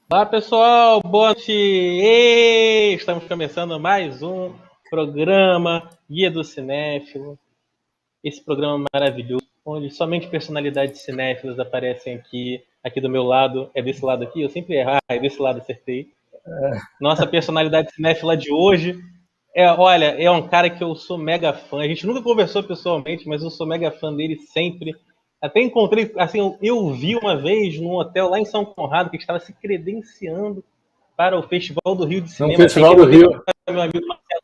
Olá pessoal, boa noite! Estamos começando mais um programa Guia do Cinéfilo. Esse programa maravilhoso, onde somente personalidades cinéfilas aparecem aqui. Aqui do meu lado, é desse lado aqui, eu sempre erro, é desse lado, acertei. Nossa personalidade cinéfila de hoje é um cara que eu sou mega fã. A gente nunca conversou pessoalmente, mas eu sou mega fã dele sempre. Até encontrei, assim, eu vi uma vez num hotel lá em São Conrado que estava se credenciando para o Festival do Rio de Cinema. No Festival do Rio. Meu amigo Marcelo.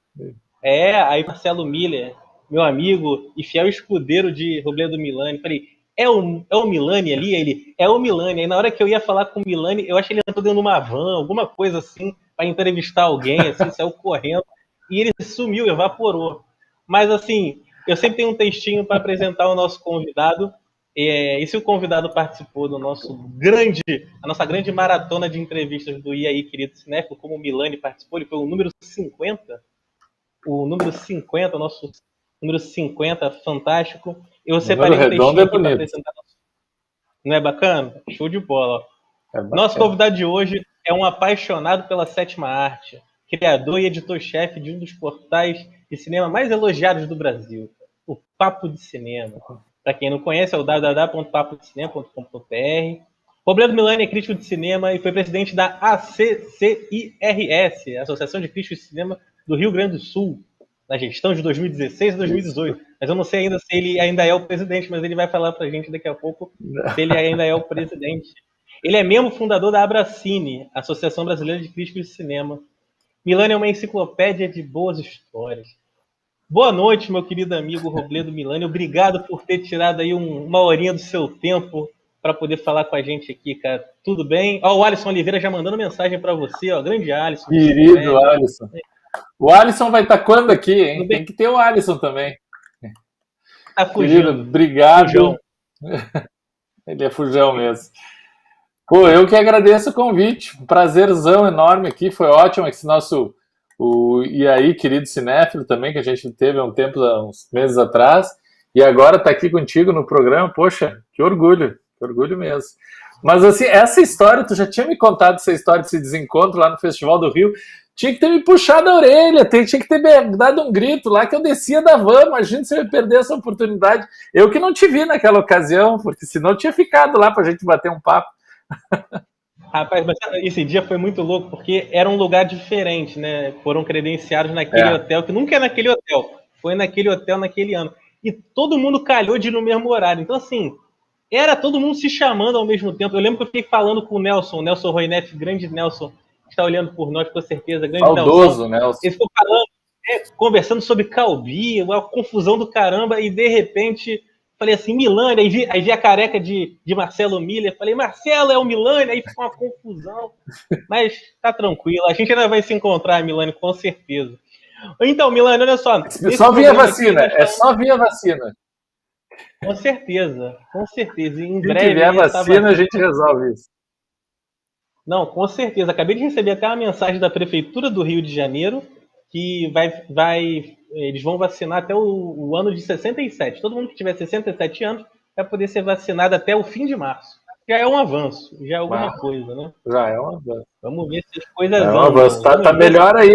Aí Marcelo Miller, meu amigo e fiel escudeiro de Robledo Milani. Falei, é o Milani ali? Ele, é o Milani. Aí na hora que eu ia falar com o Milani, eu acho que ele entrou dentro de uma van, alguma coisa assim, para entrevistar alguém, assim, saiu correndo. E ele sumiu, evaporou. Mas assim, eu sempre tenho um textinho para apresentar o nosso convidado. E se o convidado participou do a nossa grande maratona de entrevistas do E aí, querido cinéfilo, como o Milani participou, ele foi o número 50. O número 50, o nosso número 50, fantástico. Eu separei um textinho aqui para apresentar. Não é bacana? Show de bola. Nosso convidado de hoje é um apaixonado pela sétima arte, criador e editor-chefe de um dos portais de cinema mais elogiados do Brasil, o Papo de Cinema. Para quem não conhece, é o www.papodecinema.com.br. Robledo Milani é crítico de cinema e foi presidente da ACCIRS, Associação de Críticos de Cinema do Rio Grande do Sul, na gestão de 2016 e 2018. Mas eu não sei ainda se ele ainda é o presidente, mas ele vai falar para a gente daqui a pouco se ele ainda é o presidente. Ele é membro fundador da Abracine, Associação Brasileira de Críticos de Cinema. Milani é uma enciclopédia de boas histórias. Boa noite, meu querido amigo Robledo Milani. Obrigado por ter tirado aí uma horinha do seu tempo para poder falar com a gente aqui, cara. Tudo bem? Ó, o Alisson Oliveira já mandando mensagem para você, ó. Grande Alisson. Querido Alisson. O Alisson vai estar quando aqui, hein? Tem que ter o Alisson também. Tá fugindo. Querido, obrigado. Fujão. Ele é fujão mesmo. Pô, eu que agradeço o convite. Um prazerzão enorme aqui. Foi ótimo esse nosso... E aí, querido cinéfilo também, que a gente teve há uns meses atrás. E agora tá aqui contigo no programa. Poxa, que orgulho mesmo. Mas assim, essa história, tu já tinha me contado essa história desse desencontro lá no Festival do Rio. Tinha que ter me puxado a orelha, tinha que ter me dado um grito lá que eu descia da van. Imagina se eu ia perder essa oportunidade. Eu que não te vi naquela ocasião, porque senão eu tinha ficado lá pra gente bater um papo. Rapaz, mas esse dia foi muito louco, porque era um lugar diferente, né? Foram credenciados naquele hotel, que nunca é naquele hotel. Foi naquele hotel naquele ano. E todo mundo calhou de ir no mesmo horário. Então, assim, era todo mundo se chamando ao mesmo tempo. Eu lembro que eu fiquei falando com o Nelson Roinetti, grande Nelson, que está olhando por nós, com certeza. Grande Saudoso, Nelson. Ele ficou falando. conversando sobre Calbi, uma confusão do caramba, e de repente falei assim, Milani, aí vi a careca de Marcelo Miller, falei, Marcelo, é o Milani, aí ficou uma confusão, mas tá tranquilo, a gente ainda vai se encontrar, Milani, com certeza. Então, Milani, olha só. Só via vacina, aqui, só via vacina. Com certeza, com certeza. Em breve. Se vier vacina, a gente resolve isso. Não, com certeza. Acabei de receber até uma mensagem da Prefeitura do Rio de Janeiro que eles vão vacinar até o ano de 67. Todo mundo que tiver 67 anos vai poder ser vacinado até o fim de março. Já é um avanço, já é alguma coisa, né? Já é um avanço. Vamos ver se as coisas andam. É um avanço. Tá melhor aí.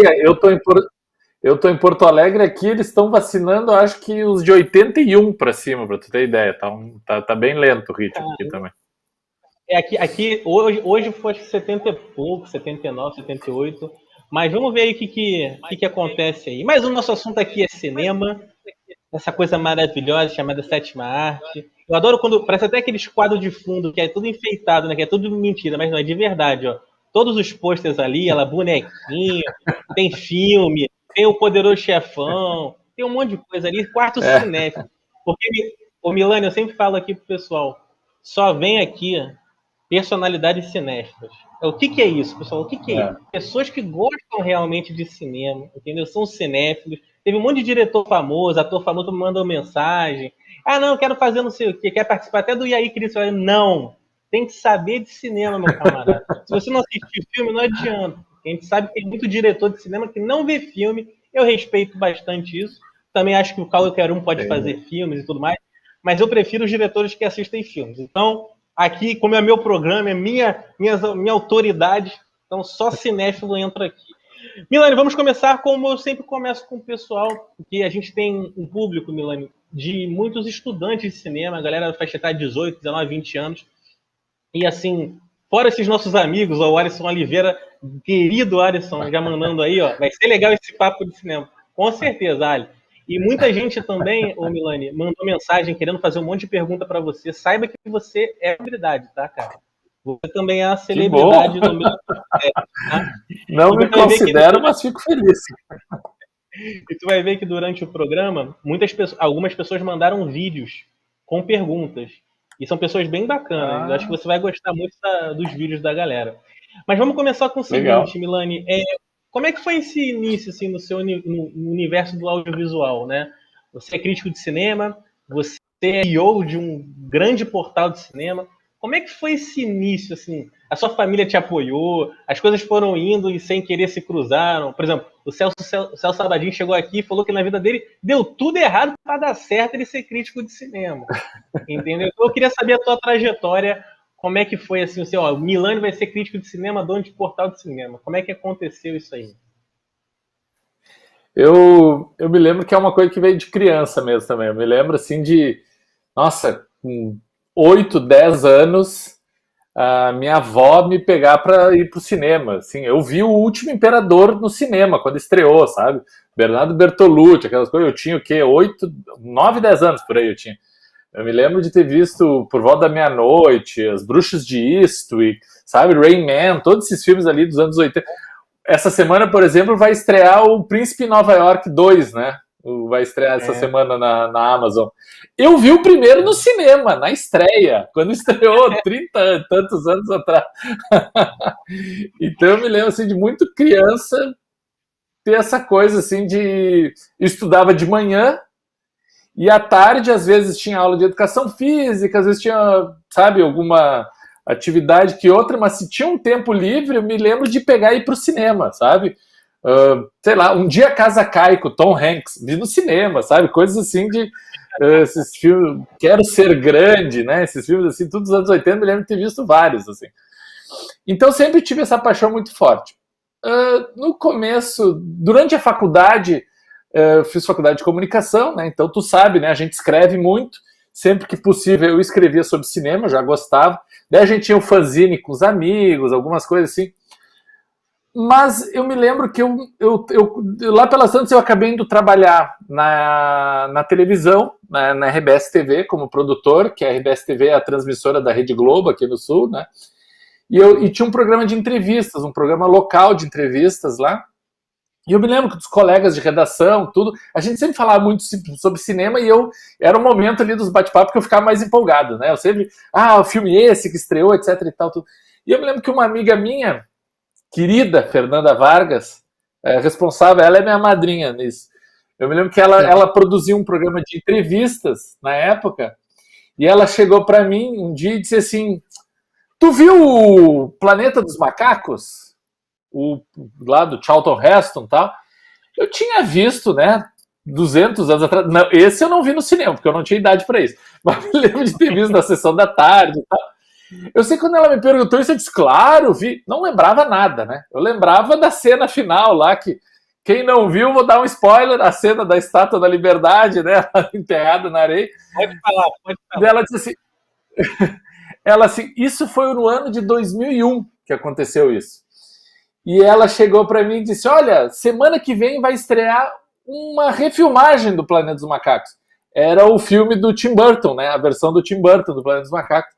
Eu tô em Porto Alegre aqui, eles estão vacinando, acho que os de 81 para cima, para tu ter ideia. Tá bem lento o ritmo aqui também. Aqui hoje foi 70 e pouco, 79, 78. Mas vamos ver aí o que acontece aí. Mas o nosso assunto aqui é cinema, essa coisa maravilhosa chamada sétima arte. Eu adoro quando parece até aqueles quadros de fundo que é tudo enfeitado, né? Que é tudo mentira, mas não é de verdade, ó. Todos os posters ali, ela bonequinho, tem filme, tem o Poderoso Chefão, tem um monte de coisa ali, quarto cinéfilo. Porque, o Milani, eu sempre falo aqui pro pessoal, só vem aqui personalidades cinéfilas. O que é isso, pessoal? O que é isso? Pessoas que gostam realmente de cinema, entendeu? São cinéfilos. Teve um monte de diretor famoso, ator famoso me mandou mensagem. Ah, não, eu quero fazer não sei o quê. Quer participar até do E aí, Cris? Não. Tem que saber de cinema, meu camarada. Se você não assistir filme, não adianta. A gente sabe que tem muito diretor de cinema que não vê filme. Eu respeito bastante isso. Também acho que o qualquer um pode fazer filmes e tudo mais. Mas eu prefiro os diretores que assistem filmes. Então, aqui, como é meu programa, é minha autoridade, então só cinéfilo entra aqui. Milani, vamos começar como eu sempre começo com o pessoal, porque a gente tem um público, Milani, de muitos estudantes de cinema, a galera faz etária de 18, 19, 20 anos, e assim, fora esses nossos amigos, ó, o Alisson Oliveira, querido Alisson, já mandando aí, ó, vai ser legal esse papo de cinema, com certeza, Ali. E muita gente também, ô Milani, mandou mensagem querendo fazer um monte de pergunta para você. Saiba que você é celebridade, tá, cara? Você também é uma celebridade no meu processo, tá? Não me considero, mas fico feliz. E tu vai ver que durante o programa, algumas pessoas mandaram vídeos com perguntas. E são pessoas bem bacanas. Eu acho que você vai gostar muito dos vídeos da galera. Mas vamos começar com o seguinte, Milani. Como é que foi esse início assim, no universo do audiovisual, né? Você é crítico de cinema, você é CEO de um grande portal de cinema. Como é que foi esse início, assim? A sua família te apoiou? As coisas foram indo e sem querer se cruzaram? Por exemplo, o Celso Sabadin chegou aqui e falou que na vida dele deu tudo errado para dar certo ele ser crítico de cinema. Entendeu? Então eu queria saber a tua trajetória. Como é que foi assim, o Milani vai ser crítico de cinema, dono de portal de cinema. Como é que aconteceu isso aí? Eu me lembro que é uma coisa que veio de criança mesmo também. Eu me lembro assim de, nossa, com 8, 10 anos, a minha avó me pegar para ir pro cinema. Assim, eu vi O Último Imperador no cinema, quando estreou, sabe? Bernardo Bertolucci, aquelas coisas. Eu tinha o quê? 8, 9, 10 anos por aí eu tinha. Eu me lembro de ter visto Por Volta da Meia-Noite, As Bruxas de Eastwick, sabe, Rain Man, todos esses filmes ali dos anos 80. Essa semana, por exemplo, vai estrear o Príncipe Nova York 2, né? Vai estrear essa semana na Amazon. Eu vi o primeiro no cinema, na estreia, quando estreou 30 e tantos anos atrás. Então eu me lembro assim, de muito criança ter essa coisa assim de... Eu estudava de manhã, e à tarde, às vezes, tinha aula de educação física, às vezes tinha, sabe, alguma atividade que outra, mas se tinha um tempo livre, eu me lembro de pegar e ir pro cinema, sabe? Sei lá, Um Dia a Casa Cai com Tom Hanks, vi no cinema, sabe? Coisas assim de... esses filmes, Quero Ser Grande, né? Esses filmes, assim, todos os anos 80, me lembro de ter visto vários, assim. Então, sempre tive essa paixão muito forte. No começo, durante a faculdade... Eu fiz faculdade de comunicação, né? Então tu sabe, né? A gente escreve muito, sempre que possível eu escrevia sobre cinema, eu já gostava. Daí a gente tinha um fanzine com os amigos, algumas coisas assim. Mas eu me lembro que eu lá pelas tantas eu acabei indo trabalhar na televisão, na RBS TV, como produtor, que a RBS TV é a transmissora da Rede Globo aqui no Sul, né? E tinha um programa de entrevistas, um programa local de entrevistas lá. E eu me lembro que dos colegas de redação, tudo, a gente sempre falava muito sobre cinema e era um momento ali dos bate-papos que eu ficava mais empolgado, né? Eu sempre, o filme esse que estreou, etc e tal, tudo. E eu me lembro que uma amiga minha, querida Fernanda Vargas, responsável, ela é minha madrinha nisso. Eu me lembro que ela produziu um programa de entrevistas na época e ela chegou para mim um dia e disse assim: tu viu o Planeta dos Macacos? Lá do Charlton Heston e tal? Eu tinha visto, né, 200 anos atrás. Não, esse eu não vi no cinema, porque eu não tinha idade para isso. Mas me lembro de ter visto na sessão da tarde e tal. Eu sei que quando ela me perguntou isso, eu disse, claro, vi. Não lembrava nada, né? Eu lembrava da cena final lá, que quem não viu, vou dar um spoiler, a cena da Estátua da Liberdade, né? Enterrada na areia. Pode falar, pode falar. Ela disse assim, isso foi no ano de 2001 que aconteceu isso. E ela chegou para mim e disse, olha, semana que vem vai estrear uma refilmagem do Planeta dos Macacos. Era o filme do Tim Burton, né? A versão do Tim Burton do Planeta dos Macacos.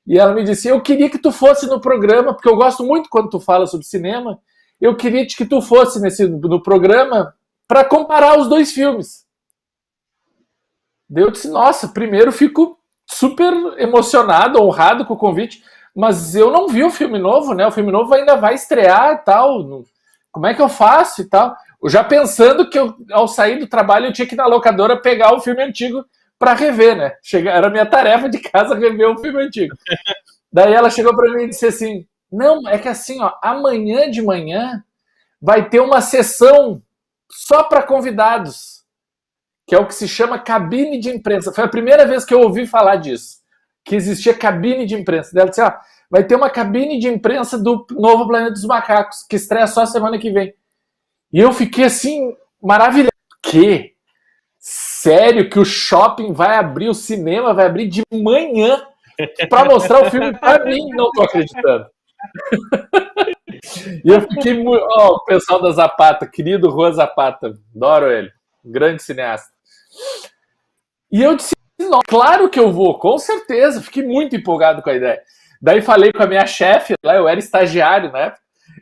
E ela me disse, eu queria que tu fosse no programa, porque eu gosto muito quando tu fala sobre cinema, eu queria que tu fosse no programa para comparar os dois filmes. Daí eu disse, nossa, primeiro fico super emocionado, honrado com o convite, mas eu não vi o filme novo, né? O filme novo ainda vai estrear e tal. Como é que eu faço e tal? Eu já pensando que ao sair do trabalho eu tinha que ir na locadora pegar o filme antigo para rever, né? Era a minha tarefa de casa rever o filme antigo. Daí ela chegou para mim e disse assim, não, é que assim, ó, amanhã de manhã vai ter uma sessão só para convidados, que é o que se chama cabine de imprensa. Foi a primeira vez que eu ouvi falar disso, que existia cabine de imprensa. Ela disse, vai ter uma cabine de imprensa do novo Planeta dos Macacos, que estreia só semana que vem. E eu fiquei assim, maravilhado. Que? Sério que o shopping vai abrir, o cinema vai abrir de manhã para mostrar o filme para mim? Não tô acreditando. E eu fiquei muito... o pessoal da Zapata, querido Juan Zapata, adoro ele, grande cineasta. E eu disse, não, claro que eu vou, com certeza, fiquei muito empolgado com a ideia. Daí falei com a minha chefe, lá eu era estagiário, né?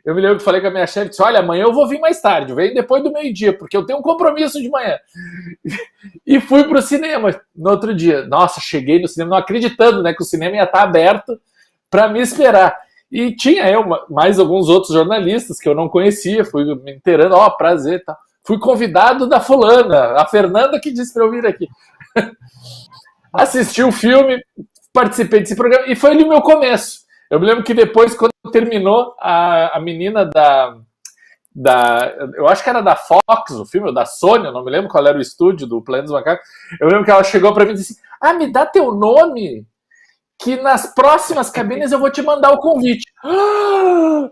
Eu me lembro que falei com a minha chefe, disse, olha, amanhã eu vou vir mais tarde, vem depois do meio-dia, porque eu tenho um compromisso de manhã. E fui pro cinema no outro dia. Nossa, cheguei no cinema não acreditando, né, que o cinema ia estar aberto para me esperar. E tinha mais alguns outros jornalistas que eu não conhecia, fui me inteirando, prazer e tal. Fui convidado da fulana, a Fernanda que disse para eu vir aqui. Assisti o filme, participei desse programa, e foi ali o meu começo. Eu me lembro que depois, quando terminou, a menina eu acho que era da Fox, o filme, ou da Sony, eu não me lembro qual era o estúdio do Planeta dos Macacos, eu lembro que ela chegou para mim e disse, me dá teu nome, que nas próximas cabines eu vou te mandar o convite.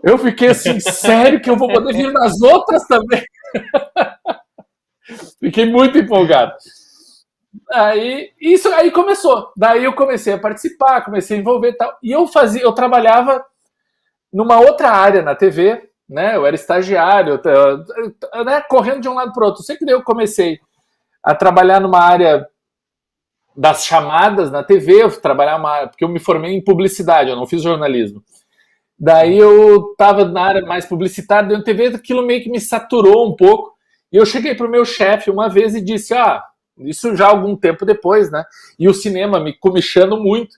Eu fiquei assim, sério que eu vou poder vir nas outras também? Fiquei muito empolgado. Isso aí começou. Daí eu comecei a participar, comecei a envolver e tal. E eu trabalhava numa outra área na TV, né? Eu era estagiário, né? Correndo de um lado para o outro. Sempre daí eu comecei a trabalhar numa área das chamadas na TV, porque eu me formei em publicidade, eu não fiz jornalismo. Daí eu estava na área mais publicitária, dentro da TV, aquilo meio que me saturou um pouco. E eu cheguei para o meu chefe uma vez e disse, isso já algum tempo depois, né? E o cinema me comichando muito.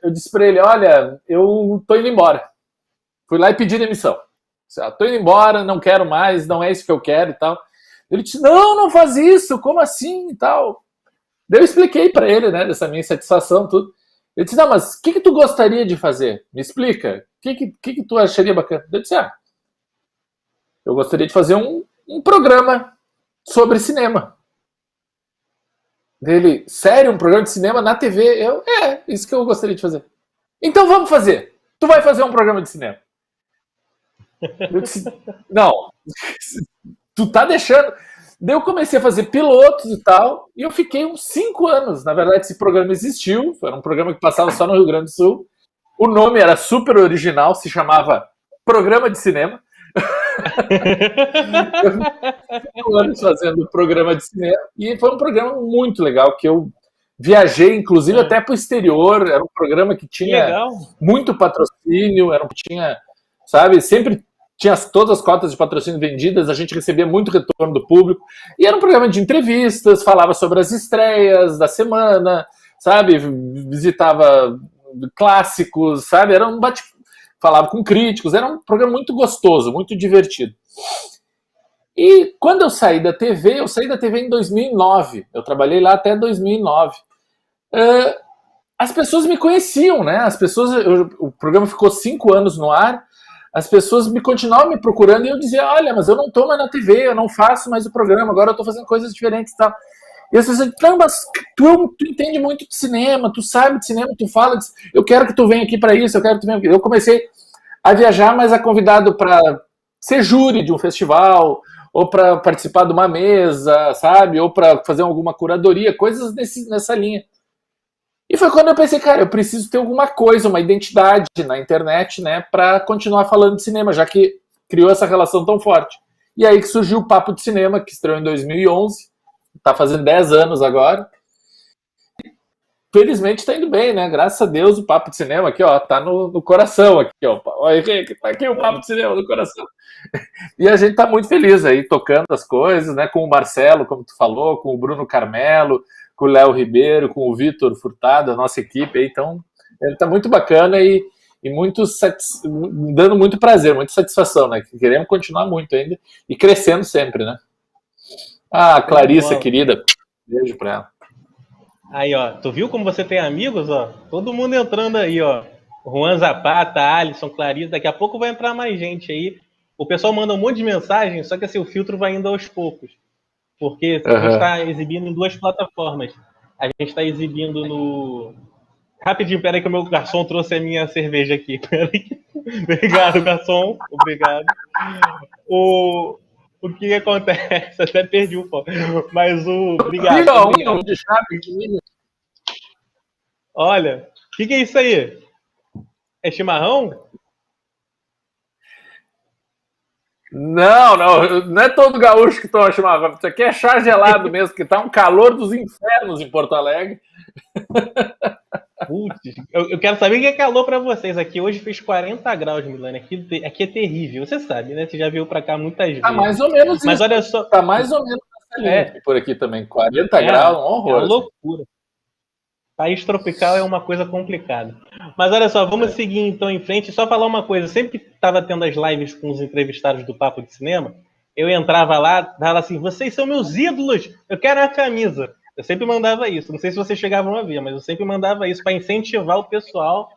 Eu disse para ele, olha, eu tô indo embora. Fui lá e pedi demissão. Tô indo embora, não quero mais, não é isso que eu quero e tal. Ele disse, não faz isso, como assim e tal. Daí eu expliquei para ele, né, dessa minha insatisfação, tudo. Ele disse, não, mas o que tu gostaria de fazer? Me explica. O que tu acharia bacana? Eu disse, eu gostaria de fazer um programa sobre cinema. Dele, sério, um programa de cinema na TV? Isso que eu gostaria de fazer. Então vamos fazer. Tu vai fazer um programa de cinema. Eu disse, não, tu tá deixando... Daí eu comecei a fazer pilotos e tal, e eu fiquei uns 5 anos. Na verdade, esse programa existiu, era um programa que passava só no Rio Grande do Sul. O nome era super original, se chamava Programa de Cinema. Eu fiquei 5 anos fazendo programa de cinema, e foi um programa muito legal, que eu viajei, inclusive, até para o exterior. Era um programa que tinha muito patrocínio, tinha, sabe, sempre tinha todas as cotas de patrocínio vendidas, a gente recebia muito retorno do público, e era um programa de entrevistas, falava sobre as estreias da semana, sabe, visitava clássicos, sabe, era um falava com críticos, era um programa muito gostoso, muito divertido. E quando eu saí da TV em 2009, eu trabalhei lá até 2009, as pessoas me conheciam, né? O programa ficou 5 anos no ar, as pessoas continuavam me procurando e eu dizia, olha, mas eu não estou mais na TV, eu não faço mais o programa, agora eu estou fazendo coisas diferentes e tal. E as pessoas diziam, não, mas tu entende muito de cinema, tu sabe de cinema, tu fala, eu quero que tu venha aqui para isso, eu quero que tu venha aqui. Eu comecei a viajar, mas a convidado para ser júri de um festival, ou para participar de uma mesa, sabe? Ou para fazer alguma curadoria, coisas nessa linha. E foi quando eu pensei, cara, eu preciso ter alguma coisa, uma identidade na internet, né, para continuar falando de cinema, já que criou essa relação tão forte. E aí que surgiu o Papo de Cinema, que estreou em 2011, tá fazendo 10 anos agora. Felizmente tá indo bem, né? Graças a Deus o Papo de Cinema aqui, ó, tá no coração aqui, ó. Olha, Henrique, tá aqui o Papo de Cinema no coração. E a gente tá muito feliz aí, tocando as coisas, né? Com o Marcelo, como tu falou, com o Bruno Carmelo, com o Léo Ribeiro, com o Vitor Furtado, a nossa equipe aí. Então, ele tá muito bacana e muito dando muito prazer, muita satisfação, né? Queremos continuar muito ainda e crescendo sempre, né? Ah, Clarissa, querida, beijo pra ela. Aí, ó, tu viu como você tem amigos, ó? Todo mundo entrando aí, ó. Juan Zapata, Alisson, Clarissa, daqui a pouco vai entrar mais gente aí. O pessoal manda um monte de mensagem, só que assim, o filtro vai indo aos poucos. Porque a gente está exibindo em 2 plataformas. A gente está exibindo no... Rapidinho, peraí que o meu garçom trouxe a minha cerveja aqui. Obrigado, garçom. Obrigado. O que acontece? Até perdi o foco. Mas obrigado. Obrigado. Olha, o que é isso aí? É chimarrão? Não é todo gaúcho que toma chimarrão. Isso aqui é chá gelado mesmo, que tá um calor dos infernos em Porto Alegre. Putz, eu quero saber o que é calor pra vocês. Aqui hoje fez 40 graus, Milani. Aqui é terrível. Você sabe, né? Você já veio pra cá muitas vezes. Tá mais ou menos Mas isso. olha só. Tá mais ou menos nessa linha por aqui também. 40 graus, um horror. É uma loucura. País tropical é uma coisa complicada. Mas olha só, vamos seguir então em frente. Só falar uma coisa. Sempre que estava tendo as lives com os entrevistados do Papo de Cinema, eu entrava lá, falava assim, vocês são meus ídolos, eu quero a camisa. Eu sempre mandava isso. Não sei se vocês chegavam a ver, mas eu sempre mandava isso para incentivar o pessoal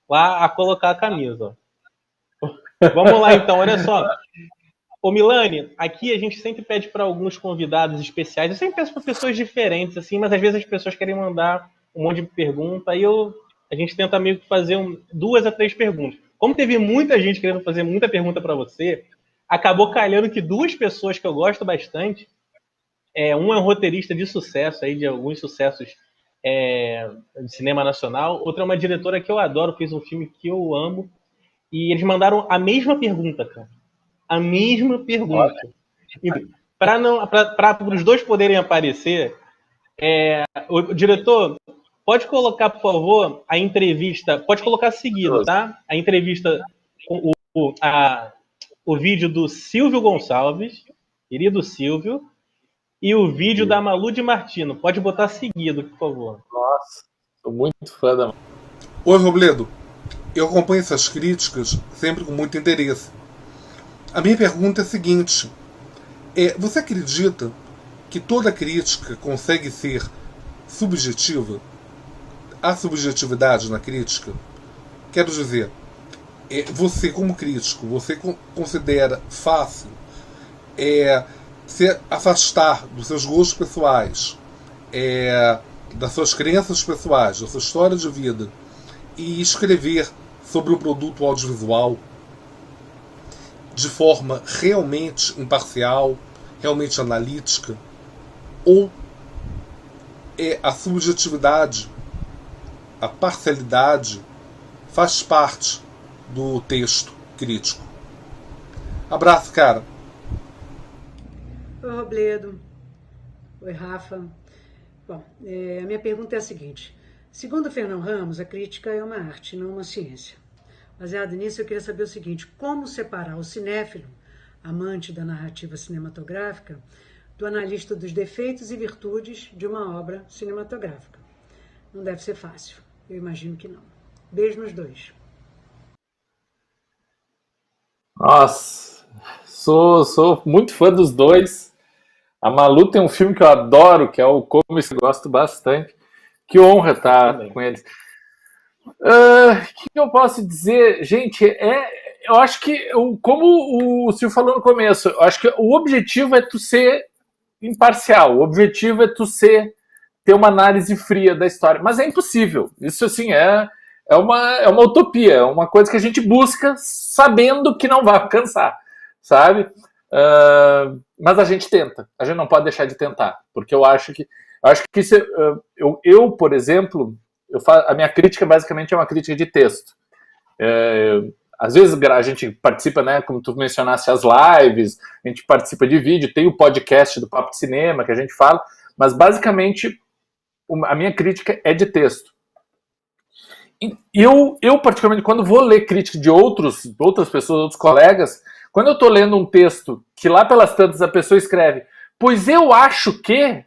lá a colocar a camisa. Vamos lá então, olha só. Ô Milani, aqui a gente sempre pede para alguns convidados especiais. Eu sempre peço para pessoas diferentes, assim, mas às vezes as pessoas querem mandar um monte de pergunta, aí a gente tenta meio que fazer 2 a 3 perguntas. Como teve muita gente querendo fazer muita pergunta para você, acabou calhando que 2 pessoas que eu gosto bastante, um é um roteirista de sucesso, aí, de alguns sucessos de cinema nacional, outra é uma diretora que eu adoro, fez um filme que eu amo, e eles mandaram a mesma pergunta, cara. A mesma pergunta. Para os 2 poderem aparecer, o diretor, pode colocar, por favor, a entrevista. Pode colocar seguido, tá? A entrevista com o vídeo do Silvio Gonçalves, querido Silvio, e o vídeo da Malu de Martino. Pode botar seguido, por favor. Nossa, sou muito fã da. Oi, Robledo. Eu acompanho essas críticas sempre com muito interesse. A minha pergunta é a seguinte: você acredita que toda crítica consegue ser subjetiva? Há subjetividade na crítica? Quero dizer, você como crítico, você considera fácil se afastar dos seus gostos pessoais, das suas crenças pessoais, da sua história de vida e escrever sobre o produto audiovisual de forma realmente imparcial, realmente analítica? Ou a subjetividade, a parcialidade faz parte do texto crítico? Abraço, cara. Oi, Robledo. Oi, Rafa. Bom, a minha pergunta é a seguinte. Segundo Fernão Ramos, a crítica é uma arte, não uma ciência. Baseado nisso, eu queria saber o seguinte: como separar o cinéfilo, amante da narrativa cinematográfica, do analista dos defeitos e virtudes de uma obra cinematográfica? Não deve ser fácil, eu imagino que não. Beijo nos dois. Nossa, sou muito fã dos dois. A Malu tem um filme que eu adoro, que é o Como Se Gosto Bastante. Que honra estar com eles. O que eu posso dizer? Gente, eu acho que, como o Silvio falou no começo, eu acho que o objetivo é tu ser imparcial. O objetivo é tu ter uma análise fria da história. Mas é impossível. Isso, assim, é uma utopia. É uma coisa que a gente busca sabendo que não vai alcançar, sabe? Mas a gente tenta. A gente não pode deixar de tentar. Porque eu acho que isso, eu, por exemplo, a minha crítica basicamente é uma crítica de texto. Às vezes a gente participa, né, como tu mencionaste, as lives, a gente participa de vídeo, tem o podcast do Papo de Cinema que a gente fala, mas basicamente a minha crítica é de texto. E eu particularmente, quando vou ler crítica de outras pessoas, outros colegas, quando eu estou lendo um texto que lá pelas tantas a pessoa escreve, pois eu acho que,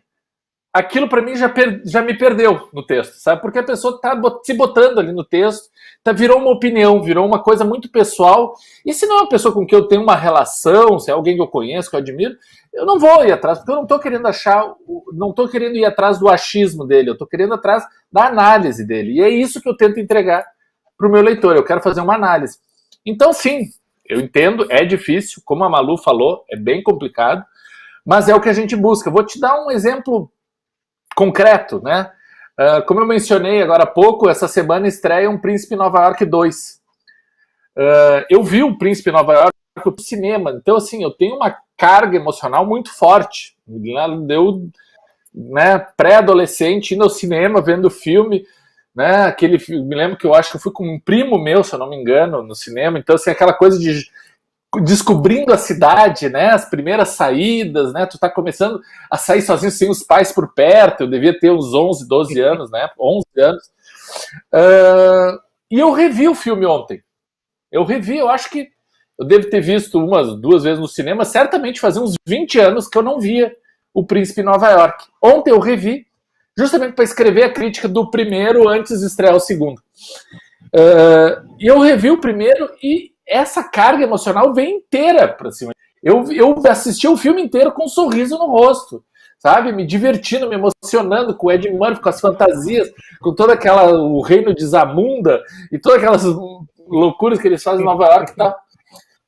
aquilo para mim já me perdeu no texto, sabe? Porque a pessoa está se botando ali no texto, virou uma opinião, virou uma coisa muito pessoal, e se não é uma pessoa com quem eu tenho uma relação, se é alguém que eu conheço, que eu admiro, eu não vou ir atrás, porque eu não estou querendo não estou querendo ir atrás do achismo dele, eu estou querendo ir atrás da análise dele, e é isso que eu tento entregar para o meu leitor, eu quero fazer uma análise. Então, sim, eu entendo, é difícil, como a Malu falou, é bem complicado, mas é o que a gente busca. Vou te dar um exemplo concreto, né? Como eu mencionei agora há pouco, essa semana estreia um Príncipe Nova York 2. Eu vi o Príncipe Nova York no cinema, então assim, eu tenho uma carga emocional muito forte. Eu, né, pré-adolescente, indo ao cinema, vendo o filme, né, me lembro que eu acho que eu fui com um primo meu, se eu não me engano, no cinema, então assim, aquela coisa de descobrindo a cidade, né, as primeiras saídas, né, tu tá começando a sair sozinho sem os pais por perto, eu devia ter uns 11, 12 anos, né, 11 anos, e eu revi o filme ontem, eu acho que eu devo ter visto umas 2 vezes no cinema, certamente fazia uns 20 anos que eu não via o Príncipe Nova York. Ontem eu revi, justamente para escrever a crítica do primeiro antes de estrear o segundo. E eu revi o primeiro e essa carga emocional vem inteira pra cima. Eu assisti o filme inteiro com um sorriso no rosto, sabe? Me divertindo, me emocionando com o Ed Murphy, com as fantasias, com toda o reino de Zamunda e todas aquelas loucuras que eles fazem em Nova York e tal.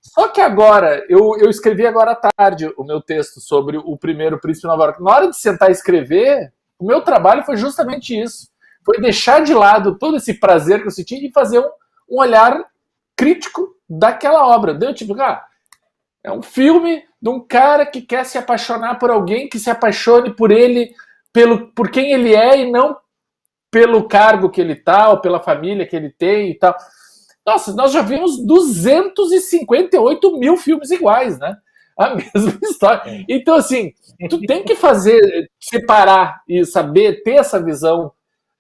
Só que agora, eu escrevi agora à tarde o meu texto sobre o primeiro Príncipe de Nova York. Na hora de sentar e escrever, o meu trabalho foi justamente isso. Foi deixar de lado todo esse prazer que eu senti e fazer um olhar crítico daquela obra. Deu tipo, é um filme de um cara que quer se apaixonar por alguém, que se apaixone por ele, por quem ele é e não pelo cargo que ele tá, ou pela família que ele tem e tal. Nossa, nós já vimos 258 mil filmes iguais, né? A mesma história. Então, assim, tu tem que separar e saber ter essa visão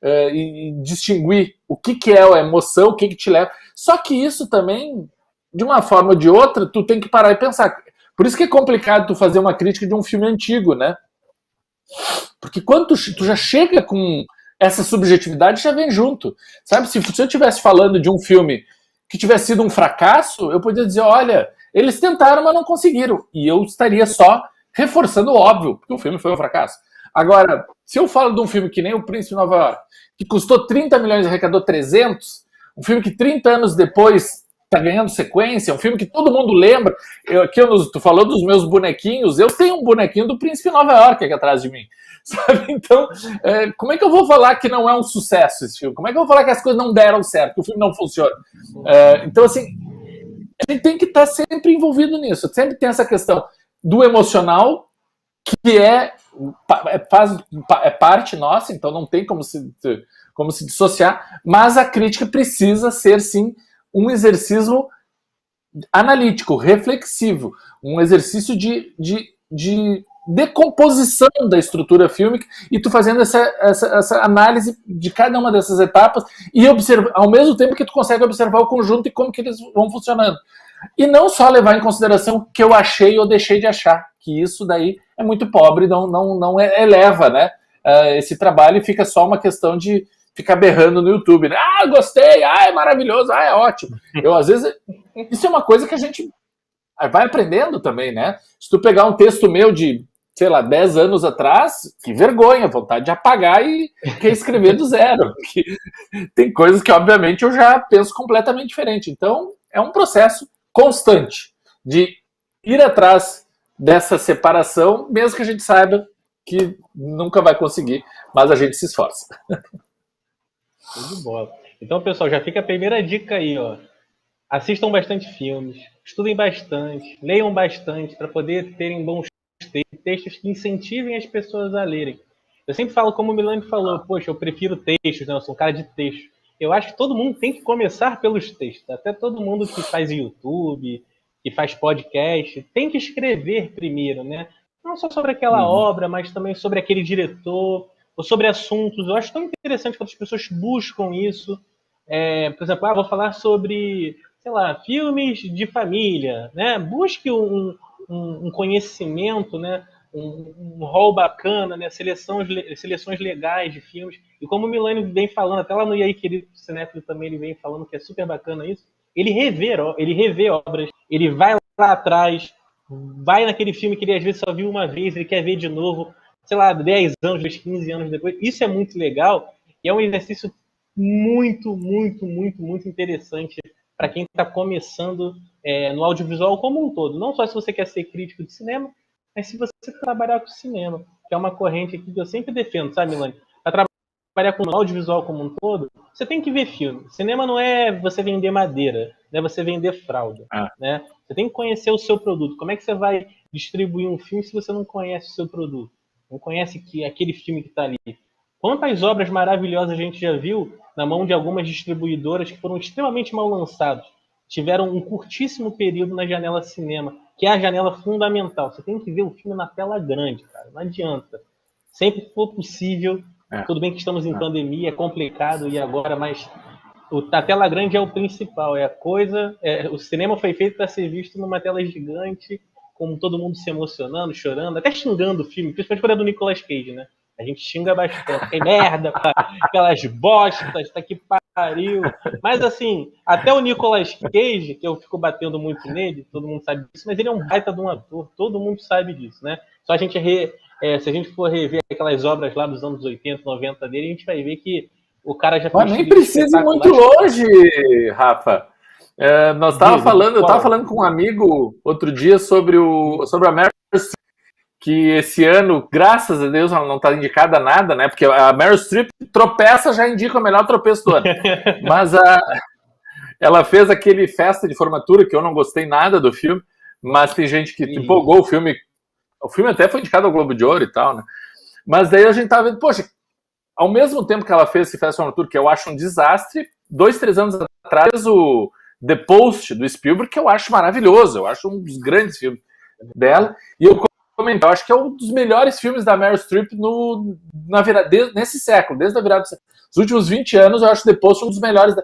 e distinguir o que é a emoção, o que te leva. Só que isso também, de uma forma ou de outra, tu tem que parar e pensar. Por isso que é complicado tu fazer uma crítica de um filme antigo, né? Porque quando tu já chega com essa subjetividade, já vem junto. Sabe, se eu estivesse falando de um filme que tivesse sido um fracasso, eu poderia dizer, olha, eles tentaram, mas não conseguiram. E eu estaria só reforçando o óbvio, porque o filme foi um fracasso. Agora, se eu falo de um filme que nem O Príncipe de Nova York, que custou 30 milhões e arrecadou 300, um filme que 30 anos depois tá ganhando sequência, um filme que todo mundo lembra. Tu falou dos meus bonequinhos, eu tenho um bonequinho do Príncipe de Nova York aqui atrás de mim. Sabe? Então, como é que eu vou falar que não é um sucesso esse filme? Como é que eu vou falar que as coisas não deram certo, que o filme não funciona? Então, assim, a gente tem que estar sempre envolvido nisso. Sempre tem essa questão do emocional, que é parte nossa, então não tem como se dissociar, mas a crítica precisa ser, sim, um exercício analítico, reflexivo, um exercício de decomposição da estrutura fílmica e tu fazendo essa análise de cada uma dessas etapas e ao mesmo tempo que tu consegue observar o conjunto e como que eles vão funcionando. E não só levar em consideração o que eu achei ou deixei de achar, que isso daí é muito pobre, não eleva, né, esse trabalho e fica só uma questão de ficar berrando no YouTube, né? Ah, gostei, ah, é maravilhoso, ah, é ótimo. Eu, às vezes, isso é uma coisa que a gente vai aprendendo também, né? Se tu pegar um texto meu de, sei lá, 10 anos atrás, que vergonha, vontade de apagar e reescrever do zero. Tem coisas que, obviamente, eu já penso completamente diferente. Então, é um processo constante de ir atrás dessa separação, mesmo que a gente saiba que nunca vai conseguir, mas a gente se esforça. Tudo de bola. Então, pessoal, já fica a primeira dica aí, ó. Assistam bastante filmes, estudem bastante, leiam bastante para poder terem bons textos que incentivem as pessoas a lerem. Eu sempre falo, como o Milani falou, poxa, eu prefiro textos, né? Eu sou um cara de texto. Eu acho que todo mundo tem que começar pelos textos. Até todo mundo que faz YouTube, que faz podcast, tem que escrever primeiro, né? Não só sobre aquela obra, mas também sobre aquele diretor, ou sobre assuntos. Eu acho tão interessante quando as pessoas buscam isso. Por exemplo, vou falar sobre, sei lá, filmes de família, né? Busque um conhecimento, né? Um rol bacana, né? Seleções legais de filmes. E como o Milani vem falando, até lá no E aí, Querido Cinéfilo também ele vem falando que é super bacana isso, ele revê obras, ele vai lá atrás, vai naquele filme que ele às vezes só viu uma vez, ele quer ver de novo, sei lá, 10 anos, 15 anos depois. Isso é muito legal e é um exercício muito, muito, muito, muito interessante para quem está começando no audiovisual como um todo. Não só se você quer ser crítico de cinema, mas se você trabalhar com cinema, que é uma corrente aqui que eu sempre defendo, sabe, Milani? Para trabalhar com audiovisual como um todo, você tem que ver filme. Cinema não é você vender madeira, não é você vender fralda. Né? Você tem que conhecer o seu produto. Como é que você vai distribuir um filme se você não conhece o seu produto? Não conhece aquele filme que está ali? Quantas obras maravilhosas a gente já viu na mão de algumas distribuidoras que foram extremamente mal lançados? Tiveram um curtíssimo período na janela cinema, que é a janela fundamental. Você tem que ver o filme na tela grande, cara. Não adianta. Sempre que for possível. Tudo bem que estamos em pandemia, é complicado e agora, mas a tela grande é o principal. É a coisa. O cinema foi feito para ser visto numa tela gigante, com todo mundo se emocionando, chorando, até xingando o filme, principalmente quando é do Nicolas Cage, né? A gente xinga bastante. Que merda, aquelas bostas, tá que pariu. Mas assim, até o Nicolas Cage, que eu fico batendo muito nele, todo mundo sabe disso, mas ele é um baita de um ator, todo mundo sabe disso, né? Só a gente se a gente for rever aquelas obras lá dos anos 80, 90 dele, a gente vai ver que o cara já fez. Mas nem precisa ir muito longe, Rafa. Eu estava falando com um amigo outro dia sobre a Meryl Streep, que esse ano, graças a Deus, ela não está indicada a nada, né? Porque a Meryl Streep tropeça, já indica o melhor tropeço do ano. Mas ela fez aquele festa de formatura, que eu não gostei nada do filme, mas tem gente que empolgou o filme. O filme até foi indicado ao Globo de Ouro e tal, né? Mas daí a gente tava vendo, poxa, ao mesmo tempo que ela fez esse festa de formatura, que eu acho um desastre, 2, 3 anos atrás, o The Post, do Spielberg, que eu acho maravilhoso, eu acho um dos grandes filmes dela, e eu acho que é um dos melhores filmes da Meryl Streep nesse século, desde a virada do século. Nos últimos 20 anos, eu acho The Post um dos melhores.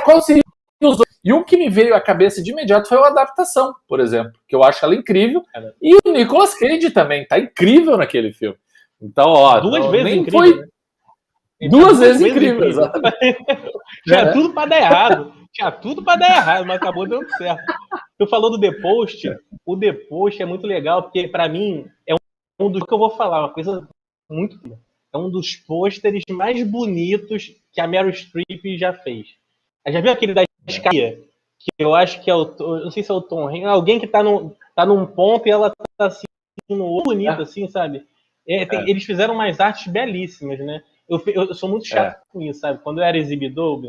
Qual seria os dois? E um que me veio à cabeça de imediato foi a Adaptação, por exemplo, que eu acho ela incrível. E o Nicolas Cage também, tá incrível naquele filme. Então, duas vezes nem incrível, foi... né? Duas vezes incrível, exatamente. Tinha tudo para dar errado. Tinha tudo para dar errado, mas acabou dando certo. Tu falou do The Post. O The Post é muito legal, porque para mim é um dos que eu vou falar, uma coisa muito. É um dos pôsteres mais bonitos que a Meryl Streep já fez. Já viu aquele da Sky? Que eu acho que é não sei se é o Tom Hanks, alguém que tá num ponto e ela tá assim, no outro, bonito, assim, sabe? Eles fizeram umas artes belíssimas, né? Eu sou muito chato com isso, sabe? Quando eu era exibidor,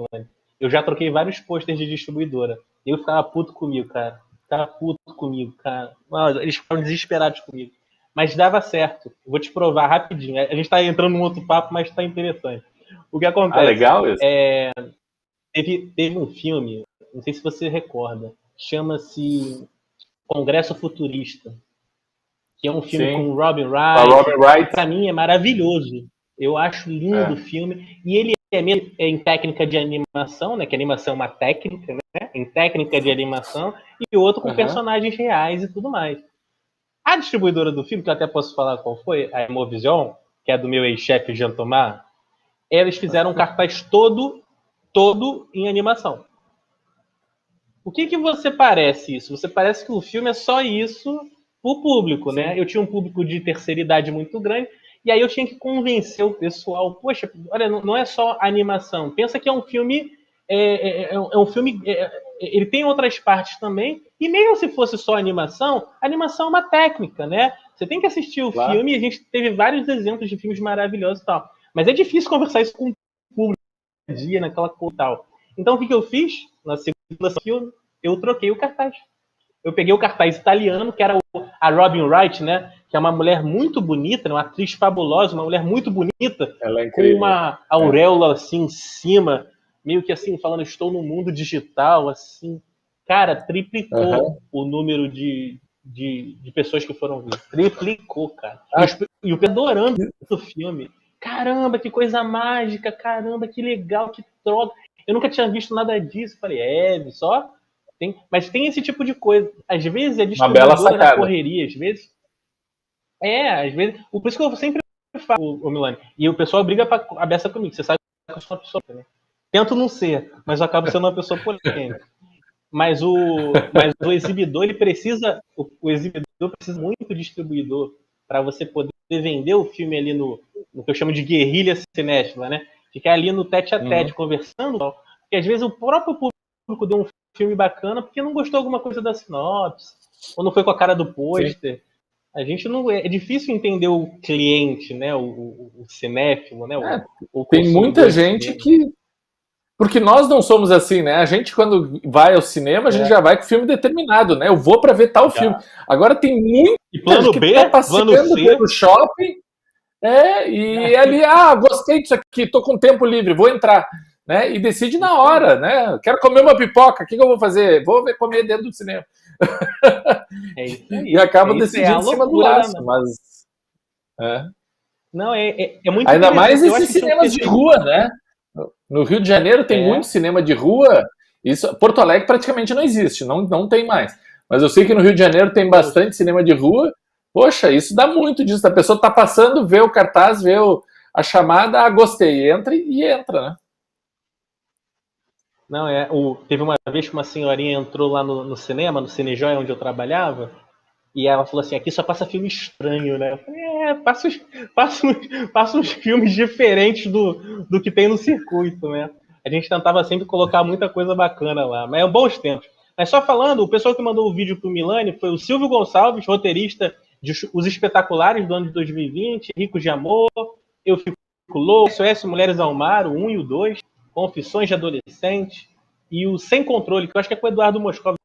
eu já troquei vários posters de distribuidora. E eu ficava puto comigo, cara. Eles ficaram desesperados comigo. Mas dava certo. Eu vou te provar rapidinho. A gente tá entrando num outro papo, mas tá interessante. O que acontece? Legal isso. Teve um filme, não sei se você recorda, chama-se Congresso Futurista. que é um filme Sim. com o Robin A Robin Wright. Wright. Para mim é maravilhoso. Eu acho lindo o filme. E ele é mesmo em técnica de animação, né? Que animação é uma técnica, né? Em técnica de animação. E outro com personagens reais e tudo mais. A distribuidora do filme, que eu até posso falar qual foi, a Emovision, que é do meu ex-chefe Jean Thomas, eles fizeram um cartaz todo em animação. O que você parece isso? Você parece que o filme é só isso pro público, né? Eu tinha um público de terceira idade muito grande, e aí eu tinha que convencer o pessoal. Poxa, olha, não é só animação. Pensa que é um filme... É um filme... ele tem outras partes também, e mesmo se fosse só animação é uma técnica, né? Você tem que assistir o filme, e a gente teve vários exemplos de filmes maravilhosos e tal. Mas é difícil conversar isso com o público dia, naquela coisa e tal. Então o que eu fiz? Na segunda filme, eu troquei o cartaz. Eu peguei o cartaz italiano, que era a Robin Wright, né? Que é uma mulher muito bonita, uma atriz fabulosa, uma mulher muito bonita, com uma auréola assim em cima, meio que assim, falando, estou no mundo digital, assim. Cara, triplicou o número de pessoas que foram ver. Triplicou, cara. E o adorando o filme. Caramba, que coisa mágica, caramba, que legal, que troca. Eu nunca tinha visto nada disso. Falei, só... mas tem esse tipo de coisa. Às vezes é distribuidora na correria, às vezes... às vezes... Por isso que eu sempre falo, o Milani. E o pessoal briga a beça comigo. Você sabe que eu sou uma pessoa, né? Tento não ser, mas eu acabo sendo uma pessoa polêmica. Mas o exibidor, ele precisa... O exibidor precisa muito de distribuidor para você poder vender o filme ali no que eu chamo de guerrilha cinéfila, né? Ficar ali no tete-a-tete, conversando, porque às vezes o próprio público deu um filme bacana porque não gostou alguma coisa da sinopse, ou não foi com a cara do pôster. A gente não... É difícil entender o cliente, né? O cinéfilo, né? Tem muita gente que... Porque nós não somos assim, né? A gente, quando vai ao cinema, a gente já vai com o filme determinado, né? Eu vou para ver tal filme. Agora tem muita gente que tá passeando pelo shopping, e ali, gostei disso aqui, tô com tempo livre, vou entrar, né? E decide na hora, né? Quero comer uma pipoca, o que eu vou fazer? Vou comer dentro do cinema. Isso aí. E acaba decidindo em cima do laço, mas... Não, é muito ainda mais esses cinemas de rua, né? No Rio de Janeiro tem muito cinema de rua. Porto Alegre praticamente não existe, não tem mais. Mas eu sei que no Rio de Janeiro tem bastante cinema de rua. Poxa, isso dá muito disso. A pessoa tá passando, vê o cartaz, vê a chamada, gostei, entra, né? Não, teve uma vez que uma senhorinha entrou lá no cinema, no Cinejoia, onde eu trabalhava, e ela falou assim, aqui só passa filme estranho, né? Eu falei, passa uns filmes diferentes do que tem no circuito, né? A gente tentava sempre colocar muita coisa bacana lá, mas é bons tempos. Mas só falando, o pessoal que mandou o vídeo pro Milani foi o Silvio Gonçalves, roteirista de Os Espetaculares do ano de 2020, Ricos de Amor, Eu Fico Louco, SOS Mulheres ao Mar, o 1 e o 2, Confissões de Adolescente, e o Sem Controle, que eu acho que é com o Eduardo Moscovitz,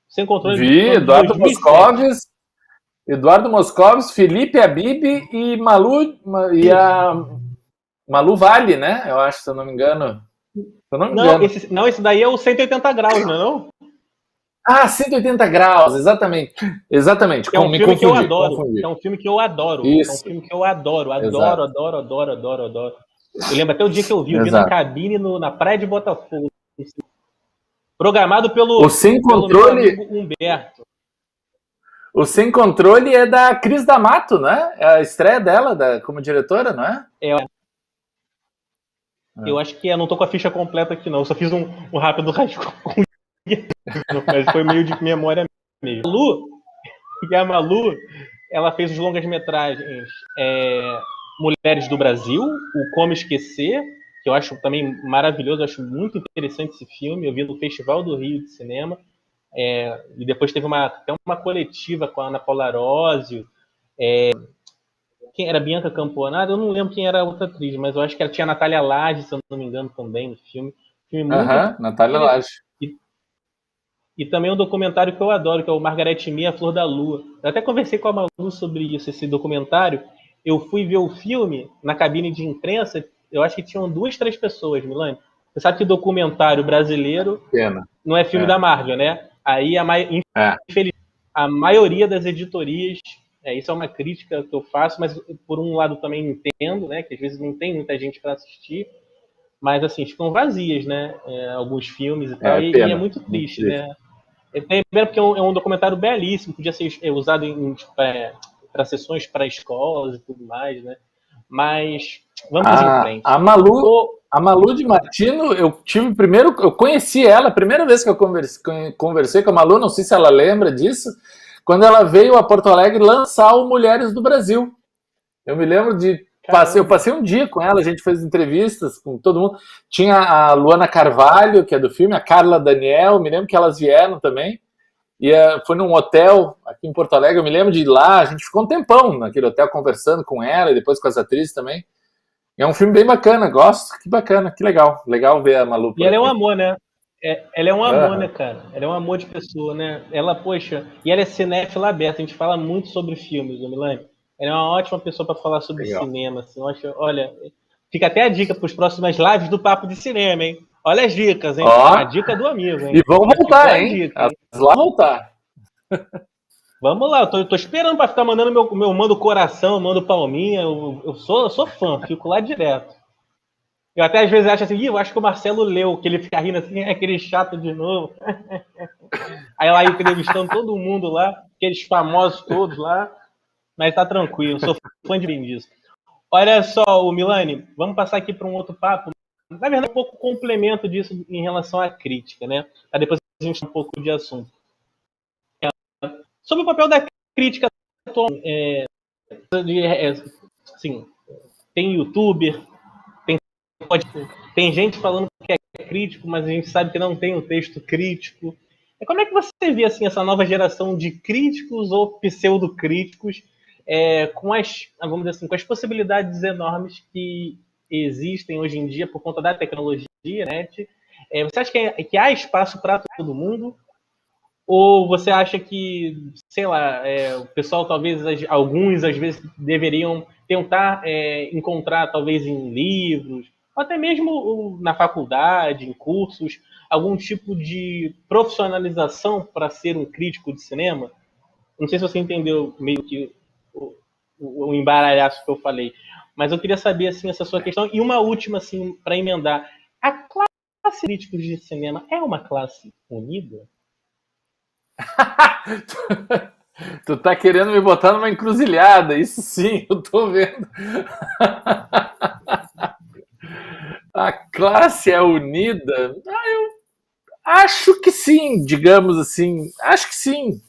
Sem Controle. Eduardo Moscovitz, Felipe Abib e Malu, Malu Vale, né? Eu acho, se eu não me engano. Esse daí é o 180 graus, não é? 180 graus, exatamente. Exatamente. É um filme que eu adoro. Confundi. É um filme que eu adoro. Isso. É um filme que eu adoro. Adoro. Eu lembro até o dia que eu vi na cabine na praia de Botafogo. Programado pelo meu amigo Humberto. O Sem Controle é da Cris D'Amato, né? É a estreia dela como diretora, não é? Eu acho que não tô com a ficha completa aqui, não. Eu só fiz um rápido rascunho. Mas foi meio de memória mesmo. A Malu, ela fez os longas-metragens Mulheres do Brasil, o Como Esquecer, que eu acho também maravilhoso, eu acho muito interessante esse filme. Eu vi no Festival do Rio de Cinema. E depois teve até uma coletiva com a Ana Paula Arósio. Quem era Bianca Camponada? Eu não lembro quem era a outra atriz, mas eu acho que ela tinha a Natália Laje, se eu não me engano, também no filme. Natália Laje. E também um documentário que eu adoro, que é o Margarete Mia, A Flor da Lua. Eu até conversei com a Malu sobre isso, esse documentário. Eu fui ver o filme na cabine de imprensa, eu acho que tinham 2, 3 pessoas, Milani. Você sabe que documentário brasileiro não é filme da Marvel, né? Aí, infelizmente, a maioria das editorias, isso é uma crítica que eu faço, mas por um lado também entendo, né, que às vezes não tem muita gente para assistir, mas assim, ficam vazias, né, alguns filmes e tal, e é muito triste, né. Primeiro porque é um documentário belíssimo, podia ser usado para sessões para escolas e tudo mais, né, mas vamos em frente. A Malu de Martino, eu conheci ela, a primeira vez que eu conversei com a Malu, não sei se ela lembra disso, quando ela veio a Porto Alegre lançar o Mulheres do Brasil. Eu me lembro eu passei um dia com ela, a gente fez entrevistas com todo mundo. Tinha a Luana Carvalho, que é do filme, a Carla Daniel, me lembro que elas vieram também. E foi num hotel aqui em Porto Alegre, eu me lembro de ir lá, a gente ficou um tempão naquele hotel conversando com ela e depois com as atrizes também. É um filme bem bacana, gosto, que bacana, que legal. Legal ver a Malu. E ela é um amor, né? Ela é um amor, né, cara? Ela é um amor de pessoa, né? Ela, poxa, e ela é cinéfila aberta, a gente fala muito sobre filmes, Milani. Ela é uma ótima pessoa para falar sobre cinema, assim. Olha, fica até a dica para as próximas lives do Papo de Cinema, hein? Olha as dicas, hein? A dica do amigo, hein? E vão voltar, hein? Lá voltar. Vamos lá, eu tô esperando para ficar mandando meu mando coração, mando palminha. Eu sou fã, fico lá direto. Eu até às vezes acho assim, eu acho que o Marcelo leu, que ele fica rindo assim, é aquele chato de novo. Aí lá entrevistando todo mundo lá, aqueles famosos todos lá. Mas tá tranquilo, sou fã de bem disso. Olha só, o Milani, vamos passar aqui para um outro papo. Na verdade, um pouco complemento disso em relação à crítica, né? Pra depois a gente um pouco de assunto. Sobre o papel da crítica atual, assim, tem youtuber, tem gente falando que é crítico, mas a gente sabe que não tem um texto crítico. Como é que você vê assim, essa nova geração de críticos ou pseudocríticos com vamos dizer assim, com as possibilidades enormes que existem hoje em dia por conta da tecnologia, né? Você acha que há espaço para todo mundo? Ou você acha que, sei lá, o pessoal talvez, alguns às vezes deveriam tentar encontrar talvez em livros, ou até mesmo na faculdade, em cursos, algum tipo de profissionalização para ser um crítico de cinema? Não sei se você entendeu meio que o embaralhaço que eu falei, mas eu queria saber assim, essa sua questão. E uma última, assim, para emendar. A classe de críticos de cinema é uma classe unida? Tu tá querendo me botar numa encruzilhada, isso sim, eu tô vendo. A classe é unida? Eu acho que sim, digamos assim. Acho que sim.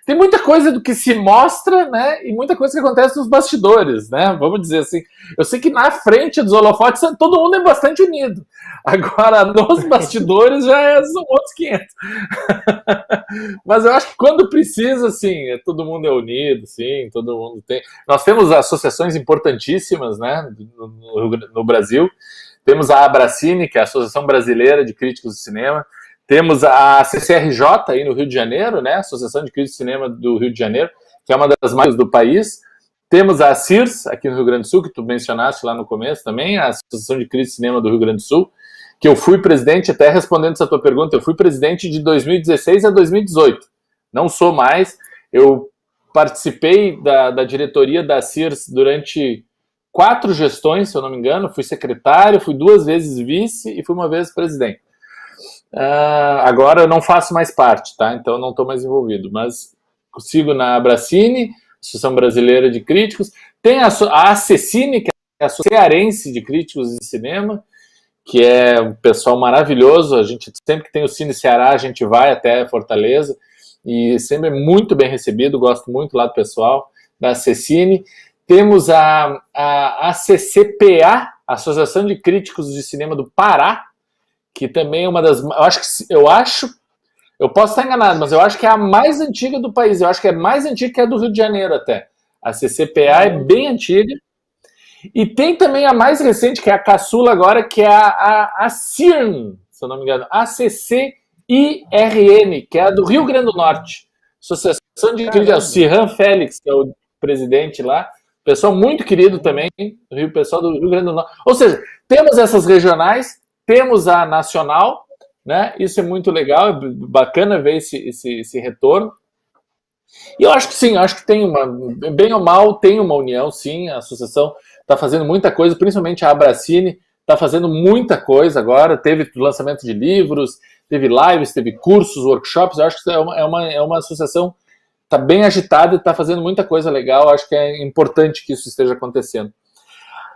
Tem muita coisa do que se mostra, né? E muita coisa que acontece nos bastidores, né? Vamos dizer assim. Eu sei que na frente dos holofotes todo mundo é bastante unido. Agora, nos bastidores já são outros 500. Mas eu acho que quando precisa, sim, todo mundo é unido, sim, todo mundo tem. Nós temos associações importantíssimas, né? No Brasil. Temos a Abracine, que é a Associação Brasileira de Críticos de Cinema. Temos a CCRJ aí no Rio de Janeiro, né? Associação de Críticos de Cinema do Rio de Janeiro, que é uma das maiores do país. Temos a CIRS, aqui no Rio Grande do Sul, que tu mencionaste lá no começo também, a Associação de Críticos de Cinema do Rio Grande do Sul, que eu fui presidente, até respondendo essa tua pergunta, eu fui presidente de 2016 a 2018. Não sou mais. Eu participei da diretoria da CIRS durante 4 gestões, se eu não me engano. Fui secretário, fui 2 vezes vice e fui uma vez presidente. Agora eu não faço mais parte, tá? Então eu não estou mais envolvido, mas sigo na Abracine, Associação Brasileira de Críticos. Tem a ACCine, que é a Associação Cearense de Críticos de Cinema, que é um pessoal maravilhoso. A gente sempre que tem o Cine Ceará, a gente vai até Fortaleza e sempre é muito bem recebido. Gosto muito lá do pessoal da ACCine. Temos a ACCPA, Associação de Críticos de Cinema do Pará, que também é uma das... Eu posso estar enganado, mas eu acho que é a mais antiga do país. Eu acho que é mais antiga que a do Rio de Janeiro até. A CCPA é bem antiga. E tem também a mais recente, que é a caçula agora, que é a CIRN, se eu não me engano. ACCIRN, que é a do Rio Grande do Norte. Associação de Críticos, o Cirran Félix, que é o presidente lá. Pessoal muito querido também, pessoal do Rio Grande do Norte. Ou seja, temos essas regionais, temos a nacional, né? Isso é muito legal, é bacana ver esse retorno. E eu acho que sim, acho que tem bem ou mal, tem uma união, sim, a associação está fazendo muita coisa, principalmente a Abracine está fazendo muita coisa agora, teve lançamento de livros, teve lives, teve cursos, workshops, eu acho que é uma associação que está bem agitada e está fazendo muita coisa legal, acho que é importante que isso esteja acontecendo.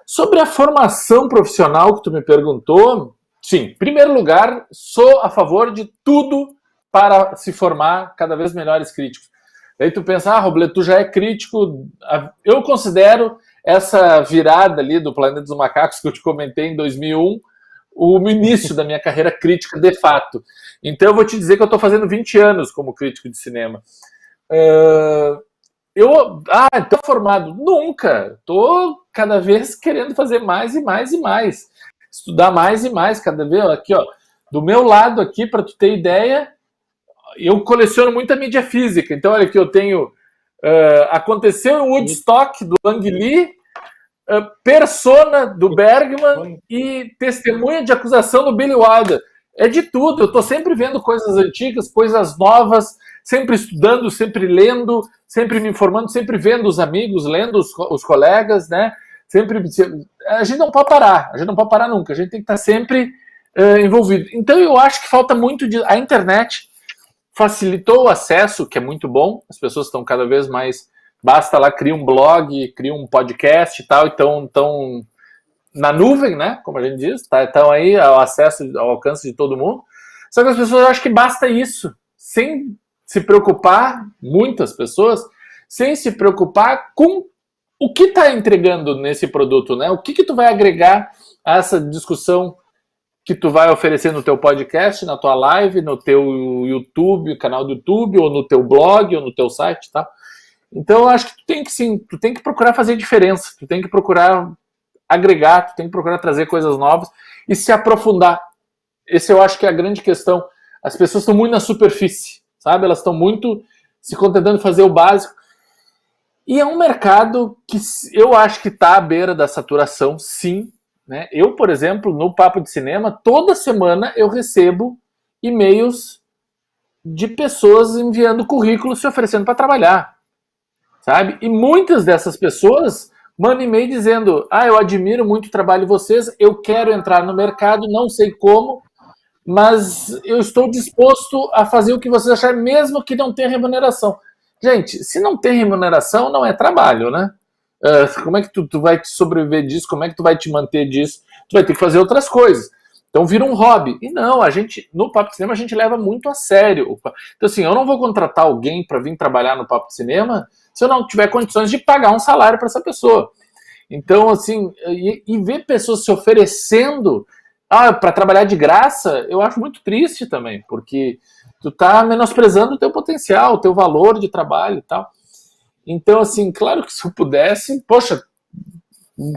Sobre a formação profissional que tu me perguntou, sim, em primeiro lugar, sou a favor de tudo para se formar cada vez melhores críticos. Aí tu pensa, Robledo, tu já é crítico. Eu considero essa virada ali do Planeta dos Macacos que eu te comentei em 2001 o início da minha carreira crítica de fato. Então eu vou te dizer que eu estou fazendo 20 anos como crítico de cinema. Estou formado? Nunca. Estou cada vez querendo fazer mais e mais e mais. Estudar mais e mais cada vez. Aqui, ó, do meu lado aqui, para tu ter ideia, eu coleciono muita mídia física. Então, olha aqui, eu tenho Aconteceu em Woodstock, do Ang Lee, Persona, do Bergman, e Testemunha de Acusação, do Billy Wilder. É de tudo. Eu estou sempre vendo coisas antigas, coisas novas, sempre estudando, sempre lendo, sempre me informando, sempre vendo os amigos, lendo os colegas, né? Sempre, a gente não pode parar, a gente não pode parar nunca, a gente tem que estar sempre envolvido. Então eu acho que falta muito a internet facilitou o acesso, que é muito bom, as pessoas estão cada vez mais, basta lá, cria um blog, cria um podcast e tal, então estão na nuvem, né, como a gente diz, estão aí ao acesso, ao alcance de todo mundo, só que as pessoas acham que basta isso, sem se preocupar, muitas pessoas, sem se preocupar com o que está entregando nesse produto, né, o que tu vai agregar a essa discussão que tu vai oferecer no teu podcast, na tua live, no teu YouTube, canal do YouTube, ou no teu blog, ou no teu site, tá? Então eu acho que tu tem que procurar fazer diferença, tu tem que procurar agregar, tu tem que procurar trazer coisas novas e se aprofundar. Esse eu acho que é a grande questão. As pessoas estão muito na superfície, sabe? Elas estão muito se contentando de fazer o básico. E é um mercado que eu acho que está à beira da saturação, sim. Né? Eu, por exemplo, no Papo de Cinema, toda semana eu recebo e-mails de pessoas enviando currículos se oferecendo para trabalhar, sabe? E muitas dessas pessoas mandam e-mail dizendo: eu admiro muito o trabalho de vocês, eu quero entrar no mercado, não sei como, mas eu estou disposto a fazer o que vocês acharem, mesmo que não tenha remuneração. Gente, se não tem remuneração, não é trabalho, né? Como é que tu vai te sobreviver disso? Como é que tu vai te manter disso? Tu vai ter que fazer outras coisas. Então vira um hobby. E não, no Papo de Cinema a gente leva muito a sério. Então assim, eu não vou contratar alguém para vir trabalhar no Papo de Cinema se eu não tiver condições de pagar um salário para essa pessoa. Então assim, e ver pessoas se oferecendo para trabalhar de graça, eu acho muito triste também, porque tu tá menosprezando o teu potencial, o teu valor de trabalho e tal. Então, assim, claro que se eu pudesse, poxa,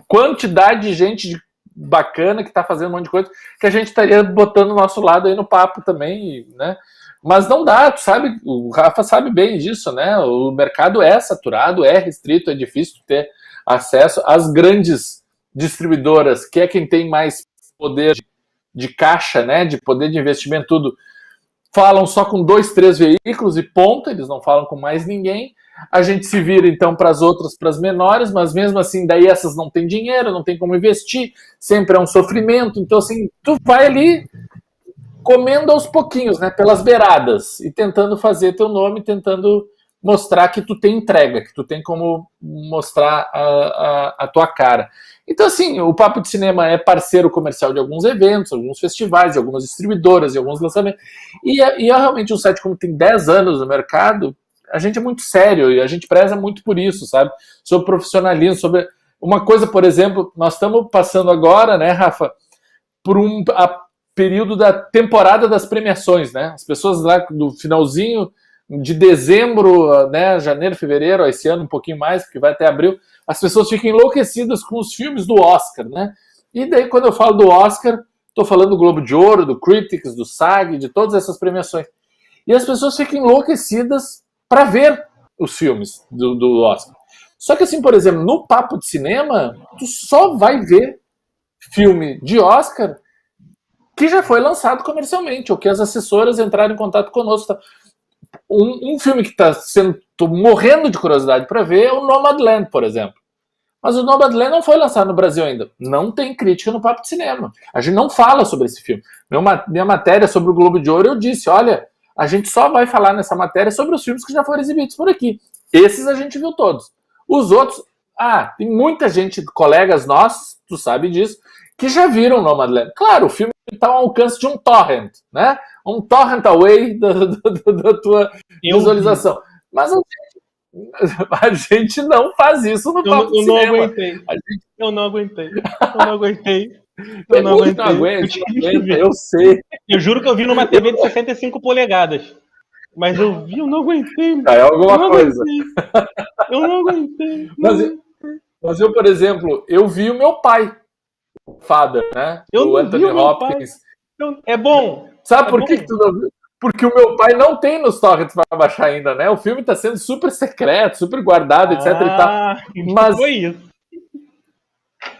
quantidade de gente bacana que está fazendo um monte de coisa que a gente estaria botando o nosso lado aí no papo também, né? Mas não dá, tu sabe, o Rafa sabe bem disso, né? O mercado é saturado, é restrito, é difícil ter acesso às grandes distribuidoras, que é quem tem mais poder de caixa, né? De poder de investimento, tudo. Falam só com 2, 3 veículos e ponto, eles não falam com mais ninguém. A gente se vira então para as outras, para as menores, mas mesmo assim, daí essas não tem dinheiro, não tem como investir, sempre é um sofrimento. Então, assim, tu vai ali comendo aos pouquinhos, né, pelas beiradas, e tentando fazer teu nome, tentando mostrar que tu tem entrega, que tu tem como mostrar a tua cara. Então, assim, o Papo de Cinema é parceiro comercial de alguns eventos, alguns festivais, de algumas distribuidoras, de alguns lançamentos. E é realmente um site, como tem 10 anos no mercado, a gente é muito sério e a gente preza muito por isso, sabe? Sobre profissionalismo, sobre uma coisa, por exemplo, nós estamos passando agora, né, Rafa, por período da temporada das premiações, né? As pessoas lá do finalzinho de dezembro, né, janeiro, fevereiro, esse ano um pouquinho mais, porque vai até abril, as pessoas ficam enlouquecidas com os filmes do Oscar, né? E daí, quando eu falo do Oscar, estou falando do Globo de Ouro, do Critics, do SAG, de todas essas premiações. E as pessoas ficam enlouquecidas para ver os filmes do Oscar. Só que assim, por exemplo, no Papo de Cinema, tu só vai ver filme de Oscar que já foi lançado comercialmente, ou que as assessoras entraram em contato conosco. Um filme que está sendo tô morrendo de curiosidade para ver, é o Nomadland, por exemplo. Mas o Nomadland não foi lançado no Brasil ainda. Não tem crítica no Papo de Cinema. A gente não fala sobre esse filme. Minha matéria sobre o Globo de Ouro, eu disse, olha, a gente só vai falar nessa matéria sobre os filmes que já foram exibidos por aqui. Esses a gente viu todos. Os outros, tem muita gente, colegas nossos, tu sabe disso, que já viram Nomadland. Claro, o filme está ao alcance de um torrent, né? Um torrent away da tua visualização. Mas a gente não faz isso no Papo de Cinema. Eu não aguentei. Eu não aguentei. Eu sei. Eu juro que eu vi numa TV de 65 polegadas. Mas eu vi, eu não aguentei. É alguma coisa. Eu não aguentei. Mas eu, por exemplo, eu vi o meu pai, o Father, né? O Anthony Hopkins. É bom. Sabe por que tu não viu? Porque o meu pai não tem nos torrents para baixar ainda, né? O filme está sendo super secreto, super guardado, etc. E tal. Mas foi isso.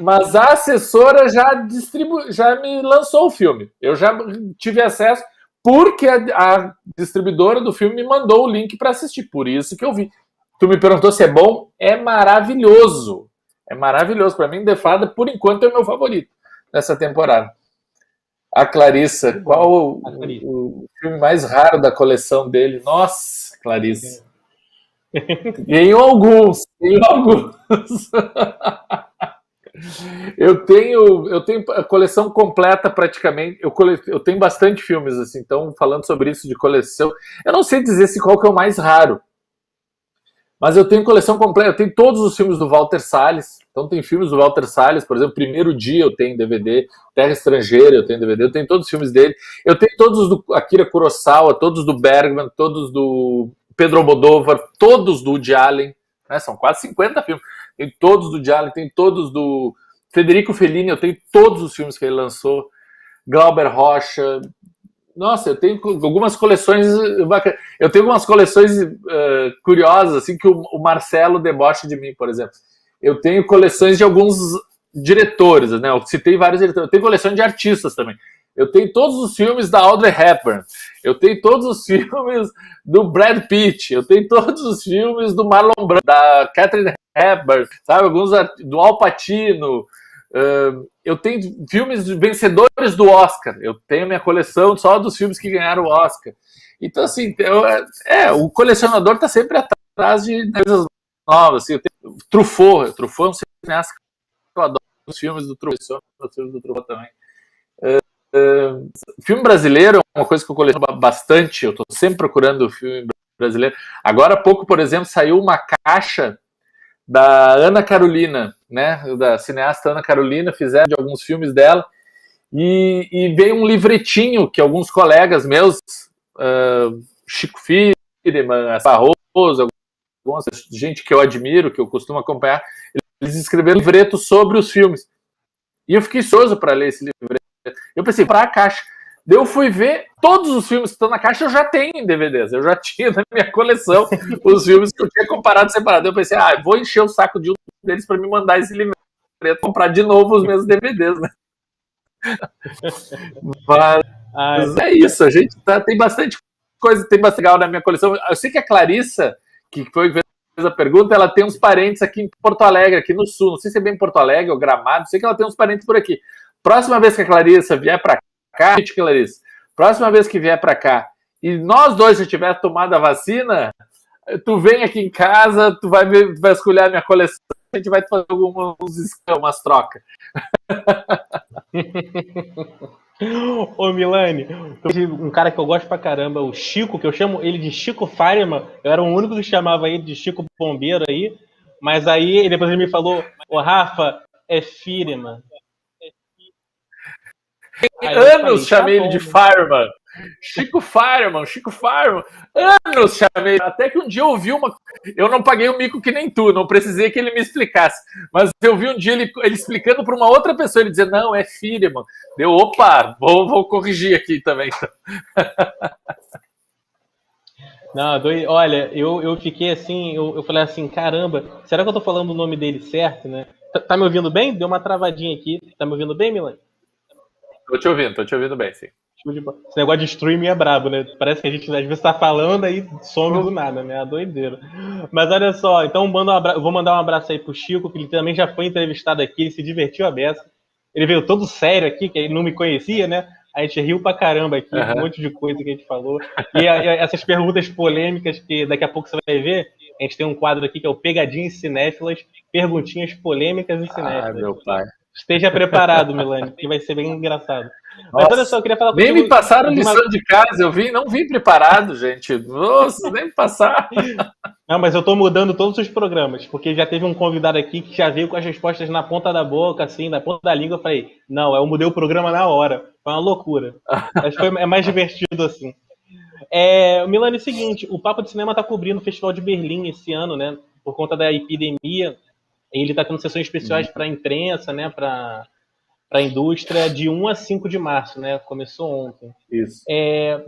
Mas a assessora já me lançou o filme. Eu já tive acesso porque a distribuidora do filme me mandou o link para assistir. Por isso que eu vi. Tu me perguntou se é bom? É maravilhoso. É maravilhoso. Para mim, The Father, por enquanto, é o meu favorito nessa temporada. A Clarissa, qual o filme mais raro da coleção dele? Nossa, Clarissa. Tenho alguns. Eu tenho a coleção completa praticamente. Eu tenho bastante filmes, assim, então, falando sobre isso de coleção. Eu não sei dizer qual que é o mais raro. Mas eu tenho coleção completa, eu tenho todos os filmes do Walter Salles. Então tem filmes do Walter Salles, por exemplo, Primeiro Dia eu tenho DVD, Terra Estrangeira eu tenho DVD, eu tenho todos os filmes dele. Eu tenho todos do Akira Kurosawa, todos do Bergman, todos do Pedro Almodóvar, todos do Woody Allen, né? São quase 50 filmes. Tenho todos do Woody Allen, tenho todos do Federico Fellini, eu tenho todos os filmes que ele lançou. Glauber Rocha. Nossa, eu tenho algumas coleções bacanas. Eu tenho algumas coleções curiosas, assim, que o Marcelo debocha de mim, por exemplo. Eu tenho coleções de alguns diretores, né? Eu citei vários diretores. Eu tenho coleção de artistas também. Eu tenho todos os filmes da Audrey Hepburn. Eu tenho todos os filmes do Brad Pitt. Eu tenho todos os filmes do Marlon Brando, da Katharine Hepburn, sabe? Alguns do Al Pacino. Eu tenho filmes vencedores do Oscar. Eu tenho minha coleção só dos filmes que ganharam o Oscar. Então, assim, o colecionador está sempre atrás de coisas novas. Assim, eu tenho Truffaut é um cineasta que eu adoro. Os filmes do Truffaut, os filmes do Truffaut também. Filme brasileiro é uma coisa que eu coleciono bastante. Eu estou sempre procurando filme brasileiro. Agora há pouco, por exemplo, saiu uma caixa da Ana Carolina, né, da cineasta Ana Carolina, fizeram de alguns filmes dela, e veio um livretinho que alguns colegas meus, Chico Firman, Barroso, alguma gente que eu admiro, que eu costumo acompanhar, eles escreveram um livreto sobre os filmes. E eu fiquei ansioso para ler esse livreto. Eu pensei, para a caixa. Eu fui ver todos os filmes que estão na caixa, eu já tenho em DVDs. Eu já tinha na minha coleção os filmes que eu tinha comparado separado. Eu pensei, vou encher o saco de um deles para me mandar esse livro, comprar de novo os meus DVDs, né? Mas é isso, a gente tem bastante coisa, tem bastante legal na minha coleção. Eu sei que a Clarissa, que foi que fez a pergunta, ela tem uns parentes aqui em Porto Alegre, aqui no sul. Não sei se é bem Porto Alegre ou Gramado, sei que ela tem uns parentes por aqui. Próxima vez que a Clarissa vier para cá, Clarissa, próxima vez que vier para cá e nós dois já tiver tomado a vacina, tu vem aqui em casa, tu vai escolher a minha coleção, a gente vai fazer umas trocas. Ô Milani, um cara que eu gosto pra caramba, o Chico, que eu chamo ele de Chico Fireman, eu era o único que chamava ele de Chico Bombeiro aí, mas aí depois ele me falou, Rafa, é Fireman. Anos chamei ele de Fireman. Chico Fireman. Anos chamei. Até que um dia eu ouvi eu não paguei o mico que nem tu, não precisei que ele me explicasse. Mas eu vi um dia ele explicando para uma outra pessoa, ele dizendo, não, é Fireman. Deu, opa, vou corrigir aqui também. Não, olha, eu fiquei assim, eu falei assim, caramba, será que eu tô falando o nome dele certo, né? Tá me ouvindo bem? Deu uma travadinha aqui. Tá me ouvindo bem, Milani? Tô te ouvindo bem, sim. Esse negócio de streaming é brabo, né? Parece que a gente às vezes tá falando aí some do nada, né? É doideira. Mas olha só, então vou mandar um abraço aí pro Chico, que ele também já foi entrevistado aqui, ele se divertiu a beça. Ele veio todo sério aqui, que ele não me conhecia, né? A gente riu pra caramba aqui, um monte de coisa que a gente falou. E essas perguntas polêmicas, que daqui a pouco você vai ver, a gente tem um quadro aqui que é o Pegadinhas Cinéfilas, perguntinhas polêmicas e cinéfilas. Ai, meu pai. Esteja preparado, Milani, que vai ser bem engraçado. Nossa, mas olha só, eu queria falar nem me passaram lição de casa, não vim preparado, gente. Nossa, nem me passaram. Não, mas eu tô mudando todos os programas, porque já teve um convidado aqui que já veio com as respostas na ponta da boca, assim, na ponta da língua. Eu falei, não, eu mudei o programa na hora. Foi uma loucura. Mas é mais divertido assim. Milani, é o seguinte, o Papo de Cinema tá cobrindo o Festival de Berlim esse ano, né? Por conta da epidemia. Ele tá tendo sessões especiais para a imprensa, né? Para a indústria, de 1 a 5 de março, né? Começou ontem. Isso.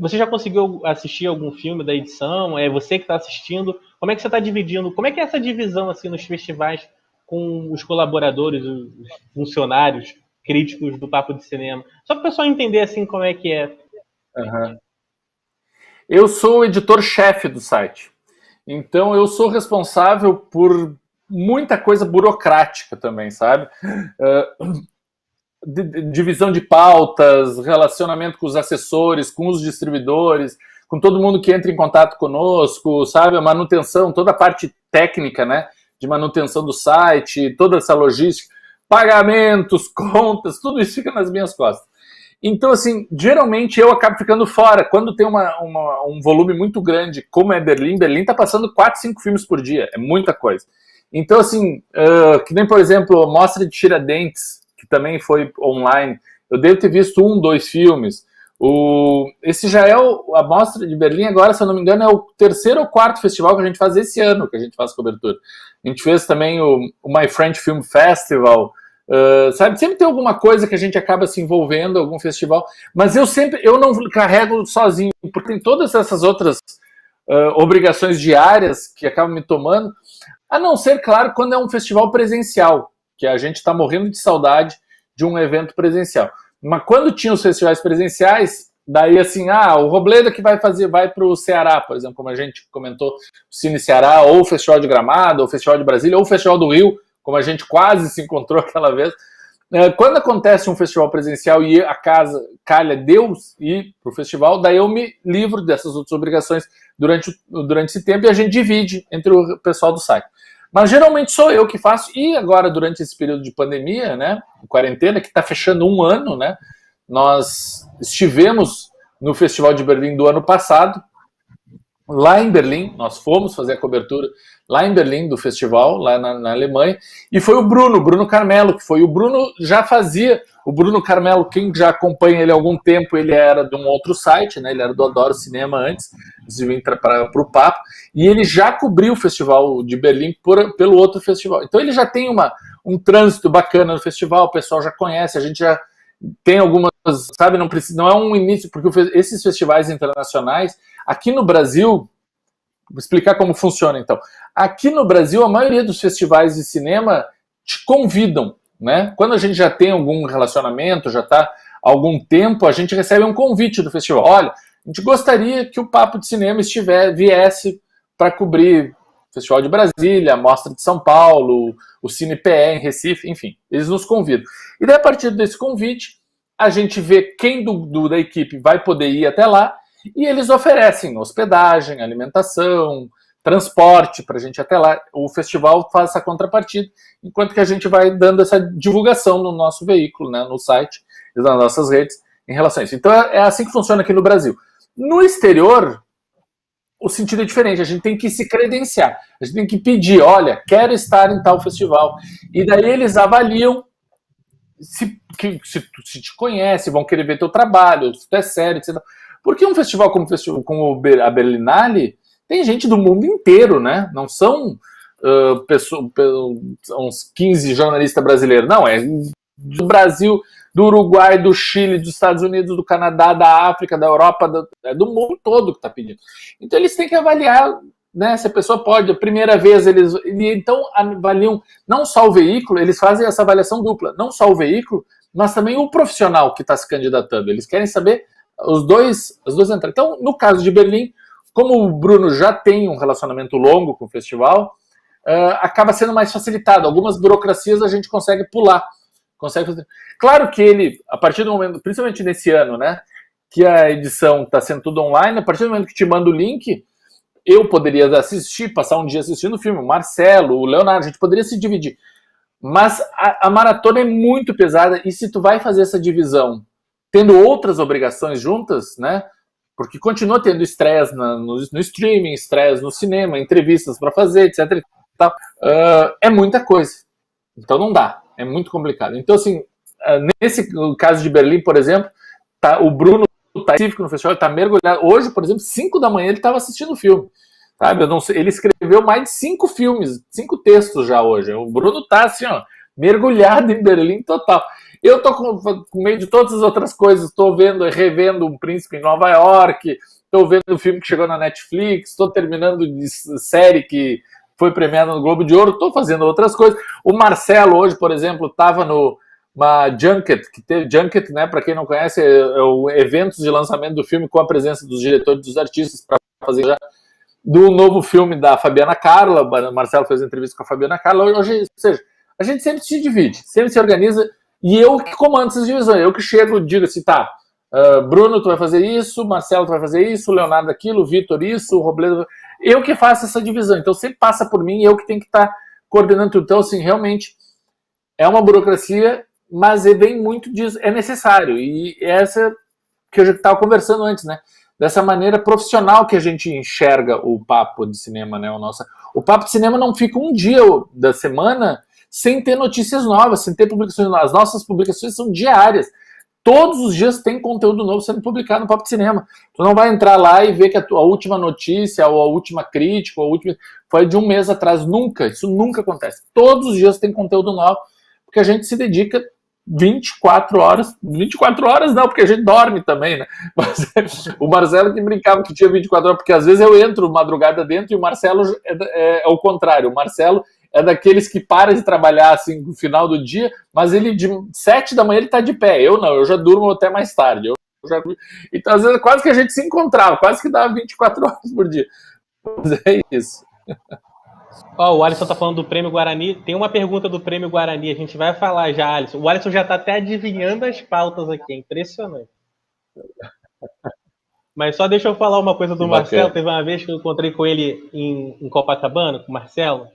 Você já conseguiu assistir algum filme da edição? É você que está assistindo? Como é que você está dividindo? Como é que é essa divisão assim nos festivais com os colaboradores, os funcionários, críticos do Papo de Cinema? Só para o pessoal entender assim como é que é. Uhum. Eu sou o editor-chefe do site. Então eu sou responsável por muita coisa burocrática também, sabe? Divisão de pautas, relacionamento com os assessores, com os distribuidores, com todo mundo que entra em contato conosco, sabe? A manutenção, toda a parte técnica, né? De manutenção do site, toda essa logística, pagamentos, contas, tudo isso fica nas minhas costas. Então, assim, geralmente eu acabo ficando fora. Quando tem um volume muito grande, como é Berlim tá passando 4, 5 filmes por dia, é muita coisa. Então, assim, que nem, por exemplo, a Mostra de Tiradentes, que também foi online, eu devo ter visto 1, 2 filmes. Esse já é a Mostra de Berlim agora, se eu não me engano, é o 3º ou 4º festival que a gente faz esse ano, que a gente faz cobertura. A gente fez também o My French Film Festival, sabe? Sempre tem alguma coisa que a gente acaba se envolvendo, algum festival, mas eu não carrego sozinho, porque tem todas essas outras obrigações diárias que acabam me tomando, a não ser, claro, quando é um festival presencial, que a gente está morrendo de saudade de um evento presencial. Mas quando tinha os festivais presenciais, daí assim, o Robledo que vai para o Ceará, por exemplo, como a gente comentou, o Cine Ceará, ou o Festival de Gramado, ou o Festival de Brasília, ou o Festival do Rio, como a gente quase se encontrou aquela vez. Quando acontece um festival presencial e a casa calha Deus ir para o festival, daí eu me livro dessas outras obrigações durante esse tempo e a gente divide entre o pessoal do site. Mas geralmente sou eu que faço, e agora durante esse período de pandemia, né, quarentena, que está fechando 1 ano, né, nós estivemos no Festival de Berlim do ano passado, lá em Berlim, nós fomos fazer a cobertura lá em Berlim do festival, lá na Alemanha, e foi o Bruno Carmelo, que foi o Bruno já fazia, o Bruno Carmelo, quem já acompanha ele há algum tempo, ele era de um outro site, né, ele era do Adoro Cinema antes de vir para o Papo, e ele já cobriu o Festival de Berlim pelo outro festival. Então ele já tem um trânsito bacana no festival, o pessoal já conhece, a gente já tem algumas, sabe, não é um início, porque esses festivais internacionais, aqui no Brasil, vou explicar como funciona então. Aqui no Brasil, a maioria dos festivais de cinema te convidam, né? Quando a gente já tem algum relacionamento, já está há algum tempo, a gente recebe um convite do festival. Olha, a gente gostaria que o Papo de Cinema viesse para cobrir o Festival de Brasília, a Mostra de São Paulo, o Cine PE em Recife, enfim, eles nos convidam. E daí, a partir desse convite, a gente vê quem da equipe vai poder ir até lá, e eles oferecem hospedagem, alimentação, transporte para a gente ir até lá. O festival faz essa contrapartida, enquanto que a gente vai dando essa divulgação no nosso veículo, né, no site e nas nossas redes em relação a isso. Então é assim que funciona aqui no Brasil. No exterior, o sentido é diferente. A gente tem que se credenciar. A gente tem que pedir, olha, quero estar em tal festival. E daí eles avaliam se te conhece, vão querer ver teu trabalho, se tu é sério, etc. Porque um festival como a Berlinale tem gente do mundo inteiro, né? Não são uns 15 jornalistas brasileiros. Não, é do Brasil, do Uruguai, do Chile, dos Estados Unidos, do Canadá, da África, da Europa, do mundo todo que está pedindo. Então eles têm que avaliar, né, se a pessoa pode. A primeira vez eles então avaliam não só o veículo, eles fazem essa avaliação dupla. Não só o veículo, mas também o profissional que está se candidatando. Eles querem saber as duas entradas. Então, no caso de Berlim, como o Bruno já tem um relacionamento longo com o festival, acaba sendo mais facilitado. Algumas burocracias a gente consegue pular. Claro que ele, a partir do momento, principalmente nesse ano, né, que a edição está sendo tudo online, a partir do momento que te manda o link, eu poderia assistir, passar um dia assistindo o filme, o Marcelo, o Leonardo, a gente poderia se dividir. Mas a maratona é muito pesada, e se tu vai fazer essa divisão tendo outras obrigações juntas, né, porque continua tendo estreias no streaming, estreias no cinema, entrevistas para fazer, etc. E tal, é muita coisa. Então não dá, é muito complicado. Então, assim, nesse caso de Berlim, por exemplo, o Bruno está específico no festival, está mergulhado. Hoje, por exemplo, 5 da manhã ele estava assistindo o filme. Sabe? Eu não sei, ele escreveu mais de 5 filmes, 5 textos já hoje. O Bruno está assim, ó, mergulhado em Berlim total. Eu tô com meio de todas as outras coisas, estou revendo Um Príncipe em Nova York, estou vendo o filme que chegou na Netflix, estou terminando de série que foi premiada no Globo de Ouro, estou fazendo outras coisas. O Marcelo hoje, por exemplo, estava numa Junket, que teve Junket, né, para quem não conhece, é o evento de lançamento do filme com a presença dos diretores e dos artistas para fazer já do novo filme da Fabiana Carla. O Marcelo fez entrevista com a Fabiana Carla. Hoje, ou seja, a gente sempre se divide, sempre se organiza, e eu que comando essas divisões, eu que chego e digo assim, tá, Bruno, tu vai fazer isso, Marcelo, tu vai fazer isso, Leonardo aquilo, Vitor isso, Robledo, eu que faço essa divisão, então sempre passa por mim e eu que tenho que estar coordenando tudo. Então, assim, realmente é uma burocracia, mas vem muito disso, é necessário, e essa que eu já estava conversando antes, né, dessa maneira profissional que a gente enxerga o Papo de Cinema, né, o Papo de Cinema não fica um dia da semana sem ter notícias novas, sem ter publicações novas. As nossas publicações são diárias. Todos os dias tem conteúdo novo sendo publicado no Papo de Cinema. Tu não vai entrar lá e ver que a última notícia, ou a última crítica, ou a última foi de um mês atrás. Nunca, isso nunca acontece. Todos os dias tem conteúdo novo, porque a gente se dedica 24 horas não, porque a gente dorme também, né? Mas o Marcelo que brincava que tinha 24 horas, porque às vezes eu entro madrugada dentro e o Marcelo é o contrário. O Marcelo é daqueles que para de trabalhar assim no final do dia, mas ele de 7 da manhã ele tá de pé. Eu não, eu já durmo até mais tarde. Então, às vezes, quase que a gente se encontrava, quase que dava 24 horas por dia. Mas é isso. O Alisson tá falando do Prêmio Guarani. Tem uma pergunta do Prêmio Guarani, a gente vai falar já, Alisson. O Alisson já tá até adivinhando as pautas aqui, é impressionante. Mas só deixa eu falar uma coisa do Marcelo. Teve uma vez que eu encontrei com ele em Copacabana, com o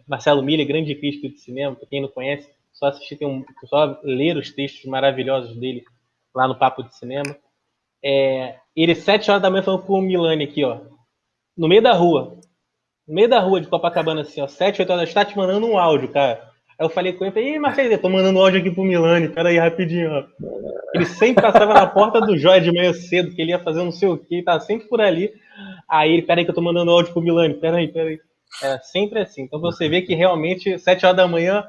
Marcelo Miller, grande crítico de cinema, pra quem não conhece, só assistir, só ler os textos maravilhosos dele lá no Papo de Cinema. Ele, 7 horas da manhã, falando com o Milani aqui, ó, no meio da rua de Copacabana, assim, ó, 7, 8 horas, tá te mandando um áudio, cara. Aí eu falei com ele, falei, Marcelo, eu tô mandando áudio aqui pro Milani, peraí, rapidinho, ó. Ele sempre passava na porta do Joia de manhã cedo, que ele ia fazer não sei o que, tava sempre por ali. Aí ele, peraí que eu tô mandando áudio pro Milani, peraí. É sempre assim. Então você vê que realmente, 7 horas da manhã,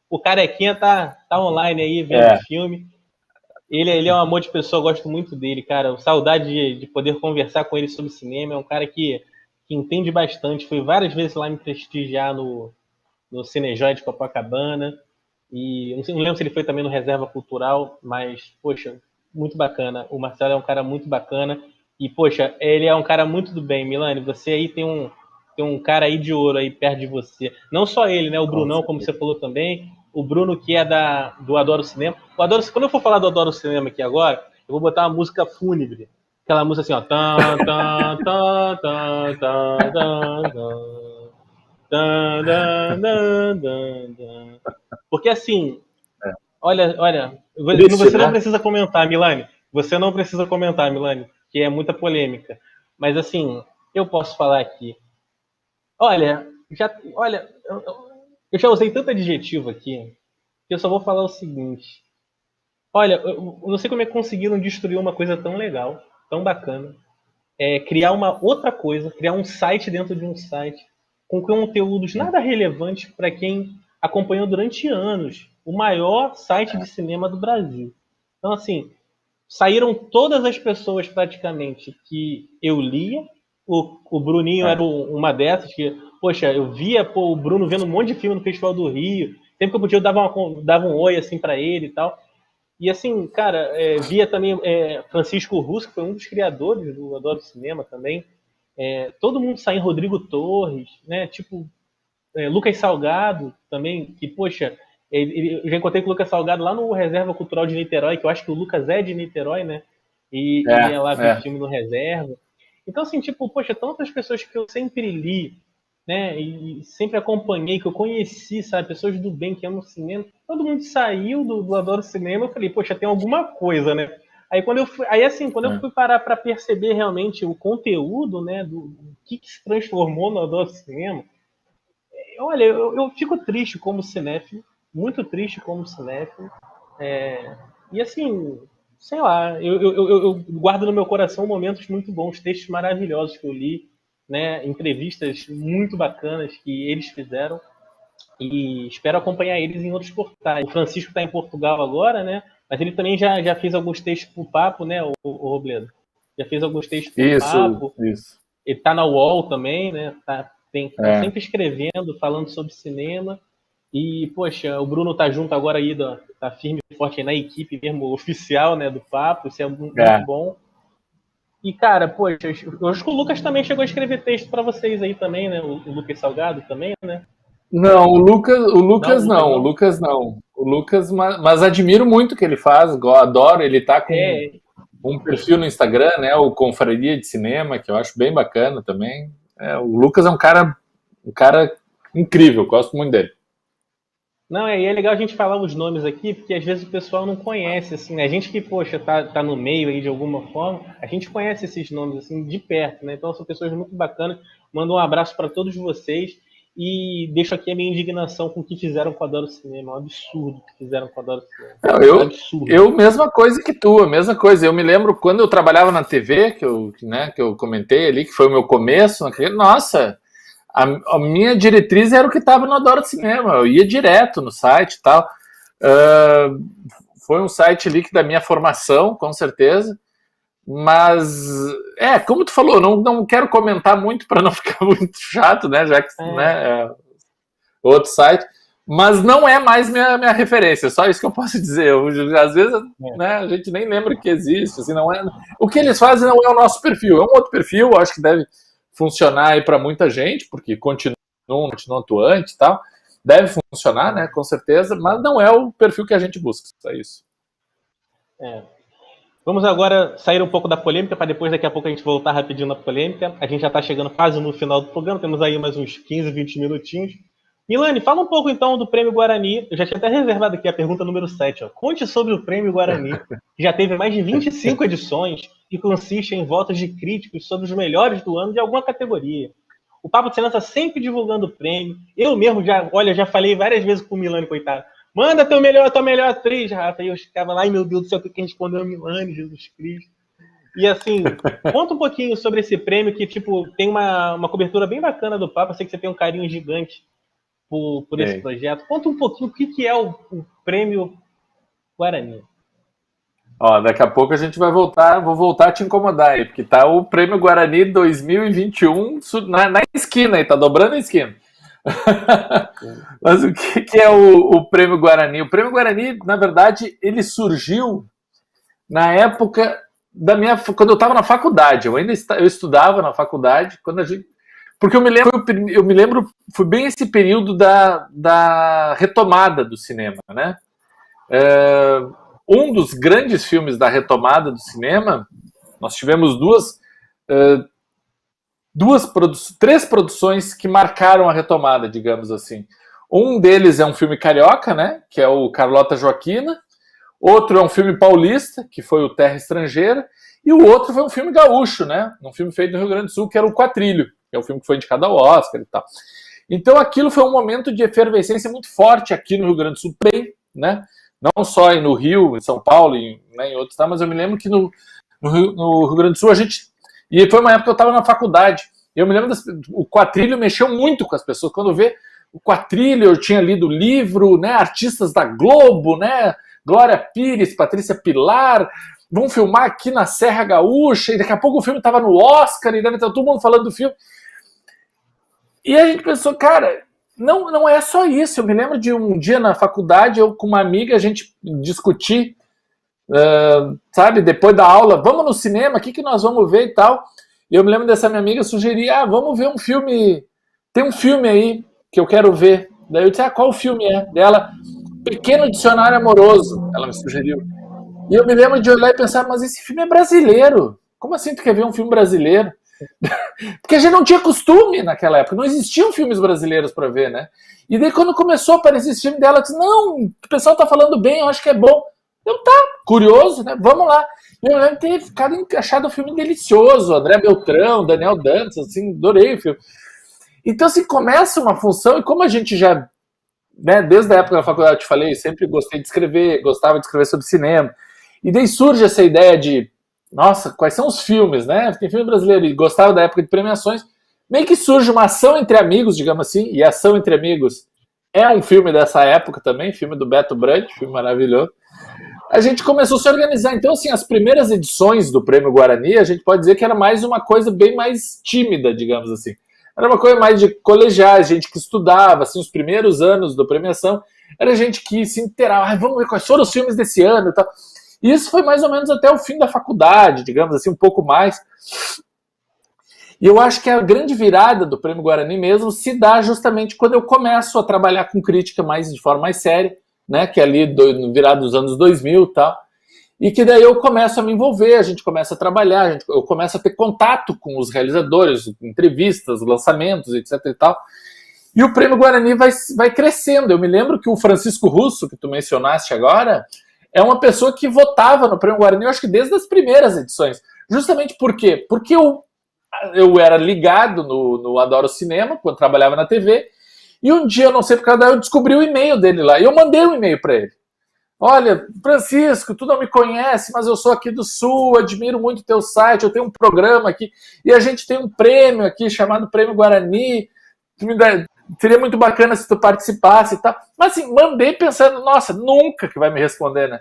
o carequinha tá online aí, vendo filme. Ele é um amor de pessoa, eu gosto muito dele, cara. Saudade de poder conversar com ele sobre cinema. É um cara que entende bastante. Foi várias vezes lá me prestigiar no Cinejoia de Copacabana. E não lembro se ele foi também no Reserva Cultural, mas, poxa, muito bacana. O Marcelo é um cara muito bacana. E, poxa, ele é um cara muito do bem. Milani, você aí tem um cara aí de ouro aí perto de você. Não só ele, né? O Brunão, como você falou também. O Bruno, que é do Adoro Cinema. Quando eu for falar do Adoro Cinema aqui agora, eu vou botar uma música fúnebre. Aquela música assim, ó. Porque assim, olha, você não precisa comentar, Milani. Você não precisa comentar, Milani, que é muita polêmica. Mas assim, eu posso falar aqui. Eu já usei tanto adjetivo aqui que eu só vou falar o seguinte. Olha, eu não sei como é que conseguiram destruir uma coisa tão legal, tão bacana. Criar uma outra coisa, criar um site dentro de um site com conteúdos nada relevantes para quem acompanhou durante anos o maior site de cinema do Brasil. Então, assim, saíram todas as pessoas praticamente que eu lia. O Bruninho era uma dessas que, poxa, eu via o Bruno vendo um monte de filme no Festival do Rio. Sempre que eu podia, eu dava um oi assim para ele e tal. E assim, cara, via também Francisco Russo, que foi um dos criadores do Adoro Cinema também. Todo mundo saindo, Rodrigo Torres, né? Tipo, Lucas Salgado também, que, poxa, eu já encontrei com o Lucas Salgado lá no Reserva Cultural de Niterói, que eu acho que o Lucas é de Niterói, né? E ia lá ver filme no Reserva. Então, assim, tipo, poxa, tantas pessoas que eu sempre li, né? E sempre acompanhei, que eu conheci, sabe? Pessoas do bem que amam cinema. Todo mundo saiu do Adoro Cinema, eu falei, poxa, tem alguma coisa, né? Aí quando eu fui, quando eu fui parar para perceber realmente o conteúdo, né, do que se transformou no Adoro Cinema, olha, eu fico triste como cinéfilo, muito triste como cinéfilo. E assim, sei lá, eu guardo no meu coração momentos muito bons, textos maravilhosos que eu li, né, entrevistas muito bacanas que eles fizeram, e espero acompanhar eles em outros portais. O Francisco está em Portugal agora, né? Mas ele também já fez alguns textos pro Papo, né, o Robledo? Já fez alguns textos pro Papo. Isso. Ele tá na UOL também, né? Tá sempre escrevendo, falando sobre cinema. E, poxa, o Bruno tá junto agora aí, tá firme e forte aí na equipe mesmo, oficial, né, do Papo. Isso é muito bom. E, cara, poxa, eu acho que o Lucas também chegou a escrever texto para vocês aí também, né? O Lucas Salgado também, né? Não, o Lucas não. O Lucas, mas admiro muito o que ele faz, adoro. Ele tá com um perfil no Instagram, né? O Confraria de Cinema, que eu acho bem bacana também. O Lucas é um cara incrível, gosto muito dele. Não, e é legal a gente falar os nomes aqui, porque às vezes o pessoal não conhece, assim, né? A gente que, poxa, tá no meio aí de alguma forma, a gente conhece esses nomes, assim, de perto, né? Então são pessoas muito bacanas. Mando um abraço para todos vocês e deixo aqui a minha indignação com o que fizeram com o Adoro Cinema. É um absurdo o que fizeram com o Adoro Cinema. É um absurdo. Eu, mesma coisa que tu, a mesma coisa. Eu me lembro quando eu trabalhava na TV, que eu comentei ali, que foi o meu começo, nossa... A minha diretriz era o que estava no Adoro Cinema, eu ia direto no site e tal. Foi um site ali que da minha formação, com certeza. Mas, como tu falou, não quero comentar muito para não ficar muito chato, né? Já que né, outro site. Mas não é mais minha referência, só isso que eu posso dizer. Às vezes né, a gente nem lembra que existe. Assim, não é, o que eles fazem não é o nosso perfil, é um outro perfil, acho que deve funcionar aí para muita gente, porque continuam atuante e tal. Deve funcionar, né, com certeza, mas não é o perfil que a gente busca, é isso. Vamos agora sair um pouco da polêmica, para depois, daqui a pouco, a gente voltar rapidinho na polêmica. A gente já está chegando quase no final do programa, temos aí mais uns 15, 20 minutinhos. Milani, fala um pouco então do Prêmio Guarani. Eu já tinha até reservado aqui a pergunta número 7. Ó. Conte sobre o Prêmio Guarani, que já teve mais de 25 edições e consiste em votos de críticos sobre os melhores do ano de alguma categoria. O Papo de Cinema está sempre divulgando o prêmio. Eu mesmo já falei várias vezes com o Milani, coitado. Manda tua melhor atriz, Rafa. E eu ficava lá, ai meu Deus do céu, o que respondeu o Milani, Jesus Cristo. E assim, conta um pouquinho sobre esse prêmio que, tipo, tem uma cobertura bem bacana do Papo. Eu sei que você tem um carinho gigante por esse projeto. Conta um pouquinho o que é o Prêmio Guarani. Ó, daqui a pouco a gente vou voltar a te incomodar aí, porque tá o Prêmio Guarani 2021 na esquina aí, tá dobrando a esquina. Mas o que é o Prêmio Guarani? O Prêmio Guarani, na verdade, ele surgiu na época quando eu estava na faculdade. Eu estudava na faculdade, porque eu me lembro, foi bem esse período da retomada do cinema, né? Um dos grandes filmes da retomada do cinema, nós tivemos três produções que marcaram a retomada, digamos assim. Um deles é um filme carioca, né? Que é o Carlota Joaquina. Outro é um filme paulista, que foi o Terra Estrangeira. E o outro foi um filme gaúcho, né? Um filme feito no Rio Grande do Sul, que era o Quatrilho, que é o filme que foi indicado ao Oscar e tal. Então aquilo foi um momento de efervescência muito forte aqui no Rio Grande do Sul, né? Não só no Rio, em São Paulo, né, em outros, tá? Mas eu me lembro que no Rio Grande do Sul e foi uma época que eu estava na faculdade. Eu me lembro o Quatrilho mexeu muito com as pessoas. Quando vê o Quatrilho, eu tinha lido o livro, né? Artistas da Globo, né? Glória Pires, Patrícia Pilar, vão filmar aqui na Serra Gaúcha, e daqui a pouco o filme estava no Oscar, e deve estar todo mundo falando do filme. E a gente pensou, cara, não é só isso. Eu me lembro de um dia na faculdade, eu com uma amiga, a gente discutir sabe, depois da aula, vamos no cinema, o que nós vamos ver e tal. E eu me lembro dessa minha amiga sugerir, vamos ver um filme, tem um filme aí que eu quero ver. Daí eu disse, qual filme é? Dela, Pequeno Dicionário Amoroso, ela me sugeriu. E eu me lembro de olhar e pensar, mas esse filme é brasileiro. Como assim tu quer ver um filme brasileiro? Porque a gente não tinha costume naquela época, não existiam filmes brasileiros para ver, né? E daí quando começou a aparecer esse filme dela, eu disse, não, o pessoal tá falando bem, eu acho que é bom. Eu, tá, curioso, né? Vamos lá. E eu lembro de ter ficado achado o filme delicioso, André Beltrão, Daniel Dantas, assim, adorei o filme. Então, assim, começa uma função, e como a gente já, né, desde a época da faculdade, eu te falei, sempre gostei de escrever, gostava de escrever sobre cinema, e daí surge essa ideia de, nossa, quais são os filmes, né? Tem filme brasileiro, e gostava da época de premiações, meio que surge uma ação entre amigos, digamos assim, e Ação entre Amigos é um filme dessa época também, filme do Beto Brandt, filme maravilhoso. A gente começou a se organizar. Então, assim, as primeiras edições do Prêmio Guarani, a gente pode dizer que era mais uma coisa bem mais tímida, digamos assim. Era uma coisa mais de colegiais, gente que estudava, assim, os primeiros anos da premiação, era gente que se inteirava, vamos ver quais foram os filmes desse ano e tal. E isso foi mais ou menos até o fim da faculdade, digamos assim, um pouco mais. E eu acho que a grande virada do Prêmio Guarani mesmo se dá justamente quando eu começo a trabalhar com crítica mais de forma mais séria, né, que é ali virado dos anos 2000 e tal, e que daí eu começo a me envolver, a gente começa a trabalhar, eu começo a ter contato com os realizadores, entrevistas, lançamentos, etc e tal, e o Prêmio Guarani vai crescendo. Eu me lembro que o Francisco Russo, que tu mencionaste agora, é uma pessoa que votava no Prêmio Guarani, eu acho que desde as primeiras edições. Justamente por quê? Porque eu era ligado no Adoro Cinema, quando trabalhava na TV, e um dia, eu não sei por causa, eu descobri o e-mail dele lá, e eu mandei um e-mail para ele. Olha, Francisco, tu não me conhece, mas eu sou aqui do Sul, admiro muito o teu site, eu tenho um programa aqui, e a gente tem um prêmio aqui chamado Prêmio Guarani, seria muito bacana se tu participasse e tal. Mas assim, mandei pensando, nossa, nunca que vai me responder, né?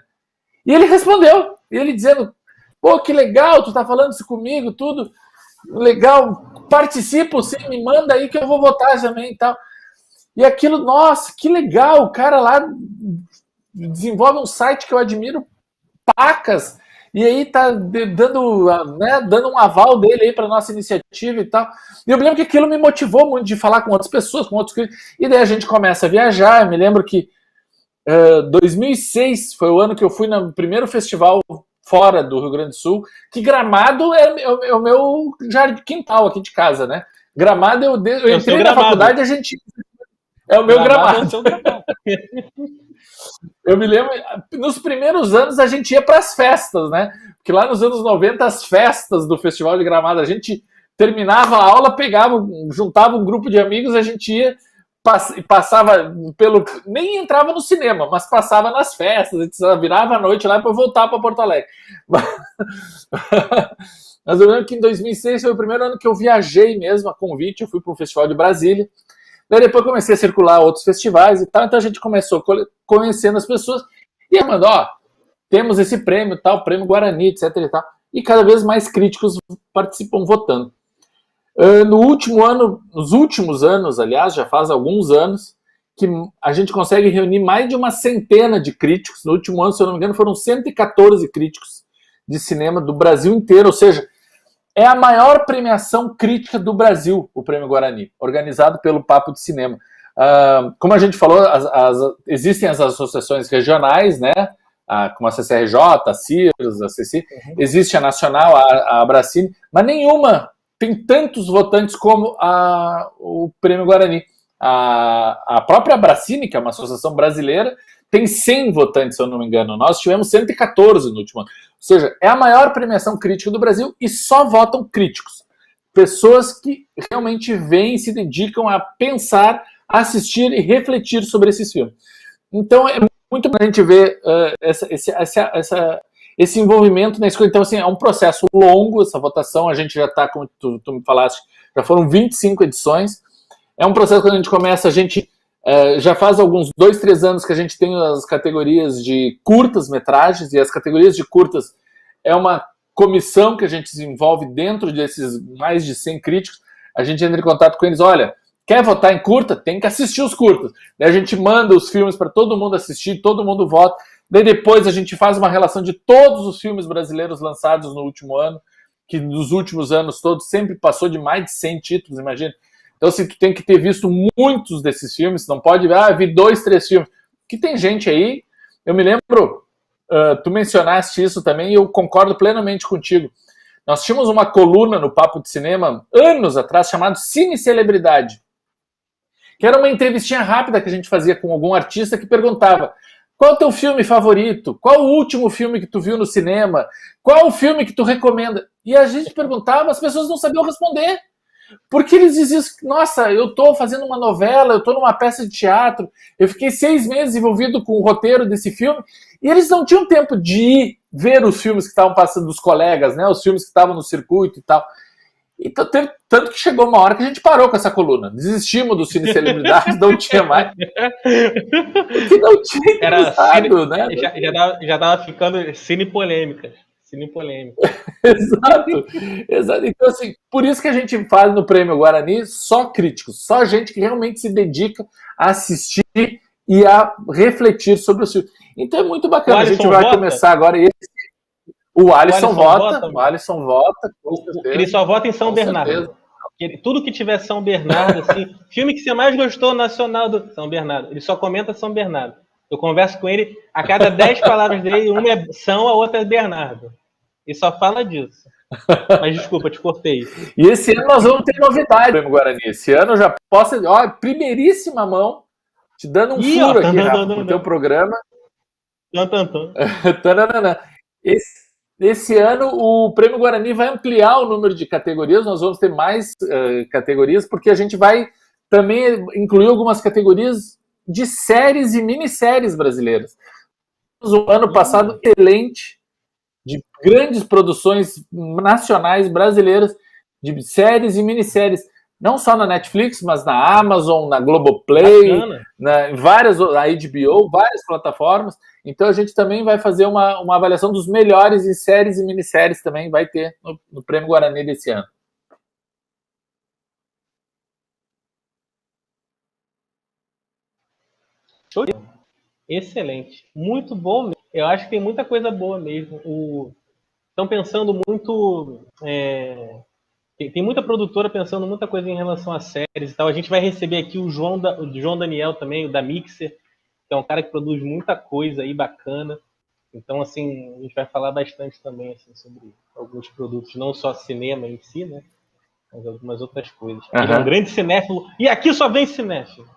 E ele respondeu, e ele dizendo, pô, que legal, tu tá falando isso comigo, tudo legal, participo, sim, me manda aí que eu vou votar também e tal. E aquilo, nossa, que legal, o cara lá desenvolve um site que eu admiro pacas, e aí tá dando um aval dele aí para nossa iniciativa e tal. E eu me lembro que aquilo me motivou muito de falar com outras pessoas, com outros críticos, e daí a gente começa a viajar. Eu me lembro que 2006 foi o ano que eu fui no primeiro festival fora do Rio Grande do Sul, que Gramado é o meu jardim quintal aqui de casa, né? Gramado, eu entrei na faculdade, a gente... É o meu gramado. Eu me lembro, nos primeiros anos a gente ia para as festas, né? Porque lá nos anos 90, as festas do Festival de Gramado, a gente terminava a aula, juntava um grupo de amigos, a gente ia, passava nem entrava no cinema, mas passava nas festas, a gente virava a noite lá para voltar para Porto Alegre. Mas eu lembro que em 2006 foi o primeiro ano que eu viajei mesmo a convite, eu fui para o Festival de Brasília. Daí depois comecei a circular outros festivais e tal, então a gente começou conhecendo as pessoas e mandou, temos esse prêmio, tal, Prêmio Guarani, etc e tal, e cada vez mais críticos participam votando. Nos últimos anos, aliás, já faz alguns anos, que a gente consegue reunir mais de uma centena de críticos. No último ano, se eu não me engano, foram 114 críticos de cinema do Brasil inteiro, ou seja, é a maior premiação crítica do Brasil, o Prêmio Guarani, organizado pelo Papo de Cinema. Como a gente falou, existem as associações regionais, né? Como a CCRJ, a CIRS, a CC, existe a nacional, a Abracine, mas nenhuma tem tantos votantes como o Prêmio Guarani. A própria Abracine, que é uma associação brasileira, tem 100 votantes, se eu não me engano. Nós tivemos 114 no último ano. Ou seja, é a maior premiação crítica do Brasil e só votam críticos. Pessoas que realmente vêm e se dedicam a pensar, assistir e refletir sobre esses filmes. Então, é muito bom a gente ver esse envolvimento na escolha. Então, assim, é um processo longo, essa votação. A gente já está, como tu me falaste, já foram 25 edições. É um processo que quando a gente começa, a gente já faz alguns 2, 3 anos que a gente tem as categorias de curtas-metragens, e as categorias de curtas é uma comissão que a gente desenvolve dentro desses mais de 100 críticos. A gente entra em contato com eles, olha, quer votar em curta? Tem que assistir os curtas. Daí a gente manda os filmes para todo mundo assistir, todo mundo vota. Daí depois a gente faz uma relação de todos os filmes brasileiros lançados no último ano, que nos últimos anos todos sempre passou de mais de 100 títulos, imagina. Então, assim, tu tem que ter visto muitos desses filmes, não pode, vi 2, 3 filmes. Que tem gente aí, eu me lembro, tu mencionaste isso também, e eu concordo plenamente contigo. Nós tínhamos uma coluna no Papo de Cinema, anos atrás, chamada Cine Celebridade, que era uma entrevistinha rápida que a gente fazia com algum artista que perguntava: qual é o teu filme favorito? Qual o último filme que tu viu no cinema? Qual o filme que tu recomenda? E a gente perguntava, as pessoas não sabiam responder. Porque eles diziam: nossa, eu estou fazendo uma novela, eu estou numa peça de teatro, eu fiquei 6 meses envolvido com o roteiro desse filme, e eles não tinham tempo de ir ver os filmes que estavam passando dos colegas, né, os filmes que estavam no circuito e tal. Então, tanto que chegou uma hora que a gente parou com essa coluna. Desistimos do Cine Celebridade, não tinha mais. Porque não tinha interessado, né? Já tava ficando cine polêmica. Cine polêmica. Exato. Então, assim, por isso que a gente faz no Prêmio Guarani só críticos, só gente que realmente se dedica a assistir e a refletir sobre o filme. Então é muito bacana. A gente vai começar agora. O Alisson vota. O Alisson vota. Ele só vota em São Bernardo. Tudo que tiver São Bernardo, assim, filme que você mais gostou nacional do São Bernardo, ele só comenta São Bernardo. Eu converso com ele, a cada 10 palavras dele, uma é São, a outra é Bernardo. Ele só fala disso. Mas desculpa, te cortei. E esse ano nós vamos ter novidade no Prêmio Guarani. Esse ano eu já posso, primeiríssima mão, te dando um furo aqui, Rafa, pro teu programa. Esse ano o Prêmio Guarani vai ampliar o número de categorias, nós vamos ter mais categorias, porque a gente vai também incluir algumas categorias de séries e minisséries brasileiras. O ano passado, excelente, de grandes produções nacionais brasileiras, de séries e minisséries, não só na Netflix, mas na Amazon, na Globoplay, em várias, a HBO, várias plataformas. Então a gente também vai fazer uma avaliação dos melhores em séries e minisséries, também vai ter no Prêmio Guarani desse ano. Excelente, muito bom mesmo. Eu acho que tem muita coisa boa mesmo. Estão pensando muito. Tem muita produtora pensando muita coisa em relação a séries e tal. A gente vai receber aqui o João Daniel também, o da Mixer, que é um cara que produz muita coisa aí bacana. Então, assim, a gente vai falar bastante também assim, sobre alguns produtos, não só cinema em si, né? Mas algumas outras coisas. Ele é um grande cinéfilo. E aqui só vem cinéfilo.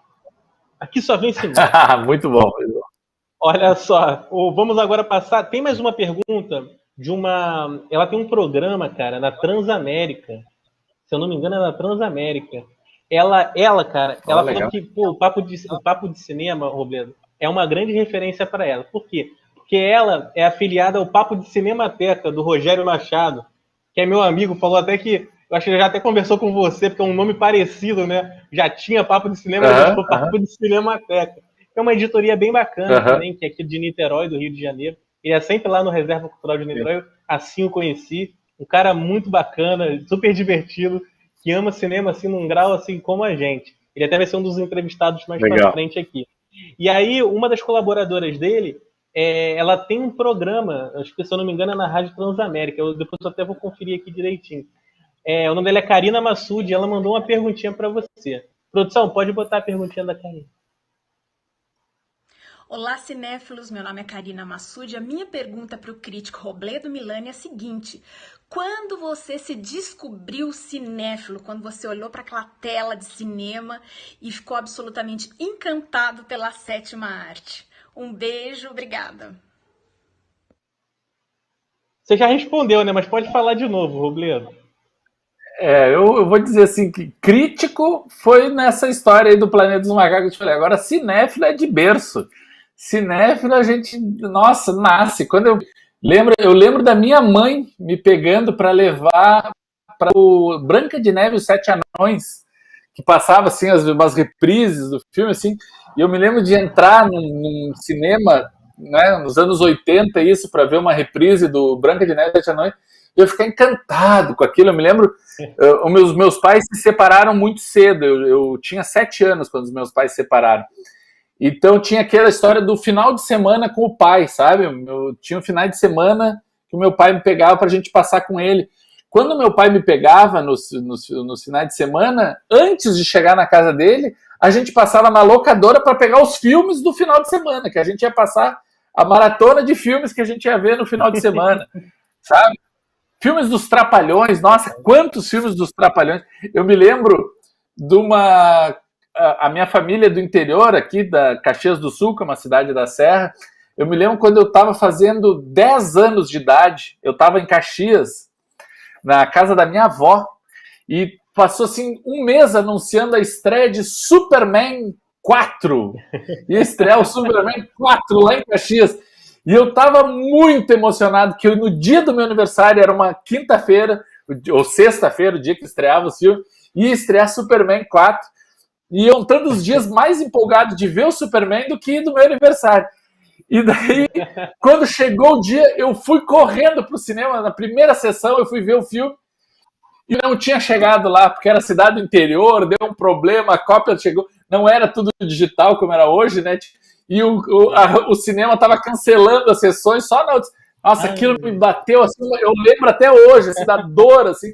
Aqui só vem cinéfilo. Muito bom. Olha só, vamos agora passar. Tem mais uma pergunta de uma. Ela tem um programa, cara, na Transamérica. Se eu não me engano, é na Transamérica. Ela cara, ela falou que o papo de cinema, Robledo, é uma grande referência para ela. Por quê? Porque ela é afiliada ao Papo de Cinemateca, do Rogério Machado, que é meu amigo, falou até que. Eu acho que ele já até conversou com você, porque é um nome parecido, né? Já tinha Papo de Cinema, mas foi Papo de Cinemateca. É uma editoria bem bacana também, que é aqui de Niterói, do Rio de Janeiro. Ele é sempre lá no Reserva Cultural de Niterói, assim o conheci. Um cara muito bacana, super divertido, que ama cinema assim num grau assim como a gente. Ele até vai ser um dos entrevistados mais pra frente aqui. E aí, uma das colaboradoras dele, ela tem um programa, acho que se eu não me engano é na Rádio Transamérica, depois eu até vou conferir aqui direitinho. O nome dela é Karina Massoud, e ela mandou uma perguntinha para você. Produção, pode botar a perguntinha da Karina. Olá, cinéfilos, meu nome é Karina Massoud. A minha pergunta para o crítico Robledo Milani é a seguinte: quando você se descobriu cinéfilo, quando você olhou para aquela tela de cinema e ficou absolutamente encantado pela sétima arte? Um beijo, obrigada. Você já respondeu, né? Mas pode falar de novo, Robledo. Eu vou dizer assim, que crítico foi nessa história aí do Planeta dos Macacos que eu te falei. Agora, cinéfilo é de berço. Cinéfilo a gente, nossa, nasce. Quando eu lembro da minha mãe me pegando para levar para o Branca de Neve e os Sete Anões, que passava assim umas reprises do filme, assim, e eu me lembro de entrar num cinema, né, nos anos 80, isso, para ver uma reprise do Branca de Neve e os Sete Anões, e eu fiquei encantado com aquilo. Eu me lembro, os meus pais se separaram muito cedo, eu tinha 7 anos quando os meus pais se separaram. Então tinha aquela história do final de semana com o pai, sabe? Tinha um final de semana que o meu pai me pegava para a gente passar com ele. Quando meu pai me pegava nos finais de semana, antes de chegar na casa dele, a gente passava na locadora para pegar os filmes do final de semana, que a gente ia passar a maratona de filmes que a gente ia ver no final de semana, sabe? Filmes dos Trapalhões, nossa, quantos filmes dos Trapalhões. Eu me lembro de uma... A minha família do interior, aqui da Caxias do Sul, que é uma cidade da Serra, eu me lembro quando eu estava fazendo 10 anos de idade, eu estava em Caxias, na casa da minha avó, e passou assim um mês anunciando a estreia de Superman 4. Ia estrear o Superman 4 lá em Caxias. E eu estava muito emocionado, que no dia do meu aniversário, era uma quinta-feira, ou sexta-feira, o dia que estreava o filme, ia estrear Superman 4. E eu estando os dias mais empolgado de ver o Superman do que do meu aniversário. E daí, quando chegou o dia, eu fui correndo para o cinema. Na primeira sessão, eu fui ver o filme e não tinha chegado lá, porque era cidade do interior, deu um problema, a cópia chegou. Não era tudo digital como era hoje, né? E o cinema estava cancelando as sessões só na... Nossa, aquilo me bateu assim. Eu lembro até hoje, assim, da dor, assim.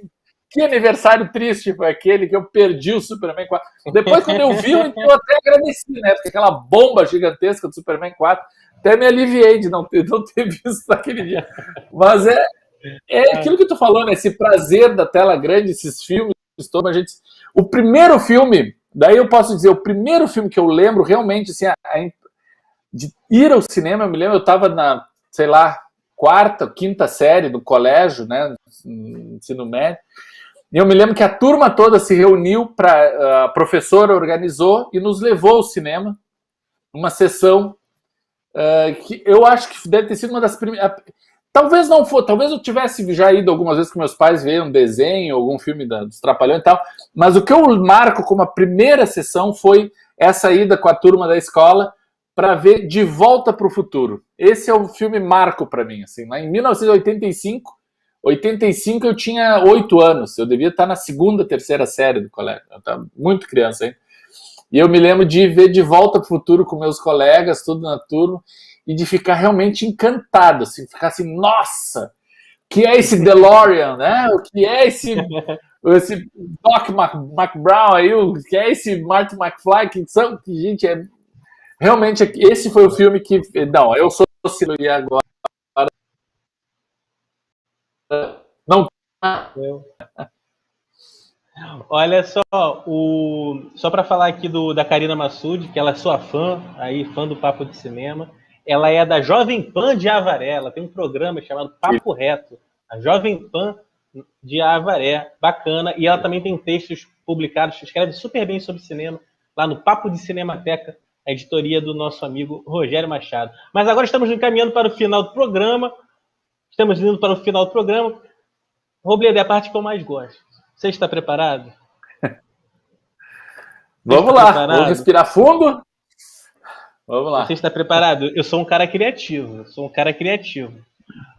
Que aniversário triste foi aquele que eu perdi o Superman 4. Depois, quando eu vi, eu até agradeci, né? Porque aquela bomba gigantesca do Superman 4, até me aliviei de não ter visto naquele dia. Mas é aquilo que tu falou, né? Esse prazer da tela grande, esses filmes todos, a gente... O primeiro filme, daí eu posso dizer, o primeiro filme que eu lembro realmente, assim, de ir ao cinema, eu me lembro, eu estava na, sei lá, quarta, quinta série do colégio, né? Ensino médio. E eu me lembro que a turma toda se reuniu, a professora organizou e nos levou ao cinema, uma sessão que eu acho que deve ter sido uma das primeiras... Talvez não for, talvez eu tivesse já ido algumas vezes com meus pais ver um desenho, algum filme dos Trapalhões e tal, mas o que eu marco como a primeira sessão foi essa ida com a turma da escola para ver De Volta para o Futuro. Esse é um filme marco para mim, assim, lá em 1985, eu tinha 8 anos, eu devia estar na segunda, terceira série do colégio, eu estava muito criança, hein? E eu me lembro de ver De Volta para o Futuro com meus colegas, tudo na turma, e de ficar realmente encantado, assim, ficar assim, nossa, o que é esse DeLorean, né? O que é esse Doc McBrown aí, o que é esse Marty McFly, que gente, realmente, esse foi o filme que... Não, eu sou e agora... Não. Olha só, só para falar aqui da Karina Massoud, que ela é sua fã, aí, fã do Papo de Cinema. Ela é da Jovem Pan de Avaré, ela tem um programa chamado Papo Reto, a Jovem Pan de Avaré, bacana, e ela também tem textos publicados, escreve super bem sobre cinema, lá no Papo de Cinemateca, a editoria do nosso amigo Rogério Machado. Mas agora estamos encaminhando para o final do programa, Robledo, é a parte que eu mais gosto. Você está preparado? Vamos lá, vamos respirar fundo. Vamos lá. Você está preparado? Eu sou um cara criativo.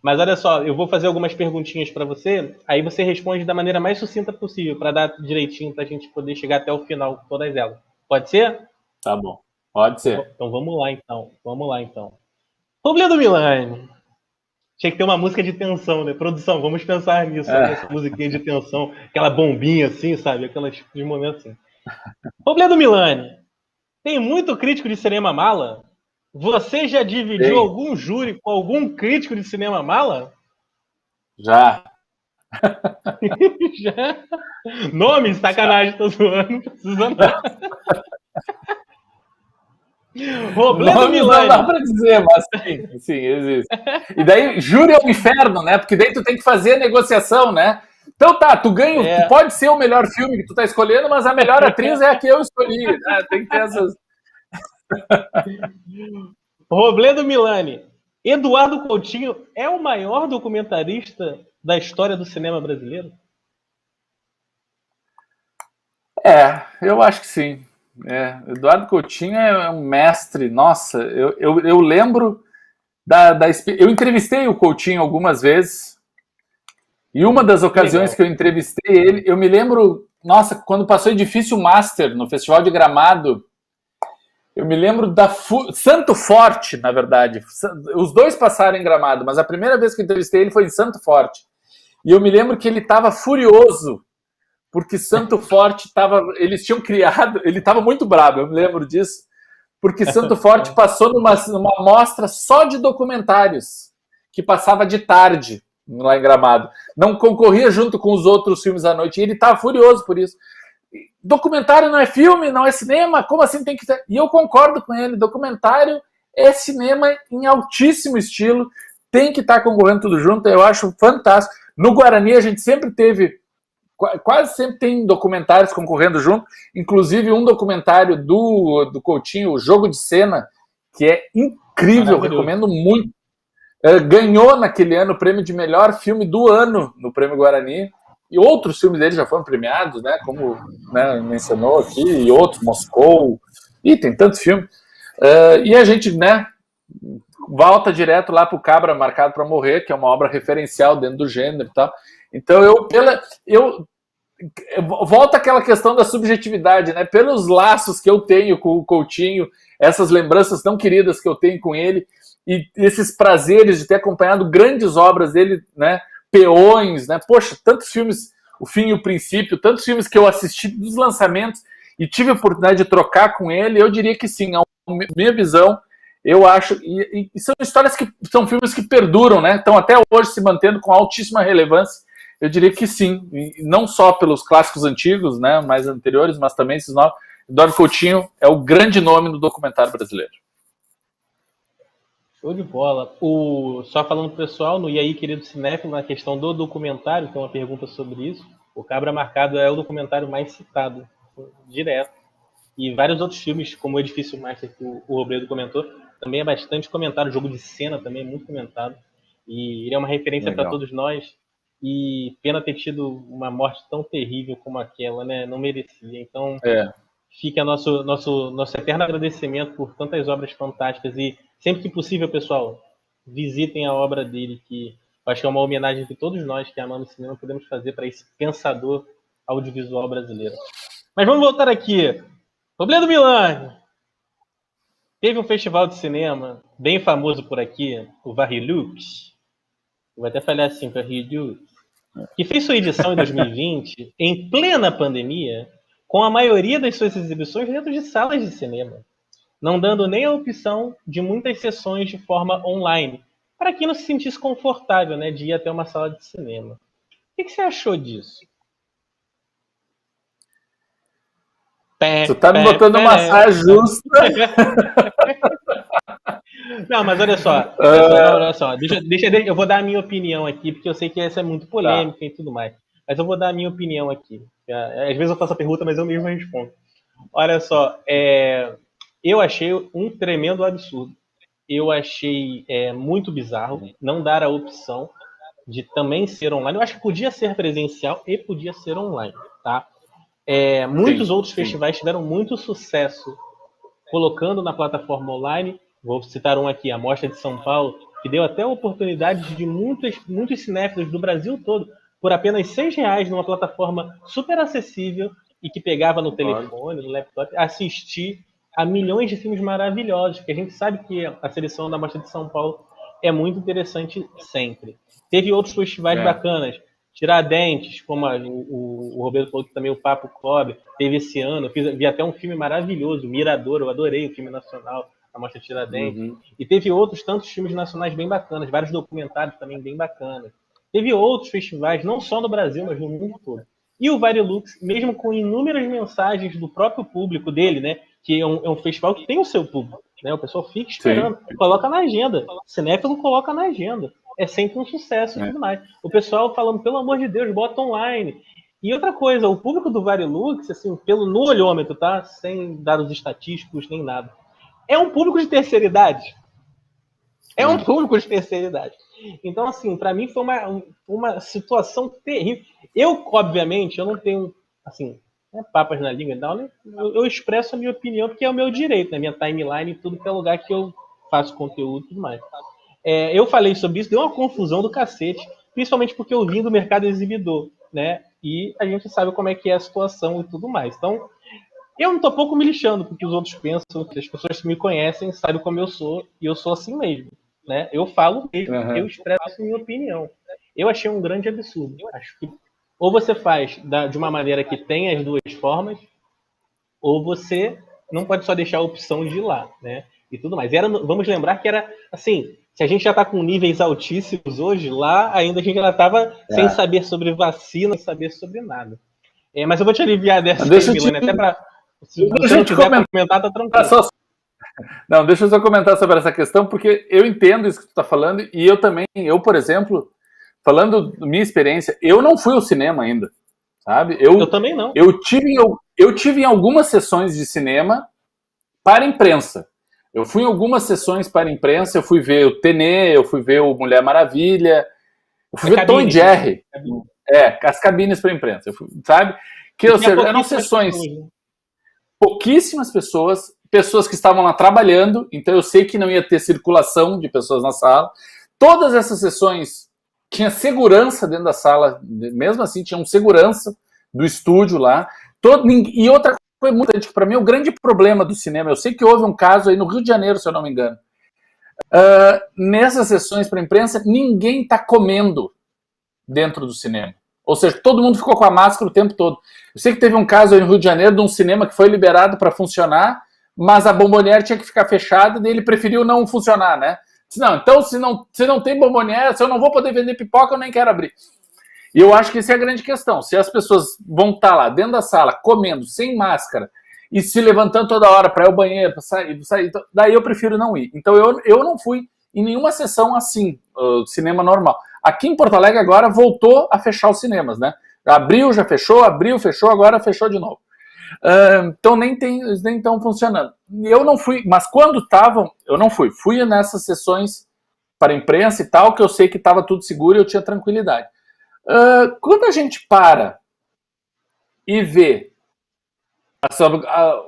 Mas olha só, eu vou fazer algumas perguntinhas para você, aí você responde da maneira mais sucinta possível, para dar direitinho para a gente poder chegar até o final com todas elas. Pode ser? Tá bom, pode ser. Então vamos lá então. Robledo Milani. Tinha que ter uma música de tensão, né? Produção, vamos pensar nisso, essa musiquinha de tensão, aquela bombinha assim, sabe? Aqueles momentos assim. Robledo Milani. Tem muito crítico de cinema mala? Você já dividiu algum júri com algum crítico de cinema mala? Já. Já? Nome? Sacanagem, tô zoando. Não precisa não. Robledo Milani. Não dá pra dizer, mas sim, existe. E daí, júri é o inferno, né? Porque daí tu tem que fazer a negociação, né? Então tá, tu ganha, tu pode ser o melhor filme que tu tá escolhendo, mas a melhor atriz é a que eu escolhi. Né? Tem que ter essas... Robledo Milani. Eduardo Coutinho é o maior documentarista da história do cinema brasileiro? Eu acho que sim. Eduardo Coutinho é um mestre. Nossa, eu lembro eu entrevistei o Coutinho algumas vezes. E uma das ocasiões que eu entrevistei ele, eu me lembro, nossa, quando passou Edifício Master no Festival de Gramado, Eu me lembro da Santo Forte, na verdade. Os dois passaram em Gramado, mas a primeira vez que eu entrevistei ele foi em Santo Forte. E eu me lembro que ele estava furioso, porque Santo Forte estava... Eles tinham criado... Ele estava muito bravo, eu me lembro disso, porque Santo Forte passou numa mostra só de documentários, que passava de tarde lá em Gramado. Não concorria junto com os outros filmes à noite. E ele estava furioso por isso. Documentário não é filme, não é cinema, como assim tem que ser? E eu concordo com ele, documentário é cinema em altíssimo estilo, tem que estar concorrendo tudo junto, eu acho fantástico. No Guarani a gente sempre teve, quase sempre tem documentários concorrendo junto, inclusive um documentário do Coutinho, o Jogo de Cena, que é incrível, recomendo muito. Ganhou naquele ano o prêmio de melhor filme do ano no Prêmio Guarani. E outros filmes dele já foram premiados, né? Como, né, mencionou aqui, e outros, Moscou, e tem tantos filmes. E a gente, né, volta direto lá para o Cabra Marcado para Morrer, que é uma obra referencial dentro do gênero e tal. Então, eu volta àquela questão da subjetividade, né? Pelos laços que eu tenho com o Coutinho, essas lembranças tão queridas que eu tenho com ele, e esses prazeres de ter acompanhado grandes obras dele, né? Peões, né? Poxa, tantos filmes, O Fim e o Princípio, tantos filmes que eu assisti dos lançamentos e tive a oportunidade de trocar com ele, eu diria que sim, a minha visão, eu acho, e são histórias que são filmes que perduram, né? Estão até hoje se mantendo com altíssima relevância, eu diria que sim, e não só pelos clássicos antigos, né, mais anteriores, mas também esses novos. Eduardo Coutinho é o grande nome do documentário brasileiro. Show de bola. Só falando pro pessoal, no E aí, querido cinéfilo, na questão do documentário, tem uma pergunta sobre isso. O Cabra Marcado é o documentário mais citado, direto. E vários outros filmes, como o Edifício Master, que o Robledo comentou, também é bastante comentado. O Jogo de Cena também é muito comentado. E ele é uma referência para todos nós. E pena ter tido uma morte tão terrível como aquela, né? Não merecia. Então, fica nosso eterno agradecimento por tantas obras fantásticas. E sempre que possível, pessoal, visitem a obra dele, que eu acho que é uma homenagem que todos nós que amamos cinema podemos fazer para esse pensador audiovisual brasileiro. Mas vamos voltar aqui. Robledo Milani. Teve um festival de cinema bem famoso por aqui, o Varilux. Vou até falar assim, Varilux, que fez sua edição em 2020, em plena pandemia, com a maioria das suas exibições dentro de salas de cinema, não dando nem a opção de muitas sessões de forma online, para quem não se sentisse confortável, né, de ir até uma sala de cinema. O que você achou disso? Tu tá me botando uma saia justa. Não, mas olha só. Eu vou dar a minha opinião aqui, porque eu sei que essa é muito polêmica e tudo mais. Mas eu vou dar a minha opinião aqui. Às vezes eu faço a pergunta, mas eu mesmo respondo. Olha só, eu achei um tremendo absurdo. Eu achei muito bizarro não dar a opção de também ser online. Eu acho que podia ser presencial e podia ser online, tá? Muitos outros festivais tiveram muito sucesso colocando na plataforma online. Vou citar um aqui, a Mostra de São Paulo, que deu até a oportunidade de muitos cinéfilos do Brasil todo, por apenas R$6 numa plataforma super acessível e que pegava no telefone, no laptop, assistir a milhões de filmes maravilhosos, porque a gente sabe que a seleção da Mostra de São Paulo é muito interessante sempre. Teve outros festivais bacanas, Tiradentes, como o Roberto falou que também o Papo Club teve esse ano. Vi até um filme maravilhoso, Mirador, eu adorei o filme nacional, a Mostra Tiradentes. E teve outros tantos filmes nacionais bem bacanas, vários documentários também bem bacanas. Teve outros festivais, não só no Brasil, mas no mundo todo. E o Varilux, mesmo com inúmeras mensagens do próprio público dele, né, que é um festival que tem o seu público, né, o pessoal fica esperando, coloca na agenda, o cinéfilo coloca na agenda. É sempre um sucesso e tudo mais. O pessoal falando, pelo amor de Deus, bota online. E outra coisa, o público do Varilux, assim, no olhômetro, tá? Sem dados estatísticos nem nada, é um público de terceira idade. É um público de terceira idade. Então, assim, para mim foi uma situação terrível. Eu, obviamente, eu não tenho, assim, papas na língua e tal, né? Eu expresso a minha opinião porque é o meu direito, na minha timeline e tudo que é lugar que eu faço conteúdo e tudo mais. Eu falei sobre isso, deu uma confusão do cacete, principalmente porque eu vim do mercado exibidor, né? E a gente sabe como é que é a situação e tudo mais. Então, Eu não tô pouco me lixando porque os outros pensam, que as pessoas que me conhecem sabem como eu sou, e eu sou assim mesmo. Né? Eu falo mesmo, eu expresso minha opinião. Eu achei um grande absurdo. Eu acho que ou você faz de uma maneira que tem as duas formas, ou você não pode só deixar a opção de ir lá, né? E tudo mais. Vamos lembrar que era assim, se a gente já está com níveis altíssimos hoje, lá ainda a gente já estava sem saber sobre vacina, sem saber sobre nada. Mas eu vou te aliviar dessa, Milani, até para se você não tiver para comentar, tá tranquilo. Não, deixa eu só comentar sobre essa questão, porque eu entendo isso que tu está falando, e eu também, por exemplo, falando da minha experiência, eu não fui ao cinema ainda, sabe? Eu também não. Eu tive em algumas sessões de cinema para imprensa. Eu fui em algumas sessões para imprensa, eu fui ver o Tenê, eu fui ver o Mulher Maravilha, eu fui ver Tom e Jerry. As cabines para imprensa, sabe? Que, ou seja, eram sessões... Pouquíssimas pessoas que estavam lá trabalhando, então eu sei que não ia ter circulação de pessoas na sala. Todas essas sessões tinha segurança dentro da sala, mesmo assim tinha um segurança do estúdio lá. E outra coisa muito importante, que para mim é o grande problema do cinema, eu sei que houve um caso aí no Rio de Janeiro, se eu não me engano. Nessas sessões para imprensa, ninguém está comendo dentro do cinema. Ou seja, todo mundo ficou com a máscara o tempo todo. Eu sei que teve um caso aí no Rio de Janeiro de um cinema que foi liberado para funcionar, mas a bomboniere tinha que ficar fechada e ele preferiu não funcionar, né? Não, então se não tem bomboniere, se eu não vou poder vender pipoca, eu nem quero abrir. E eu acho que essa é a grande questão. Se as pessoas vão estar lá dentro da sala, comendo, sem máscara, e se levantando toda hora para ir ao banheiro, para sair, daí eu prefiro não ir. Então eu não fui em nenhuma sessão assim, cinema normal. Aqui em Porto Alegre agora voltou a fechar os cinemas, né? Abriu, já fechou, abriu, fechou, agora fechou de novo. Então nem estão funcionando. Eu não fui, mas quando estavam, eu não fui. Fui nessas sessões para imprensa e tal, que eu sei que estava tudo seguro e eu tinha tranquilidade. Quando a gente para e vê,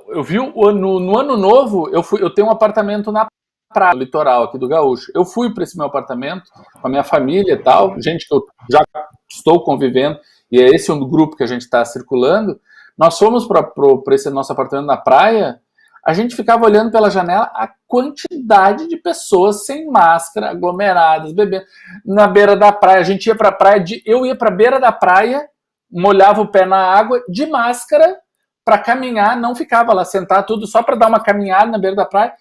eu vi no ano novo, eu tenho um apartamento na praia, no litoral aqui do Gaúcho. Eu fui para esse meu apartamento com a minha família e tal, gente que eu já estou convivendo, e é esse um grupo que a gente está circulando. Nós fomos para esse nosso apartamento na praia, a gente ficava olhando pela janela a quantidade de pessoas sem máscara, aglomeradas, bebendo, na beira da praia. A gente ia para a praia, eu ia para a beira da praia, molhava o pé na água, de máscara, para caminhar, não ficava lá sentado tudo só para dar uma caminhada na beira da praia.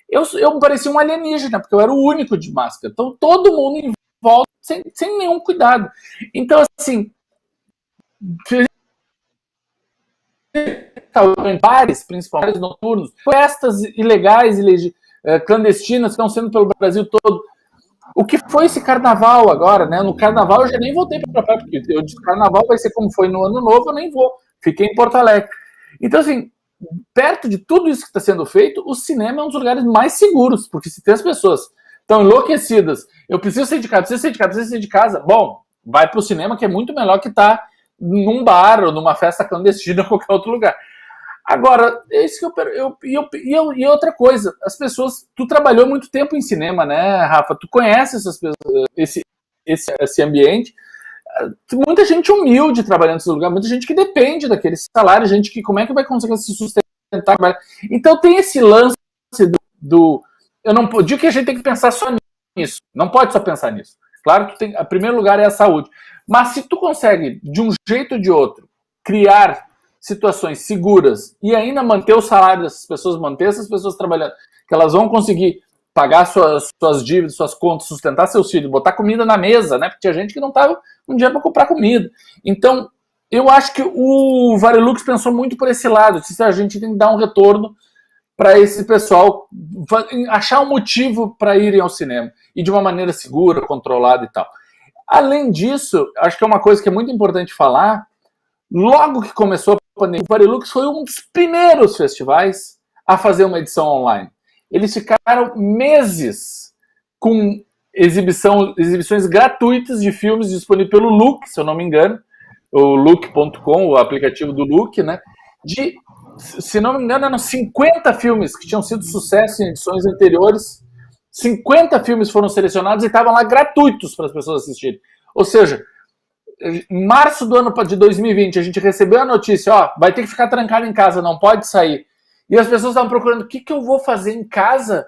Eu parecia um alienígena, porque eu era o único de máscara. Então todo mundo em volta sem nenhum cuidado. Então, assim, bares, principalmente noturnos, festas ilegais e clandestinas que estão sendo pelo Brasil todo. O que foi esse carnaval agora, né? No carnaval eu já nem voltei para a praia, porque eu disse carnaval vai ser como foi no ano novo, eu nem vou. Fiquei em Porto Alegre. Então, assim, perto de tudo isso que está sendo feito, o cinema é um dos lugares mais seguros, porque se tem as pessoas estão enlouquecidas, eu preciso sair de casa, preciso sair de casa, bom, vai para o cinema, que é muito melhor que estar num bar ou numa festa clandestina ou qualquer outro lugar. Agora, é isso que e outra coisa, as pessoas, tu trabalhou muito tempo em cinema, né, Rafa? Tu conhece essas pessoas, esse ambiente. Muita gente humilde trabalhando nesse lugar, muita gente que depende daquele salário, gente que como é que vai conseguir se sustentar. Então tem esse lance eu não digo que a gente tem que pensar só nisso, não pode só pensar nisso. Claro que em primeiro lugar é a saúde, mas se tu consegue, de um jeito ou de outro, criar situações seguras e ainda manter o salário dessas pessoas, manter essas pessoas trabalhando, que elas vão conseguir pagar suas dívidas, suas contas, sustentar seus filhos, botar comida na mesa, né? Porque tinha gente que não estava com dinheiro para comprar comida. Então, eu acho que o Varilux pensou muito por esse lado. A gente tem que dar um retorno para esse pessoal, achar um motivo para irem ao cinema. E de uma maneira segura, controlada e tal. Além disso, acho que é uma coisa que é muito importante falar, logo que começou a pandemia, o Varilux foi um dos primeiros festivais a fazer uma edição online. Eles ficaram meses com exibições gratuitas de filmes disponíveis pelo Look, se eu não me engano, o Look.com, o aplicativo do Look, né? Se não me engano, eram 50 filmes que tinham sido sucesso em edições anteriores. 50 filmes foram selecionados e estavam lá gratuitos para as pessoas assistirem. Ou seja, em março do ano de 2020, a gente recebeu a notícia, ó, vai ter que ficar trancado em casa, não pode sair. E as pessoas estavam procurando, o que eu vou fazer em casa?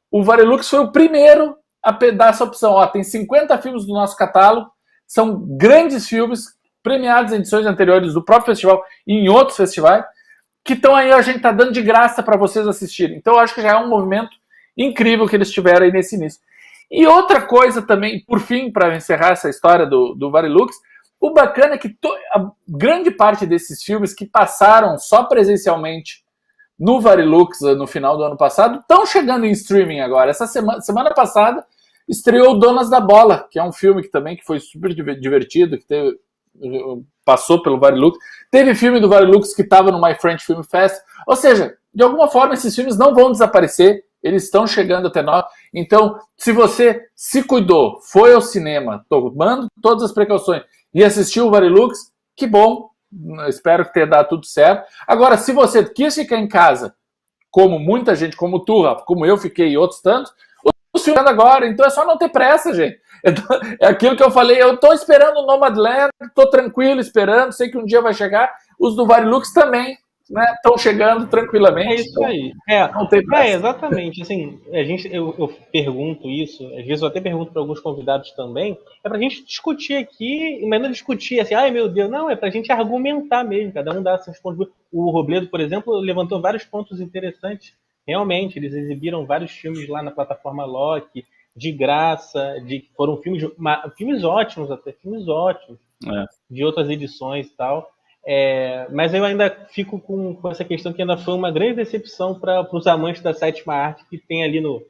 O Varilux foi o primeiro a dar essa opção. Ó, tem 50 filmes do nosso catálogo, são grandes filmes, premiados em edições anteriores do próprio festival e em outros festivais, que estão aí, a gente está dando de graça para vocês assistirem. Então, eu acho que já é um movimento incrível que eles tiveram aí nesse início. E outra coisa também, por fim, para encerrar essa história do Varilux, o bacana é que a grande parte desses filmes que passaram só presencialmente no Varilux no final do ano passado estão chegando em streaming agora. Essa semana passada estreou Donas da Bola, que é um filme que foi super divertido, que passou pelo Varilux. Teve filme do Varilux que estava no My French Film Fest. Ou seja, de alguma forma esses filmes não vão desaparecer, eles estão chegando até nós. Então, se você se cuidou, foi ao cinema, tomando todas as precauções e assistiu o Varilux, que bom, espero que tenha dado tudo certo. Agora, se você quis ficar em casa, como muita gente, como tu, como eu fiquei e outros tantos, os filmes agora, então é só não ter pressa, gente. É aquilo que eu falei, eu tô esperando o Nomadland, tô tranquilo esperando, sei que um dia vai chegar, os do Varilux também, né, estão chegando tranquilamente. É isso aí. Não tem pressa. Exatamente. Assim, eu pergunto isso, às vezes eu até pergunto para alguns convidados também, é pra gente discutir aqui, mas não discutir assim, ai meu Deus, não, é pra gente argumentar mesmo, cada um dá seus pontos. O Robledo, por exemplo, levantou vários pontos interessantes. Realmente, eles exibiram vários filmes lá na plataforma Loki, de graça, foram filmes ótimos até, de outras edições e tal. Mas eu ainda fico com essa questão que ainda foi uma grande decepção para os amantes da sétima arte que tem ali no...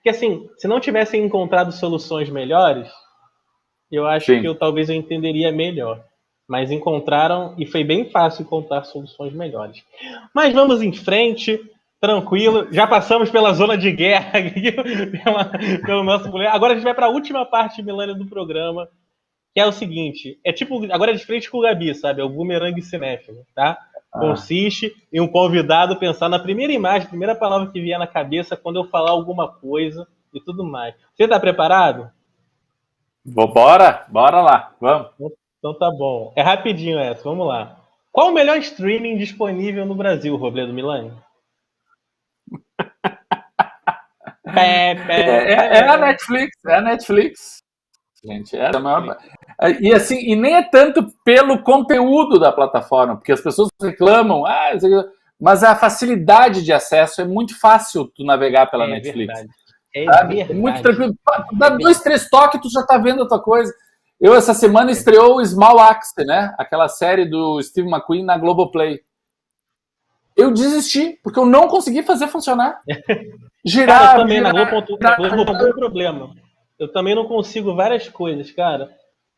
que assim, se não tivessem encontrado soluções melhores, eu acho que talvez eu entenderia melhor. Mas encontraram, e foi bem fácil encontrar soluções melhores. Mas vamos em frente, tranquilo. Já passamos pela zona de guerra aqui, pelo nosso mulher. Agora a gente vai para a última parte, Milânia, do programa, que é o seguinte, agora é de frente com o Gabi, sabe? É o bumerangue cinéfilo, tá? Consiste em um convidado pensar na primeira imagem, primeira palavra que vier na cabeça quando eu falar alguma coisa e tudo mais. Você tá preparado? Bora lá, vamos. Então tá bom. É rapidinho essa, vamos lá. Qual o melhor streaming disponível no Brasil, Robledo Milani? É a Netflix. Gente, é a maior... E assim, e nem é tanto pelo conteúdo da plataforma, porque as pessoas reclamam, mas a facilidade de acesso é muito fácil tu navegar pela Netflix. Verdade. É muito tranquilo. Dá 2, 3 toques, tu já tá vendo a tua coisa. Eu, essa semana, estreou o Small Axe, né? Aquela série do Steve McQueen na Globoplay. Eu desisti, porque eu não consegui fazer funcionar. Girar, cara, eu também, na Globo tem um problema. Eu também não consigo várias coisas, cara.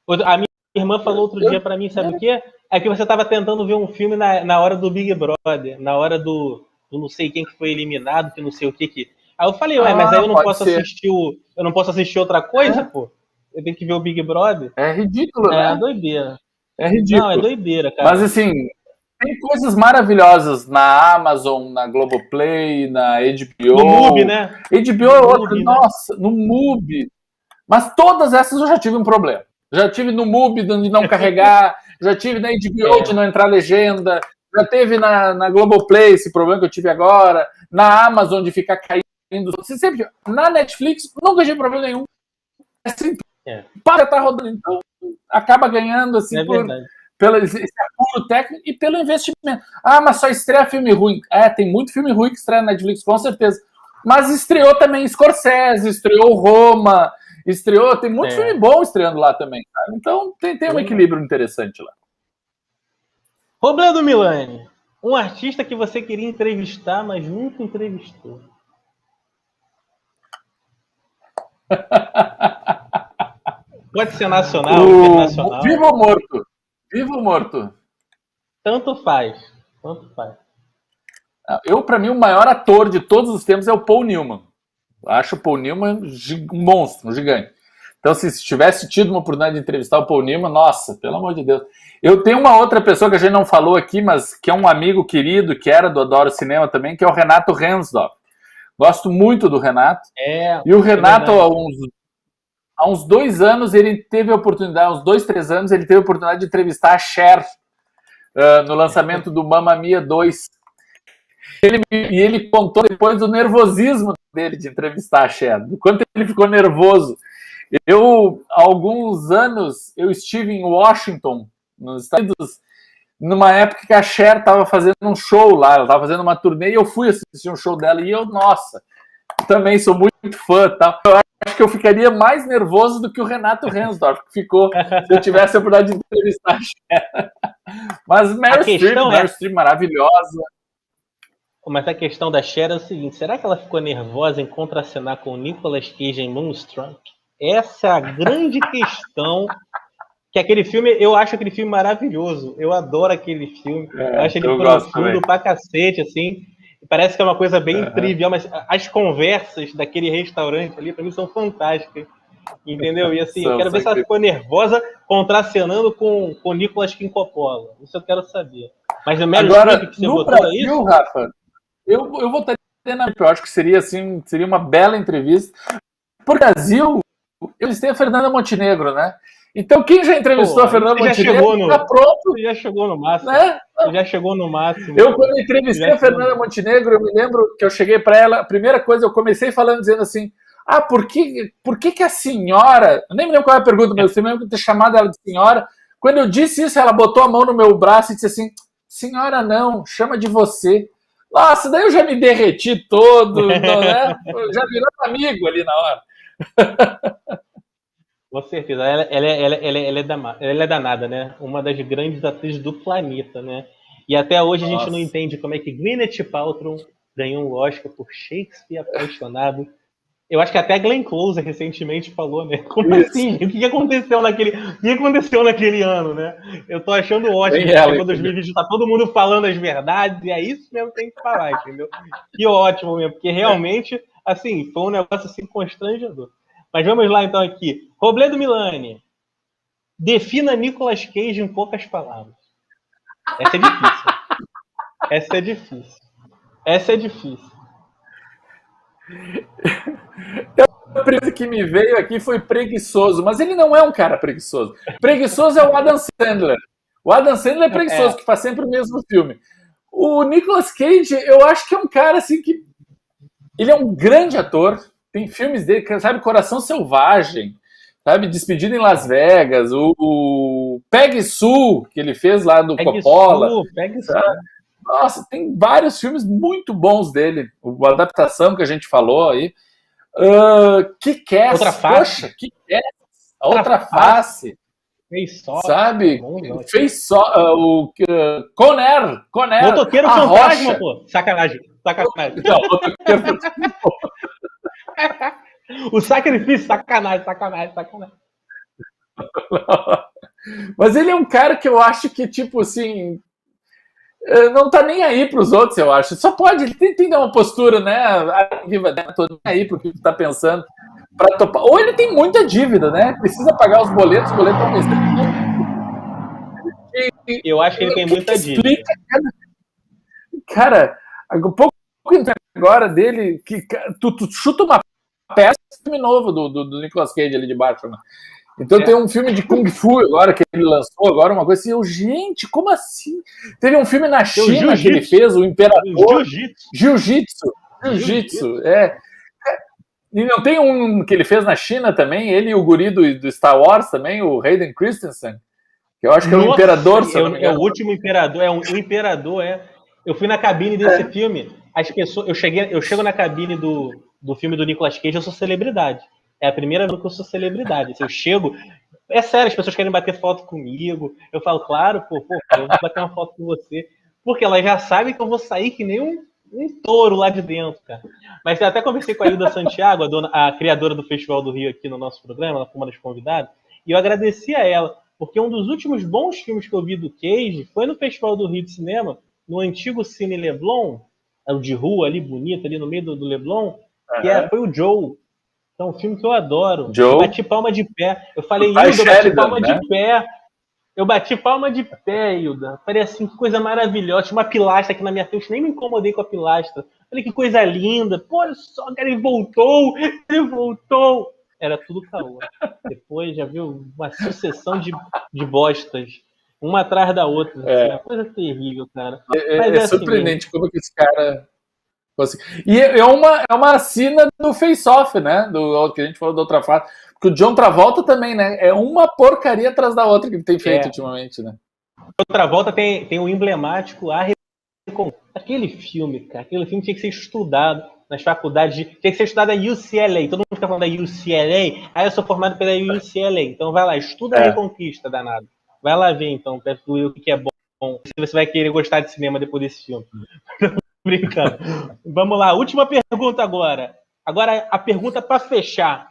A minha irmã falou outro dia pra mim, sabe o quê? É que você tava tentando ver um filme na hora do Big Brother, na hora do não sei quem que foi eliminado, que não sei o que. Aí eu falei, mas aí eu não posso assistir eu não posso assistir outra coisa, pô? Eu tenho que ver o Big Brother? É ridículo, né? É doideira. É ridículo. Não, é doideira, cara. Mas assim, tem coisas maravilhosas na Amazon, na Globoplay, na HBO. No MUBI, né? HBO é outra, nossa, no MUBI. Mas todas essas eu já tive um problema. Já tive no MUBI de não carregar, já tive na HBO de não entrar legenda, já teve na Globoplay esse problema que eu tive agora, na Amazon de ficar caindo. Sempre, na Netflix, nunca tive problema nenhum. É simples. Para estar rodando, então acaba ganhando assim pelo esse apuro técnico e pelo investimento. Mas só estreia filme ruim. Tem muito filme ruim que estreia na Netflix, com certeza. Mas estreou também Scorsese, estreou Roma, tem muito filme bom estreando lá também, cara. Então tem um equilíbrio interessante lá. Robledo Milani, um artista que você queria entrevistar, mas nunca entrevistou. Pode ser nacional, internacional. Vivo ou morto? Vivo ou morto? Tanto faz. Para mim, o maior ator de todos os tempos é o Paul Newman. Acho o Paul Newman um monstro, um gigante. Então, se tivesse tido uma oportunidade de entrevistar o Paul Newman, nossa, pelo amor de Deus. Eu tenho uma outra pessoa que a gente não falou aqui, mas que é um amigo querido, que era do Adoro Cinema também, que é o Renato Rensdorf. Gosto muito do Renato. E o Renato, há uns 2 anos ele teve a oportunidade, uns 2, 3 anos, ele teve a oportunidade de entrevistar a Cher no lançamento do Mamma Mia 2. E ele contou depois do nervosismo dele de entrevistar a Cher, do quanto ele ficou nervoso. Há alguns anos, eu estive em Washington, nos Estados Unidos, numa época que a Cher estava fazendo um show lá, ela estava fazendo uma turnê, e eu fui assistir um show dela, e nossa, também sou muito fã, tá? Eu acho que eu ficaria mais nervoso do que o Renato Rensdorf, que ficou, se eu tivesse a oportunidade de entrevistar a Cher. Mas Meryl Streep maravilhosa. Mas a questão da Cher é o seguinte, será que ela ficou nervosa em contracenar com o Nicolas Cage em Moonstruck? Essa é a grande questão, que aquele filme, eu acho aquele filme maravilhoso, eu adoro aquele filme, eu acho ele profundo pra cacete, assim, parece que é uma coisa bem trivial, mas as conversas daquele restaurante ali, pra mim, são fantásticas, entendeu? E assim, eu quero ver se ela ficou nervosa contracenando com o Nicolas Coppola, isso eu quero saber. Mas o Meryl Streep que você no botou Brasil, isso? Rafa, eu votaria na... Eu acho que seria uma bela entrevista. Por Brasil, eu entrevistei a Fernanda Montenegro, né? Então, quem já entrevistou a Fernanda Montenegro está pronto. Você já chegou no máximo. Né? Você já chegou no máximo. Eu, quando entrevistei a Fernanda Montenegro, eu me lembro que eu cheguei para ela, a primeira coisa, eu comecei falando, dizendo assim, por que a senhora... Eu nem me lembro qual é a pergunta, mas eu lembro de ter chamado ela de senhora. Quando eu disse isso, ela botou a mão no meu braço e disse assim, senhora não, chama de você. Nossa, daí eu já me derreti todo, né? Já virou amigo ali na hora. Com certeza, ela é danada, né? Uma das grandes atrizes do planeta, né? E até hoje a gente não entende como é que Gwyneth Paltrow ganhou um Oscar por Shakespeare Apaixonado. Eu acho que até a Glenn Close recentemente falou, né? Como assim? O que aconteceu naquele ano, né? Eu tô achando ótimo. Chegou 2020, tá todo mundo falando as verdades, e é isso mesmo que tem que falar, entendeu? Que ótimo mesmo, porque realmente, assim, foi um negócio assim constrangedor. Mas vamos lá então aqui. Robledo Milani. Defina Nicolas Cage em poucas palavras. Essa é difícil. A primeira que me veio aqui foi preguiçoso, mas ele não é um cara preguiçoso. Preguiçoso é o Adam Sandler. O Adam Sandler é preguiçoso, que faz sempre o mesmo filme. O Nicolas Cage, eu acho que é um cara assim que... Ele é um grande ator. Tem filmes dele, sabe, Coração Selvagem, sabe, Despedida em Las Vegas, o Peggy Sue, que ele fez lá do Coppola. Peggy Sue. Nossa, tem vários filmes muito bons dele. A adaptação que a gente falou aí. Kick-Ass. Outra Face. Poxa, Kick-Ass. Outra Face. Fez só. Sabe? Fez só. O Conner. Motoqueiro Fantasma, pô. Sacanagem. Não, Motoqueiro Fantasma. O sacrifício, sacanagem. Mas ele é um cara que eu acho que, tipo assim, não tá nem aí pros outros, eu acho. Só pode, ele tem que dar uma postura, né? Tô nem aí pro que tu tá pensando pra topar. Ou ele tem muita dívida, né? Precisa pagar os boletos estão pensando. Eu acho que ele tem muita dívida. Cara, um pouco agora dele, que tu chuta uma peça filme novo do Nicolas Cage ali de baixo, né? Então tem um filme de Kung Fu agora que ele lançou, agora uma coisa assim, gente, como assim? Teve um filme na China que ele fez, o Imperador. Jiu-Jitsu, E não tem um que ele fez na China também, ele e o guri do Star Wars também, o Hayden Christensen, que eu acho que é o Imperador. É o último Imperador, o Imperador, Eu fui na cabine desse filme, as pessoas, eu chego na cabine do filme do Nicolas Cage, eu sou celebridade. É a primeira vez que eu sou celebridade. Assim, eu chego, é sério, as pessoas querem bater foto comigo. Eu falo, claro, eu vou bater uma foto com você. Porque elas já sabem que eu vou sair que nem um touro lá de dentro, cara. Mas eu até conversei com a Hilda Santiago, a criadora do Festival do Rio aqui no nosso programa, ela foi uma das convidadas, e eu agradeci a ela, porque um dos últimos bons filmes que eu vi do Cage foi no Festival do Rio de Cinema, no antigo Cine Leblon, o de rua ali, bonito, ali no meio do Leblon, que foi o Joe. Então, um filme que eu adoro. Joe? Eu bati palma de pé. Eu falei, Hilda, eu bati palma de pé. Eu bati palma de pé, Hilda. Falei assim, que coisa maravilhosa. Tinha uma pilastra aqui na minha frente, nem me incomodei com a pilastra. Falei, que coisa linda. Pô, olha só, cara, ele voltou. era tudo caô. Depois já viu uma sucessão de bostas, uma atrás da outra. Assim, uma coisa terrível, cara. Mas É assim surpreendente como que esse cara... E é uma cena do Face Off, né? Do que a gente falou da outra fase. Porque o John Travolta também, né? É uma porcaria atrás da outra que ele tem feito ultimamente, né? Outra volta tem o emblemático aquele filme, cara. Aquele filme tinha que ser estudado nas faculdades. Tinha que ser estudado na UCLA. Todo mundo fica falando da UCLA. Aí eu sou formado pela UCLA. Então vai lá, estuda a Reconquista, danado. Vai lá ver, então, pra tu ver o que é bom. Se você vai querer gostar de cinema depois desse filme. Brincando. Vamos lá, última pergunta agora. Agora a pergunta para fechar.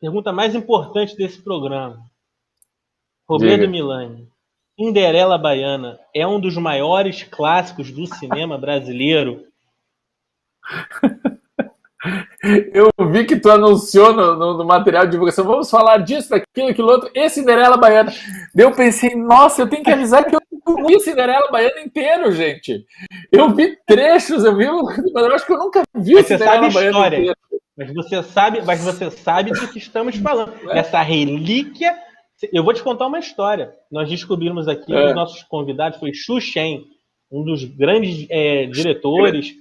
Pergunta mais importante desse programa. Robledo Milani. Cinderela Baiana é um dos maiores clássicos do cinema brasileiro? Eu vi que tu anunciou no material de divulgação, vamos falar disso, daquilo, aquilo outro, e Cinderela Baiana. Eu pensei, nossa, eu tenho que avisar que eu não vi Cinderela Baiana inteiro, gente. Eu vi trechos, mas eu acho que eu nunca vi Cinderela Baiana inteiro. Mas você sabe do que estamos falando. Essa relíquia. Eu vou te contar uma história. Nós descobrimos aqui, um dos nossos convidados foi Xu Shen, um dos grandes diretores.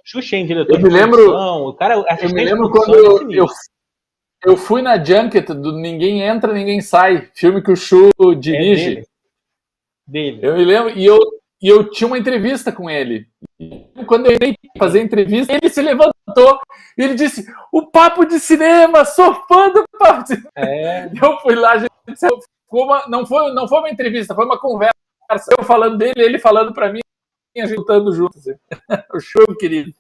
Xu Shen, diretor de produção. O cara, eu me lembro quando eu fui na Junket do Ninguém Entra, Ninguém Sai, filme que o Xu dirige. Dele. Eu me lembro, e eu tinha uma entrevista com ele. E quando eu ia fazer a entrevista, ele se levantou e ele disse: o Papo de Cinema, sou fã do Papo de Cinema. Eu fui lá, gente, não foi uma entrevista, foi uma conversa. Eu falando dele, ele falando para mim, juntando juntos. Assim. O show, querido.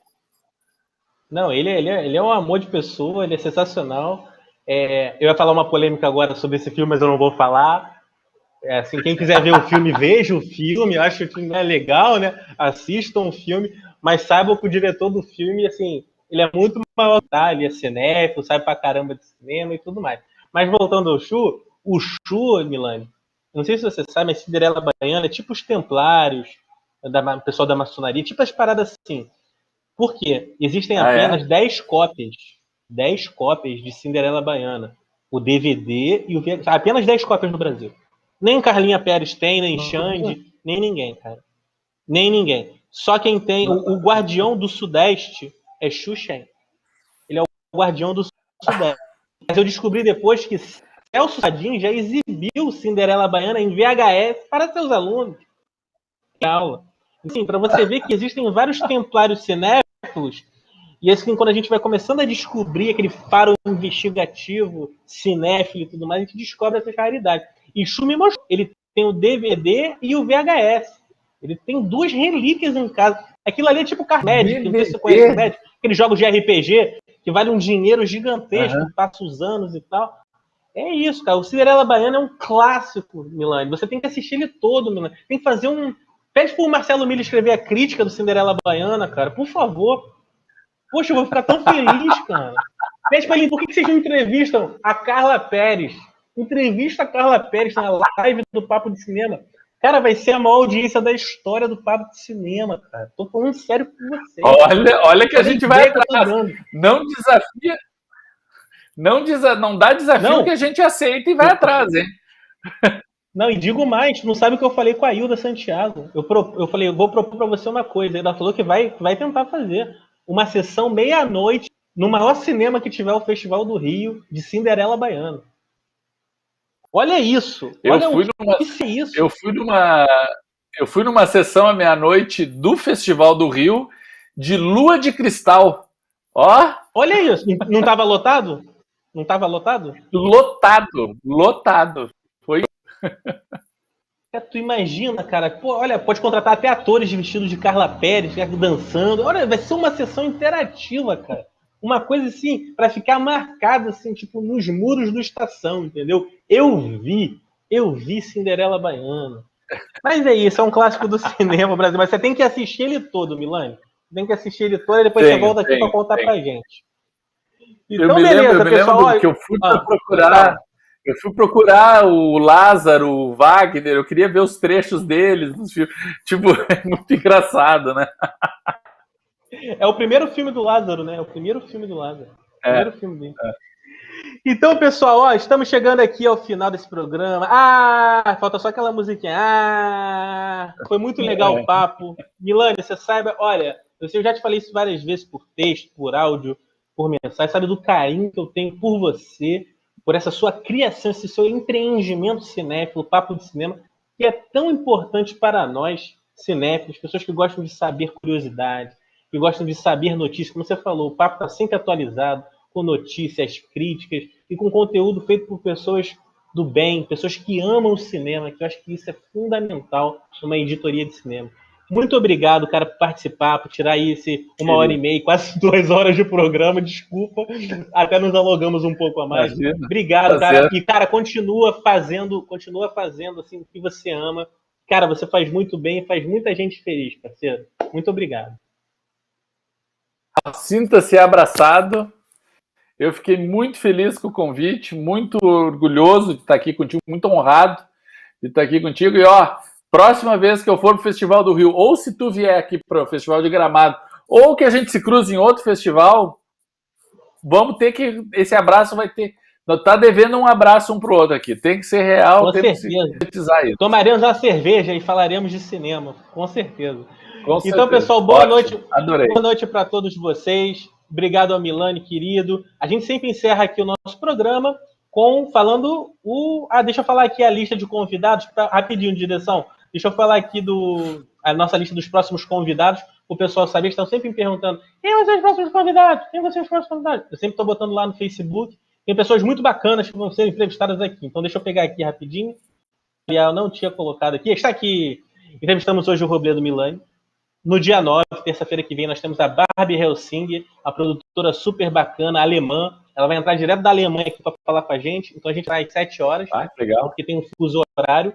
Não, ele é um amor de pessoa, ele é sensacional. Eu ia falar uma polêmica agora sobre esse filme, mas eu não vou falar. Assim, quem quiser ver o filme, veja o filme. Eu acho que o filme é legal, né? Assistam o filme, mas saibam que o diretor do filme, assim, ele é muito maior, tá? Ele é cinéfilo, sabe pra caramba de cinema e tudo mais. Mas voltando ao Xu, o Xu, Milani, não sei se você sabe, mas Cinderela Baiana é tipo os Templários, o pessoal da maçonaria, tipo as paradas assim. Por quê? Existem apenas 10 cópias de Cinderela Baiana. O DVD e o VHS. Apenas 10 cópias no Brasil. Nem Carlinha Pérez tem, nem Xande, nem ninguém, cara. Nem ninguém. Só quem tem, o Guardião do Sudeste é Xu Shen. Ele é o Guardião do Sudeste. Mas eu descobri depois que Celso Sadinho já exibiu Cinderela Baiana em VHS para seus alunos. Em aula. Assim, para você ver que existem vários templários cinéfilos, e assim, quando a gente vai começando a descobrir aquele faro investigativo, cinéfilo e tudo mais, a gente descobre essa raridade. E Xu me mostrou, ele tem o DVD e o VHS. Ele tem 2 relíquias em casa. Aquilo ali é tipo Carmédico, não sei se você conhece o Carmédico, aqueles jogos de RPG que vale um dinheiro gigantesco, passa os anos e tal. É isso, cara. O Cinderela Baiana é um clássico, Milani. Você tem que assistir ele todo, Milani. Tem que fazer um... Pede pro Marcelo Miller escrever a crítica do Cinderela Baiana, cara. Por favor. Poxa, eu vou ficar tão feliz, cara. Pede pra ele, por que vocês não entrevistam a Carla Pérez? Entrevista a Carla Pérez na live do Papo de Cinema. Cara, vai ser a maior audiência da história do Papo de Cinema, cara. Tô falando sério com vocês. Olha que a gente vai atrás. Não desafia. Não dá desafio que a gente aceita e vai atrás, hein? Não, e digo mais, não sabe o que eu falei com a Hilda Santiago. Eu falei, eu vou propor pra você uma coisa. Ela falou que vai tentar fazer uma sessão meia-noite no maior cinema que tiver o Festival do Rio de Cinderela Baiana. Olha isso. Eu fui numa sessão à meia-noite do Festival do Rio de Lua de Cristal. Ó! Olha isso. Não estava lotado? Não estava lotado? Lotado. Foi. Tu imagina, cara, pô, olha, pode contratar até atores vestidos de Carla Pérez, dançando. Olha, vai ser uma sessão interativa, cara. Uma coisa assim, para ficar marcada, assim, tipo, nos muros do Estação, entendeu? Eu vi Cinderela Baiana. Mas é isso, é um clássico do cinema brasileiro. Mas você tem que assistir ele todo, Milani. Tem que assistir ele todo e depois você volta aqui para contar pra gente. Então, beleza, pessoal. Lembro que eu fui procurar. Eu fui procurar o Lázaro, o Wagner, eu queria ver os trechos deles nos filmes. Tipo, é muito engraçado, né? É o primeiro filme do Lázaro, né? É o primeiro filme do Lázaro. O primeiro filme dele. Então, pessoal, ó, estamos chegando aqui ao final desse programa. Falta só aquela musiquinha. Foi muito legal o papo. Milani, você saiba, olha, eu já te falei isso várias vezes por texto, por áudio, por mensagem, sabe do carinho que eu tenho por você, por essa sua criação, esse seu empreendimento cinéfilo, papo de cinema, que é tão importante para nós, cinéfilos, pessoas que gostam de saber curiosidade, que gostam de saber notícias. Como você falou, o papo está sempre atualizado, com notícias, críticas e com conteúdo feito por pessoas do bem, pessoas que amam o cinema, que eu acho que isso é fundamental numa editoria de cinema. Muito obrigado, cara, por participar, por tirar aí uma hora e meia, quase 2 horas de programa, desculpa, até nos alongamos um pouco a mais. Imagina. Obrigado, cara. E, cara, continua fazendo assim, o que você ama. Cara, você faz muito bem e faz muita gente feliz, parceiro. Muito obrigado. Sinta-se abraçado. Eu fiquei muito feliz com o convite, muito orgulhoso de estar aqui contigo, muito honrado de estar aqui contigo. E, ó, próxima vez que eu for pro Festival do Rio, ou se tu vier aqui pro Festival de Gramado, ou que a gente se cruze em outro festival, vamos ter que... Esse abraço vai ter... Tá devendo um abraço um pro outro aqui. Tem que ser real, com tem certeza. que sintetizar isso. Tomaremos uma cerveja e falaremos de cinema, com certeza. Com então, certeza. Pessoal, boa noite. Adorei. Boa noite para todos vocês. Obrigado ao Milani, querido. A gente sempre encerra aqui o nosso programa falando deixa eu falar aqui a lista de convidados, rapidinho, direção. Deixa eu falar aqui a nossa lista dos próximos convidados, o pessoal saber que estão sempre me perguntando: quem vão ser os próximos convidados? Quem vão ser os próximos convidados? Eu sempre estou botando lá no Facebook. Tem pessoas muito bacanas que vão ser entrevistadas aqui. Então, deixa eu pegar aqui rapidinho. Eu não tinha colocado aqui. Está aqui. Entrevistamos hoje o Robledo Milani. No dia 9, terça-feira que vem, nós temos a Barbie Helsing, a produtora super bacana, alemã. Ela vai entrar direto da Alemanha aqui para falar com a gente. Então, a gente vai às 7 horas. Legal. Porque tem um fuso horário.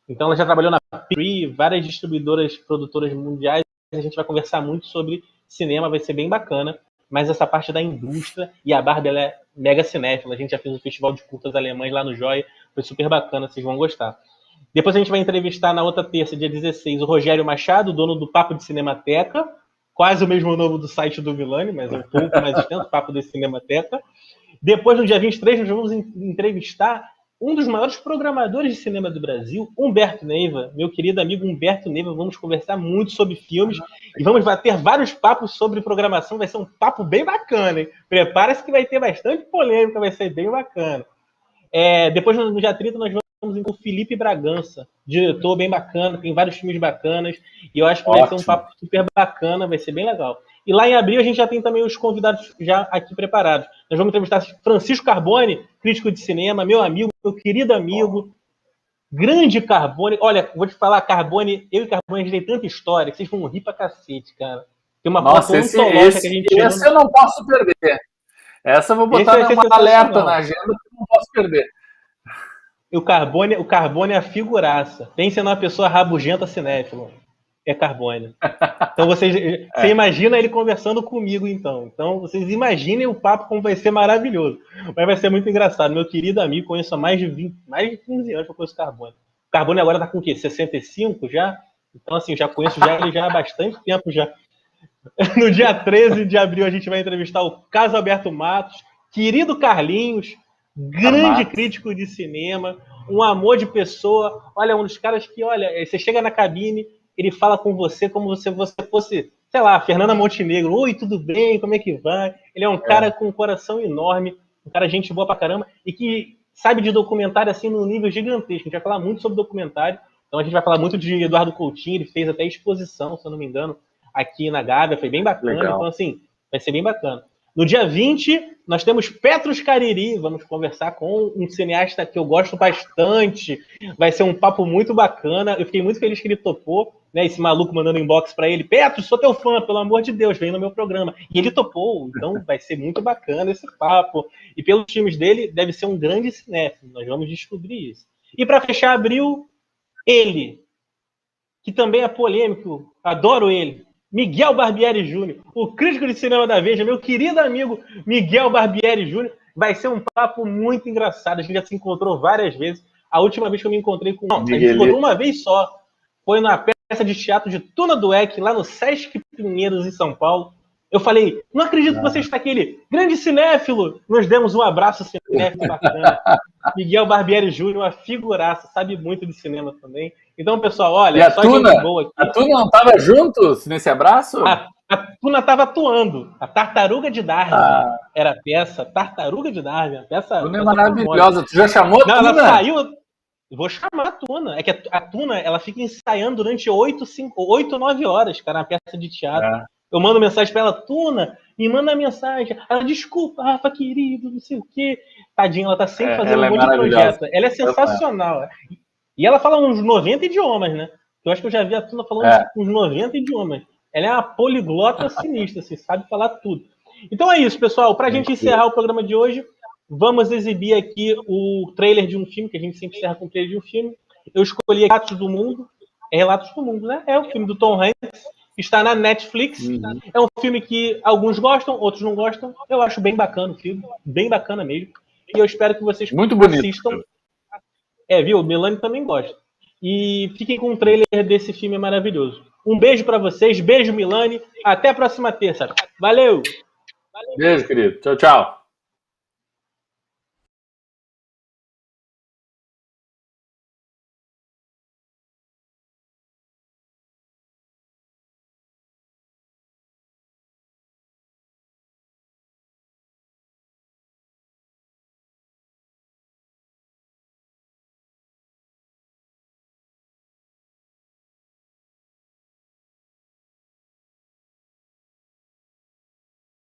Então, ela já trabalhou na Free, várias distribuidoras, produtoras mundiais. A gente vai conversar muito sobre cinema, vai ser bem bacana. Mas essa parte da indústria, e a Barbie, ela é mega cinéfila. A gente já fez um festival de curtas alemães lá no Joia. Foi super bacana, vocês vão gostar. Depois a gente vai entrevistar na outra terça, dia 16, o Rogério Machado, dono do Papo de Cinemateca, quase o mesmo nome do site do Milani, mas é um pouco mais extenso, Papo de Cinemateca. Depois, no dia 23, nós vamos entrevistar um dos maiores programadores de cinema do Brasil, Humberto Neiva, meu querido amigo Humberto Neiva. Vamos conversar muito sobre filmes e vamos bater vários papos sobre programação. Vai ser um papo bem bacana, hein? Prepara-se que vai ter bastante polêmica, vai ser bem bacana. Depois, no dia 30, nós vamos com o Felipe Bragança, diretor bem bacana, tem vários filmes bacanas, e eu acho que vai ser um papo super bacana, vai ser bem legal. E lá em abril a gente já tem também os convidados já aqui preparados. Nós vamos entrevistar Francisco Carbone, crítico de cinema, meu amigo, meu querido amigo, grande Carbone. Olha, vou te falar, Carbone, eu e Carbone a gente tem tanta história que vocês vão rir pra cacete, cara. Tem uma foto antológica que a gente tirou. Esse eu não posso perder. Essa eu vou botar uma alerta na agenda que eu não posso perder. O Carbone é a figuraça. Pense numa pessoa rabugenta cinéfila. É Carbone. Então você imagina ele conversando comigo, então. Então vocês imaginem o papo como vai ser maravilhoso. Mas vai ser muito engraçado. Meu querido amigo, conheço há mais de 15 anos que eu conheço o Carbone. O Carbone agora tá com o quê? 65 já? Então, assim, já conheço ele já há bastante tempo já. No dia 13 de abril a gente vai entrevistar o Carlos Alberto Matos, querido Carlinhos, grande crítico de cinema, um amor de pessoa. Olha, um dos caras que, olha, você chega na cabine, ele fala com você como se você fosse, sei lá, Fernanda Montenegro. Oi, tudo bem? Como é que vai? Ele é um cara com um coração enorme, um cara gente boa pra caramba, e que sabe de documentário assim num nível gigantesco. A gente vai falar muito sobre documentário. Então a gente vai falar muito de Eduardo Coutinho, ele fez até exposição, se eu não me engano, aqui na Gávea, foi bem bacana. Legal. Então, assim, vai ser bem bacana. No dia 20, nós temos Petros Cariri, vamos conversar com um cineasta que eu gosto bastante, vai ser um papo muito bacana, eu fiquei muito feliz que ele topou, né, esse maluco mandando inbox para ele: Petros, sou teu fã, pelo amor de Deus, vem no meu programa. E ele topou, então vai ser muito bacana esse papo. E pelos filmes dele, deve ser um grande cinéfilo, nós vamos descobrir isso. E para fechar abril, ele, que também é polêmico, adoro ele, Miguel Barbieri Júnior, o crítico de cinema da Veja, meu querido amigo Miguel Barbieri Júnior. Vai ser um papo muito engraçado. A gente já se encontrou várias vezes. A última vez que eu me encontrei com... Não, a gente se encontrou uma vez só. Foi na peça de teatro de Tuna Dueck, lá no Sesc Pinheiros, em São Paulo. Eu falei, não acredito que você está aqui. Ele, grande cinéfilo. Nos demos um abraço cinéfilo bacana. Miguel Barbieri Júnior, uma figuraça, sabe muito de cinema também. Então, pessoal, olha, E a só Tuna? gente boa aqui. A Tuna não estava junto nesse abraço? A Tuna estava atuando. A Tartaruga de Darwin era a peça. Tartaruga de Darwin, a peça. Tuna é maravilhosa. Tu já chamou a Não, Tuna? ela saiu. Vou chamar a Tuna. É que a Tuna, ela fica ensaiando durante 8, 9 horas, cara, na peça de teatro. Eu mando mensagem pra ela, Tuna, me manda mensagem. Ela, desculpa, Rafa, querido, não sei o quê. Tadinha, ela tá sempre fazendo um monte de projeto. Ela é sensacional. E ela fala uns 90 idiomas, né? Eu acho que eu já vi a Tuna falando uns 90 idiomas. Ela é uma poliglota sinistra, assim, sabe falar tudo. Então é isso, pessoal. Pra gente encerrar o programa de hoje, vamos exibir aqui o trailer de um filme, que a gente sempre encerra com o trailer de um filme. Eu escolhi Relatos do Mundo. É Relatos do Mundo, né? É o filme do Tom Hanks. Está na Netflix. É um filme que alguns gostam, outros não gostam. Eu acho bem bacana o filme. Bem bacana mesmo. E eu espero que vocês assistam. Viu? O Milani também gosta. E fiquem com o trailer desse filme maravilhoso. Um beijo para vocês. Beijo, Milani. Até a próxima terça. Valeu! Beijo, querido. Tchau, tchau.